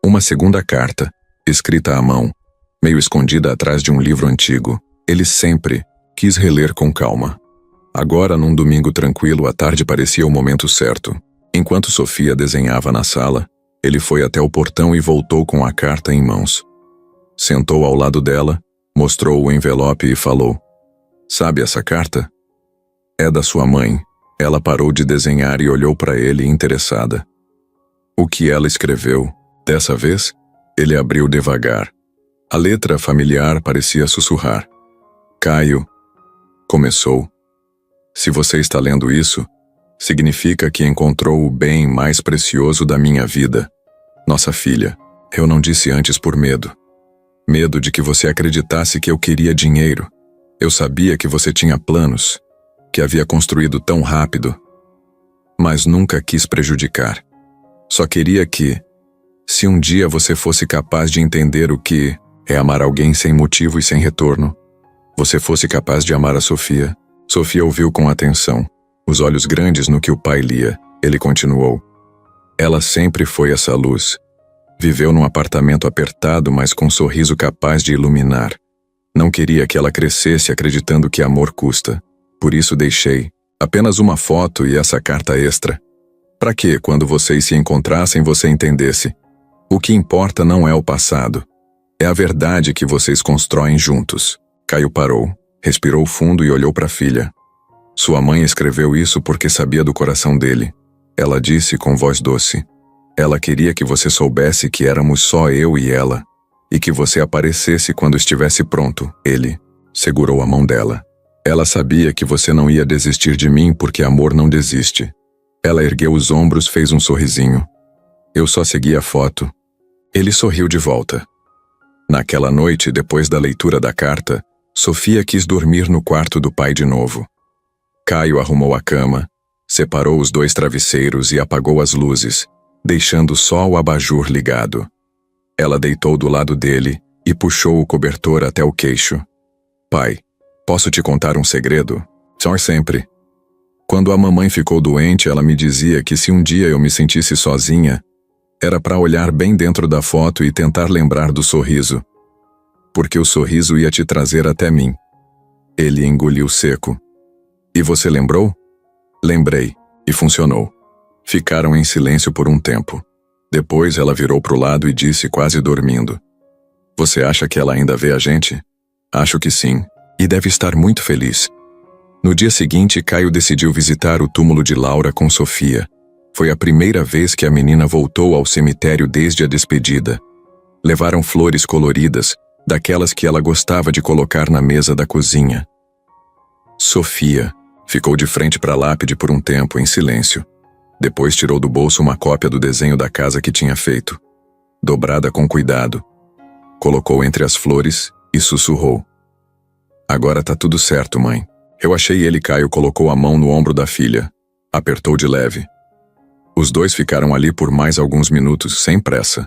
Uma segunda carta, escrita à mão, meio escondida atrás de um livro antigo. Ele sempre quis reler com calma. Agora, num domingo tranquilo, a tarde parecia o momento certo. Enquanto Sofia desenhava na sala, ele foi até o portão e voltou com a carta em mãos. Sentou ao lado dela, mostrou o envelope e falou: "Sabe essa carta? É da sua mãe." Ela parou de desenhar e olhou para ele interessada. O que ela escreveu? Dessa vez, ele abriu devagar. A letra familiar parecia sussurrar. "Caio", começou. "Se você está lendo isso, significa que encontrou o bem mais precioso da minha vida, nossa filha. Eu não disse antes por medo. Medo de que você acreditasse que eu queria dinheiro. Eu sabia que você tinha planos, que havia construído tão rápido. Mas nunca quis prejudicar. Só queria que, se um dia você fosse capaz de entender o que é amar alguém sem motivo e sem retorno, você fosse capaz de amar a Sofia." Sofia ouviu com atenção, os olhos grandes no que o pai lia. Ele continuou: "Ela sempre foi essa luz. Viveu num apartamento apertado, mas com um sorriso capaz de iluminar. Não queria que ela crescesse acreditando que amor custa. Por isso deixei apenas uma foto e essa carta extra. Para que, quando vocês se encontrassem, você entendesse. O que importa não é o passado. É a verdade que vocês constroem juntos." Caio parou, respirou fundo e olhou para a filha. Sua mãe escreveu isso porque sabia do coração dele. Ela disse com voz doce: Ela queria que você soubesse que éramos só eu e ela, e que você aparecesse quando estivesse pronto. Ele segurou a mão dela. Ela sabia que você não ia desistir de mim porque amor não desiste. Ela ergueu os ombros, fez um sorrisinho. Eu só segui a foto. Ele sorriu de volta. Naquela noite, depois da leitura da carta, Sofia quis dormir no quarto do pai de novo. Caio arrumou a cama, separou os 2 travesseiros e apagou as luzes, deixando só o abajur ligado. Ela deitou do lado dele e puxou o cobertor até o queixo. Pai, posso te contar um segredo? Só sempre. Quando a mamãe ficou doente, ela me dizia que se um dia eu me sentisse sozinha, era para olhar bem dentro da foto e tentar lembrar do sorriso. Porque o sorriso ia te trazer até mim. Ele engoliu seco. E você lembrou? Lembrei, e funcionou. Ficaram em silêncio por um tempo. Depois ela virou pro lado e disse, quase dormindo: Você acha que ela ainda vê a gente? Acho que sim, e deve estar muito feliz. No dia seguinte, Caio decidiu visitar o túmulo de Laura com Sofia. Foi a primeira vez que a menina voltou ao cemitério desde a despedida. Levaram flores coloridas, daquelas que ela gostava de colocar na mesa da cozinha. Sofia ficou de frente para a lápide por um tempo, em silêncio. Depois tirou do bolso uma cópia do desenho da casa que tinha feito, dobrada com cuidado. Colocou entre as flores e sussurrou: Agora tá tudo certo, mãe. Eu achei ele. Caio colocou a mão no ombro da filha. Apertou de leve. Os 2 ficaram ali por mais alguns minutos, sem pressa.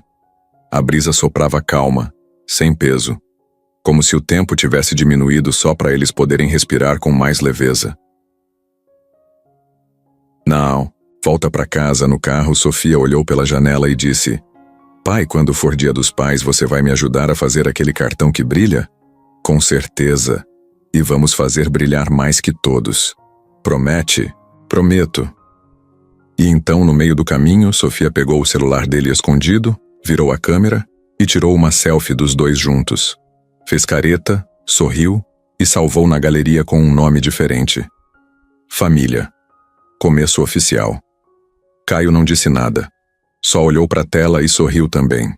A brisa soprava calma, sem peso, como se o tempo tivesse diminuído só para eles poderem respirar com mais leveza. Não, volta para casa. No carro, Sofia olhou pela janela e disse: Pai, quando for Dia dos Pais, você vai me ajudar a fazer aquele cartão que brilha? Com certeza. E vamos fazer brilhar mais que todos. Promete? Prometo. E então, no meio do caminho, Sofia pegou o celular dele escondido, virou a câmera e tirou uma selfie dos 2 juntos. Fez careta, sorriu e salvou na galeria com um nome diferente: Família. Começo oficial. Caio não disse nada. Só olhou para a tela e sorriu também.